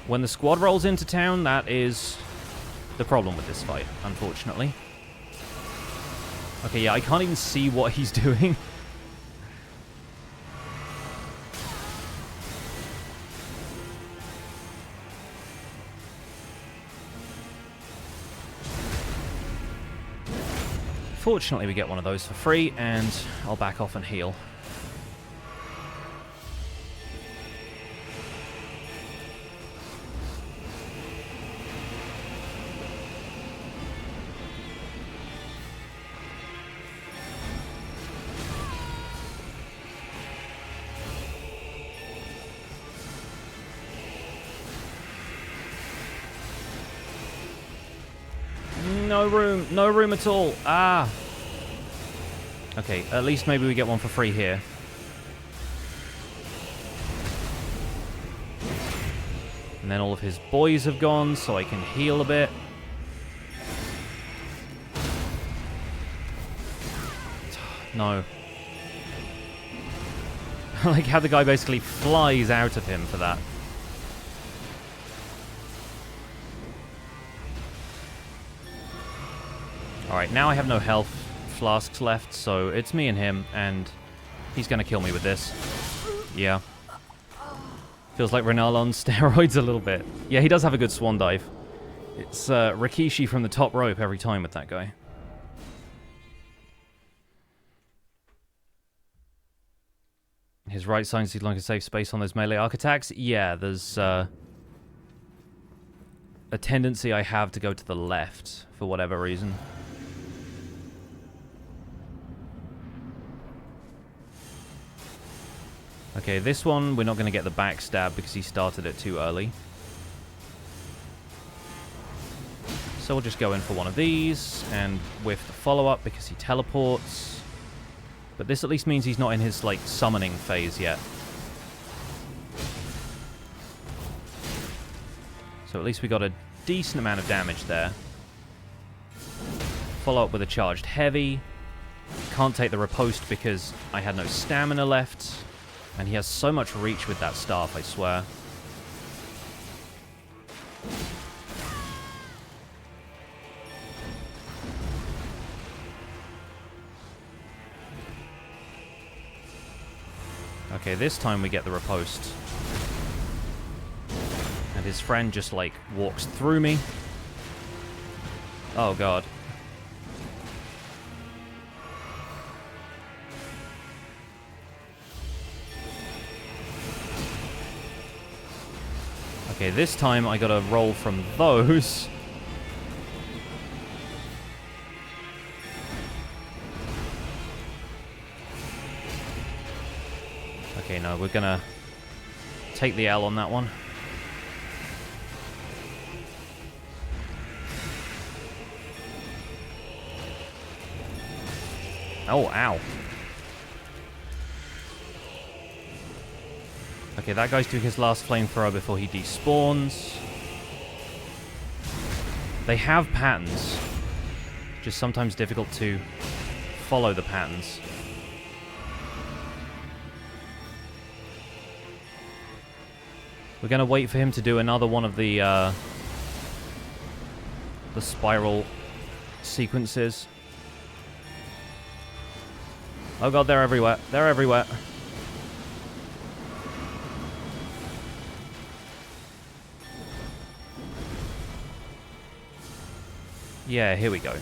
When the squad rolls into town, that is the problem with this fight, unfortunately. Okay, yeah, I can't even see what he's doing. Fortunately, we get one of those for free, and I'll back off and heal. no room. No room at all. Ah. Okay, at least maybe we get one for free here. And then all of his boys have gone, so I can heal a bit. No. I like how the guy basically flies out of him for that. Alright, now I have no health flasks left, so it's me and him, and he's gonna kill me with this. Yeah. Feels like Renal on steroids a little bit. Yeah, he does have a good swan dive. It's Rikishi from the top rope every time with that guy. His right side seems like a safe space on those melee arc attacks. Yeah, there's a tendency I have to go to the left for whatever reason. Okay, this one we're not going to get the backstab because he started it too early. So we'll just go in for one of these and whiff the follow-up because he teleports. But this at least means he's not in his, like, summoning phase yet. So at least we got a decent amount of damage there. Follow up with a charged heavy. Can't take the riposte because I had no stamina left. And he has so much reach with that staff, I swear. Okay, this time we get the riposte. And his friend just, like, walks through me. Oh, God. Okay, this time I gotta roll from those. Okay, no, we're gonna take the L on that one. Oh, ow. Okay, that guy's doing his last flamethrower before he despawns. They have patterns. Just sometimes difficult to follow the patterns. We're going to wait for him to do another one of the spiral sequences. Oh god, they're everywhere. They're everywhere. Yeah, here we go.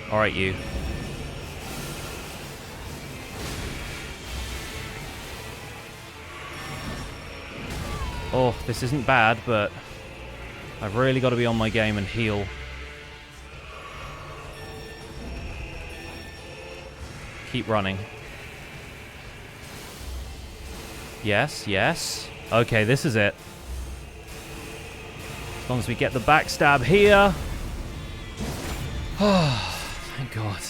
Alright, you. Oh, this isn't bad, but I've really got to be on my game and heal. Keep running. Yes, yes. Okay, this is it. As long as we get the backstab here. Oh, thank God.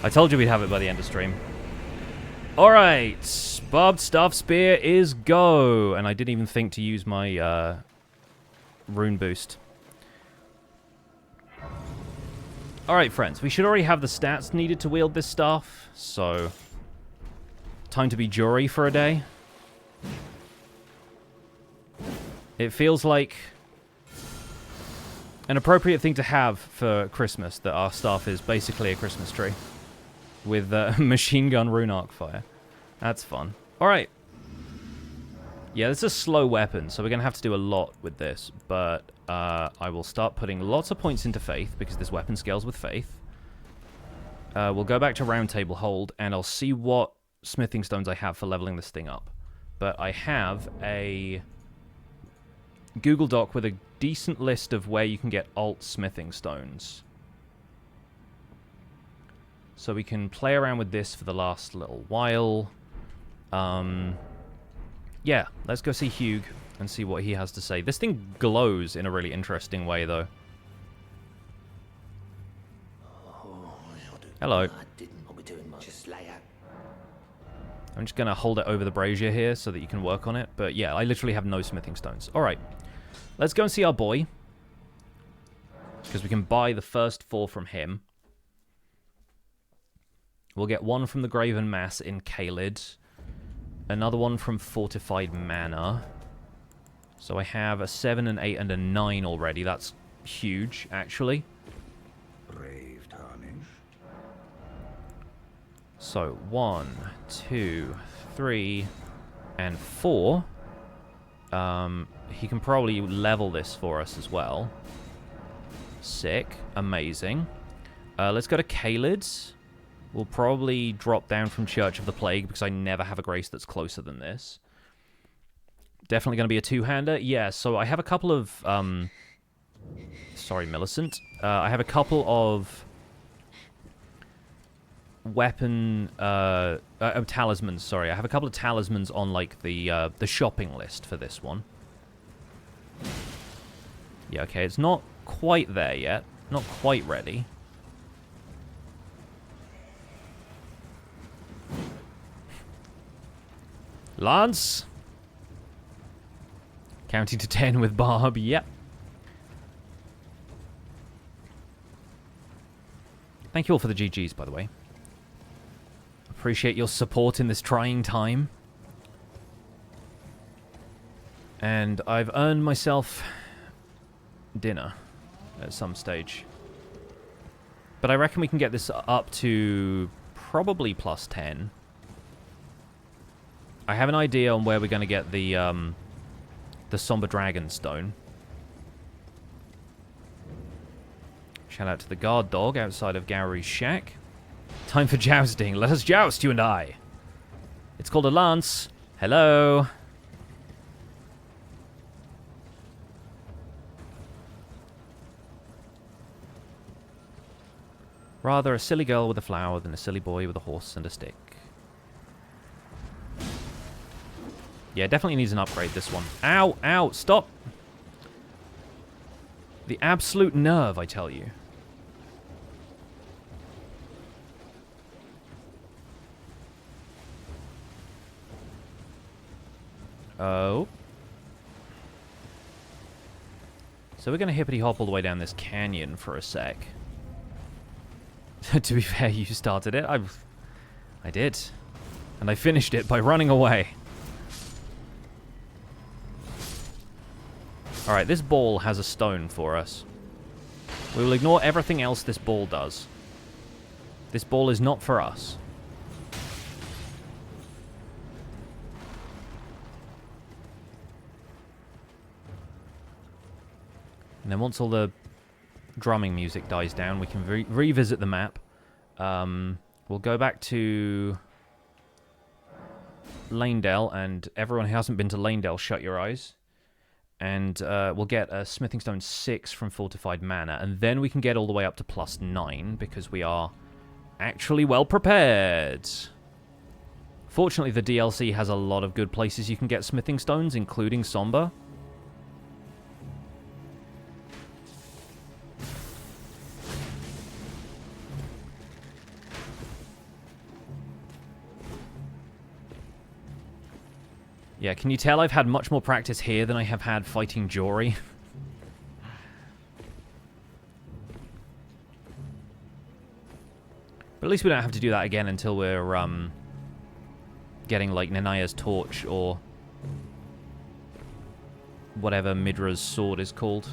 I told you we'd have it by the end of stream. Alright, Barbed Staff-Spear is go. And I didn't even think to use my rune boost. Alright, friends, we should already have the stats needed to wield this staff, so time to be Jori for a day. It feels like an appropriate thing to have for Christmas, that our staff is basically a Christmas tree with machine gun rune arc fire. That's fun. Alright. Yeah, this is a slow weapon, so we're going to have to do a lot with this, but I will start putting lots of points into Faith, because this weapon scales with Faith. We'll go back to Round Table Hold, and I'll see what smithing stones I have for leveling this thing up. But I have a Google Doc with a decent list of where you can get alt smithing stones. So we can play around with this for the last little while. Yeah, let's go see Hugh and see what he has to say. This thing glows in a really interesting way, though. Hello. I'm just going to hold it over the brazier here so that you can work on it. But yeah, I literally have no smithing stones. Alright, let's go and see our boy. Because we can buy the first 4 from him. We'll get 1 from the Graven Mass in Caelid. Another 1 from Fortified Manor. So I have a 7, an 8, and a 9 already. That's huge, actually.
Brave tarnish.
So 1, 2, 3, and 4. He can probably level this for us as well. Sick. Amazing. Let's go to Caelid. We'll probably drop down from Church of the Plague because I never have a grace that's closer than this. Definitely going to be a 2-hander. Yeah, so I have a couple of... sorry, Millicent. I have a couple of weapon... talismans, sorry. I have a couple of talismans on, like, the shopping list for this one. Yeah, okay, it's not quite there yet. Not quite ready. Lance! Counting to 10 with Barb, yep. Thank you all for the GGs, by the way. Appreciate your support in this trying time. And I've earned myself dinner at some stage. But I reckon we can get this up to probably plus 10. I have an idea on where we're going to get the Somber Dragon Stone. Shout out to the guard dog outside of Gowry's shack. Time for jousting. Let us joust, you and I. It's called a lance. Hello. Rather a silly girl with a flower than a silly boy with a horse and a stick. Yeah, definitely needs an upgrade, this one. Ow, ow, stop! The absolute nerve, I tell you. Oh. So we're going to hippity-hop all the way down this canyon for a sec. To be fair, you started it. I did. And I finished it by running away. Alright, this ball has a stone for us. We will ignore everything else this ball does. This ball is not for us. And then once all the drumming music dies down, we can revisit the map. We'll go back to Lanedale, and everyone who hasn't been to Lanedale, shut your eyes. And we'll get a Smithing Stone 6 from Fortified Manor, and then we can get all the way up to plus 9, because we are actually well prepared. Fortunately, the DLC has a lot of good places you can get Smithing Stones, including Somber. Yeah, can you tell I've had much more practice here than I have had fighting Jori? But at least we don't have to do that again until we're getting, like, Nanaya's torch or whatever Midra's sword is called.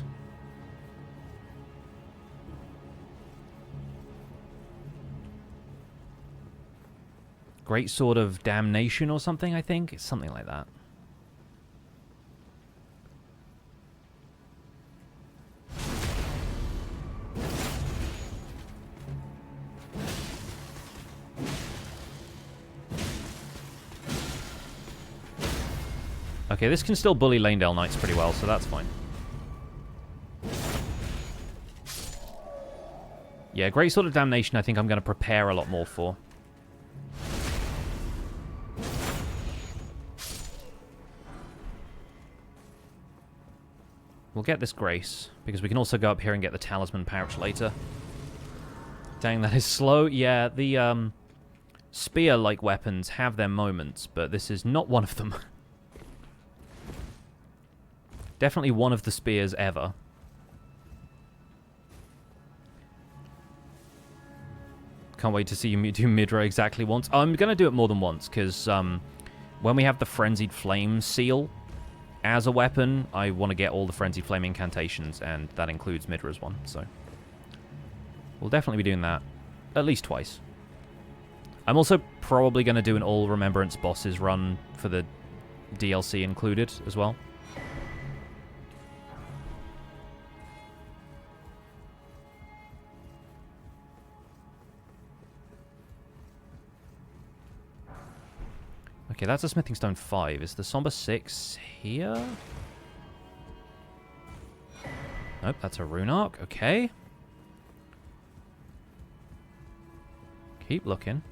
Great Sword of Damnation or something, I think? It's something like that. Okay, this can still bully Lanedale Knights pretty well, so that's fine. Yeah, Great Sword of Damnation I think I'm going to prepare a lot more for. We'll get this Grace, because we can also go up here and get the Talisman Pouch later. Dang, that is slow. Yeah, the spear-like weapons have their moments, but this is not one of them. Definitely one of the spears ever. Can't wait to see you do Midra exactly once. I'm going to do it more than once, because when we have the Frenzied Flame seal as a weapon, I want to get all the Frenzied Flame incantations, and that includes Midra's one, so we'll definitely be doing that at least twice. I'm also probably going to do an All Remembrance Bosses run for the DLC included as well. Okay, that's a Smithing Stone 5. Is the Somber 6 here? Nope, that's a Rune Arc. Okay. Keep looking.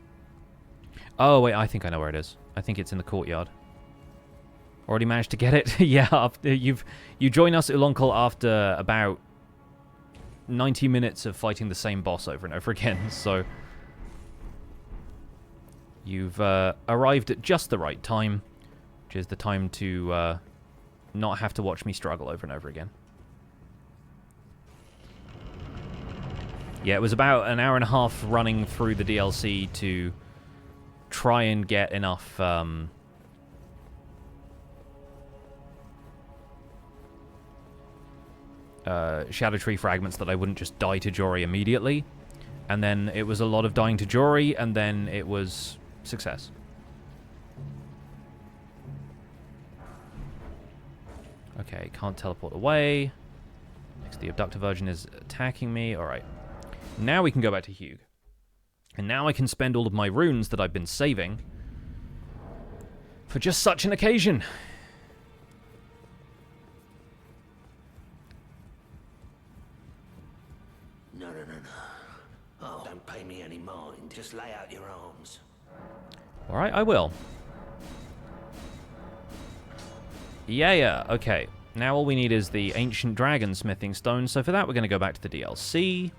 Oh, wait, I think I know where it is. I think it's in the courtyard. Already managed to get it? Yeah, after you join us at Ulonkul after about 90 minutes of fighting the same boss over and over again, so you've arrived at just the right time, which is the time to not have to watch me struggle over and over again. Yeah, it was about an hour and a half running through the DLC to try and get enough Scadutree fragments that I wouldn't just die to Jori immediately. And then it was a lot of dying to Jori, and then it was success. Okay, can't teleport away. Next, the Abductor Virgin is attacking me. Alright. Now we can go back to Hugh. And now I can spend all of my runes that I've been saving for just such an occasion.
No. Oh, don't pay me any mind. Just lay out your arms.
Alright, I will. Yeah, okay. Now all we need is the Ancient Dragon Smithing Stone, so for that we're going to go back to the DLC.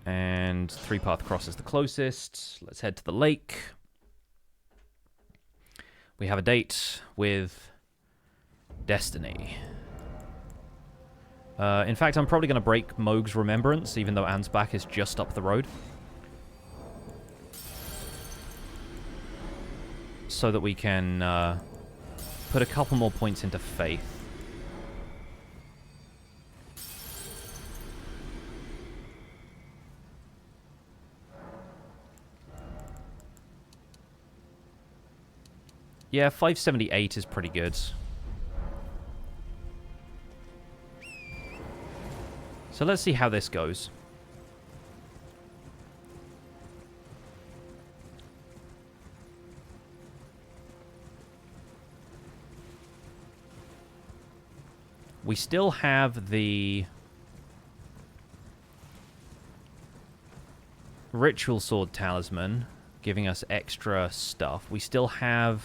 And 3-Path Cross is the closest. Let's head to the lake. We have a date with Destiny. In fact, I'm probably going to break Moog's Remembrance, even though Ansbach is just up the road. So that we can put a couple more points into Faith. Yeah, 578 is pretty good. So let's see how this goes. We still have the Ritual Sword Talisman giving us extra stuff. We still have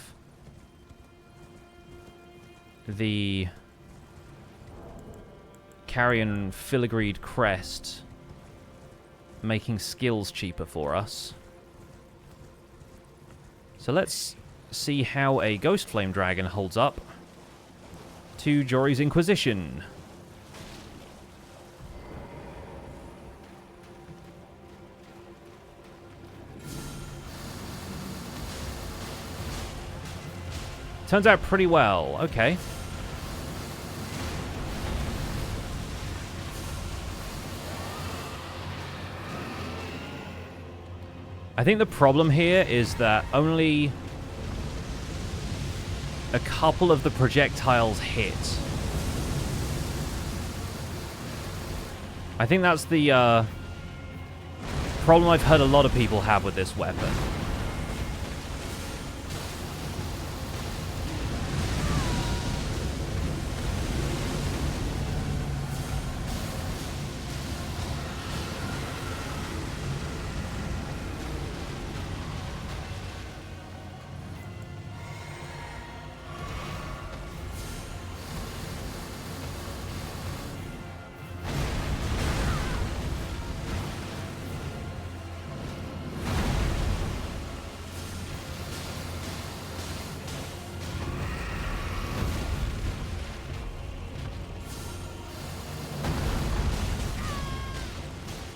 the Carrion Filigreed Crest making skills cheaper for us. So let's see how a Ghostflame Dragon holds up to Jori's Inquisition. Turns out pretty well. Okay. I think the problem here is that only a couple of the projectiles hit. I think that's the problem I've heard a lot of people have with this weapon.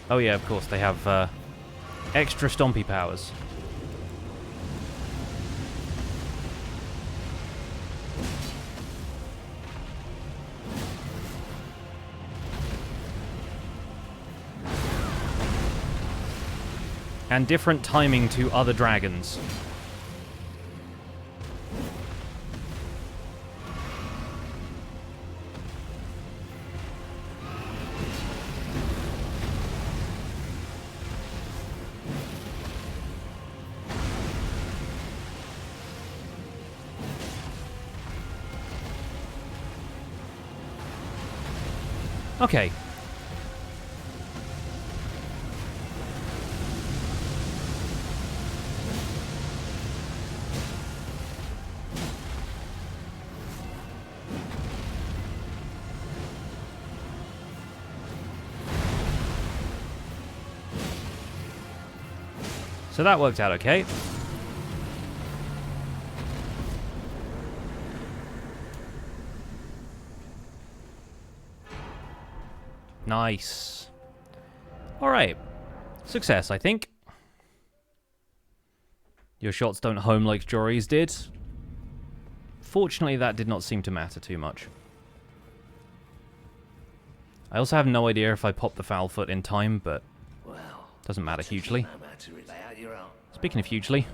Oh yeah, of course, they have extra stompy powers. And different timing to other dragons. Okay. So that worked out okay. Nice. Alright. Success, I think. Your shots don't home like Jori's did. Fortunately, that did not seem to matter too much. I also have no idea if I popped the foul foot in time, but doesn't matter hugely. Speaking of hugely.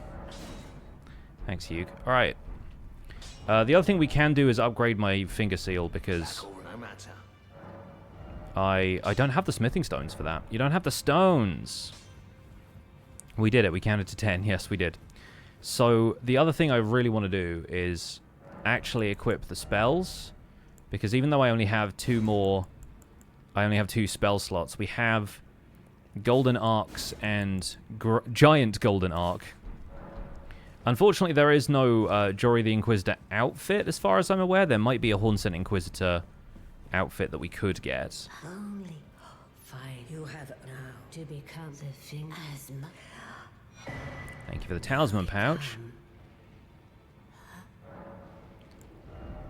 Thanks, Hugh. Alright. The other thing we can do is upgrade my finger seal, because I don't have the smithing stones for that. You don't have the stones. We did it. We counted to 10. Yes, we did. So the other thing I really want to do is actually equip the spells, because even though I only have two spell slots, we have golden arcs and giant golden arc. Unfortunately, there is no Jori the Inquisitor outfit, as far as I'm aware. There might be a Hornsent Inquisitor outfit that we could get.
Only fine. You have now to become the thing as much.
Thank you for the talisman pouch.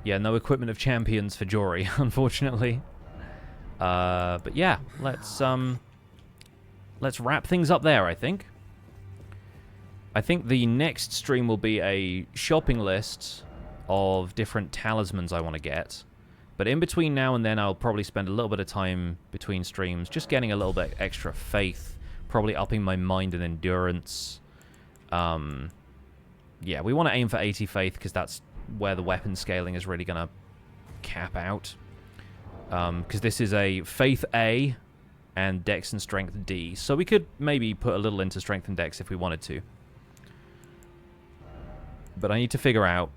Yeah, no equipment of champions for Jori, unfortunately. But yeah, let's wrap things up there, I think. I think the next stream will be a shopping list of different talismans I want to get. But in between now and then, I'll probably spend a little bit of time between streams just getting a little bit extra faith, probably upping my mind and endurance. Yeah, we want to aim for 80 faith, because that's where the weapon scaling is really going to cap out. Because this is a faith A and dex and strength D. So we could maybe put a little into strength and dex if we wanted to. But I need to figure out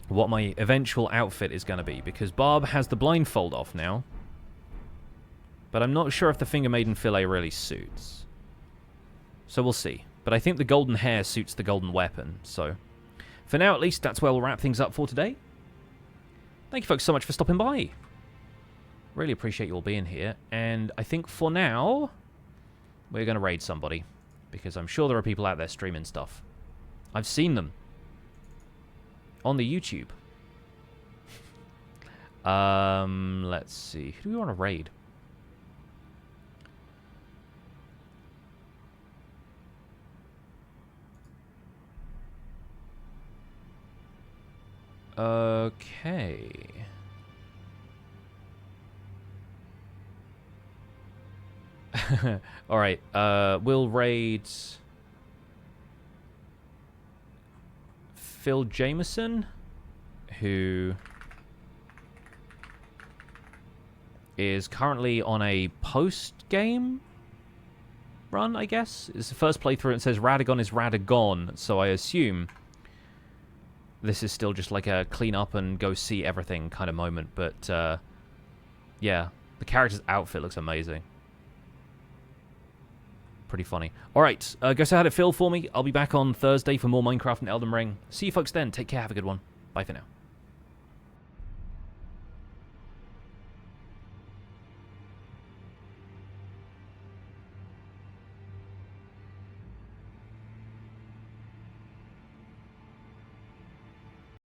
what my eventual outfit is going to be, because Barb has the blindfold off now. But I'm not sure if the Finger Maiden fillet really suits. So we'll see. But I think the golden hair suits the golden weapon, so for now at least, that's where we'll wrap things up for today. Thank you folks so much for stopping by. Really appreciate you all being here, and I think for now we're going to raid somebody, because I'm sure there are people out there streaming stuff. I've seen them on the YouTube. Let's see. Who do we want to raid? Okay. Alright, we'll raid Phil Jameson, who is currently on a post-game run, I guess. It's the first playthrough, it says Radagon is Radagon, so I assume this is still just like a clean up and go see everything kind of moment, but yeah, the character's outfit looks amazing. Pretty funny. Alright, go say hi to Phil for me. I'll be back on Thursday for more Minecraft and Elden Ring. See you folks then. Take care. Have a good one. Bye for now.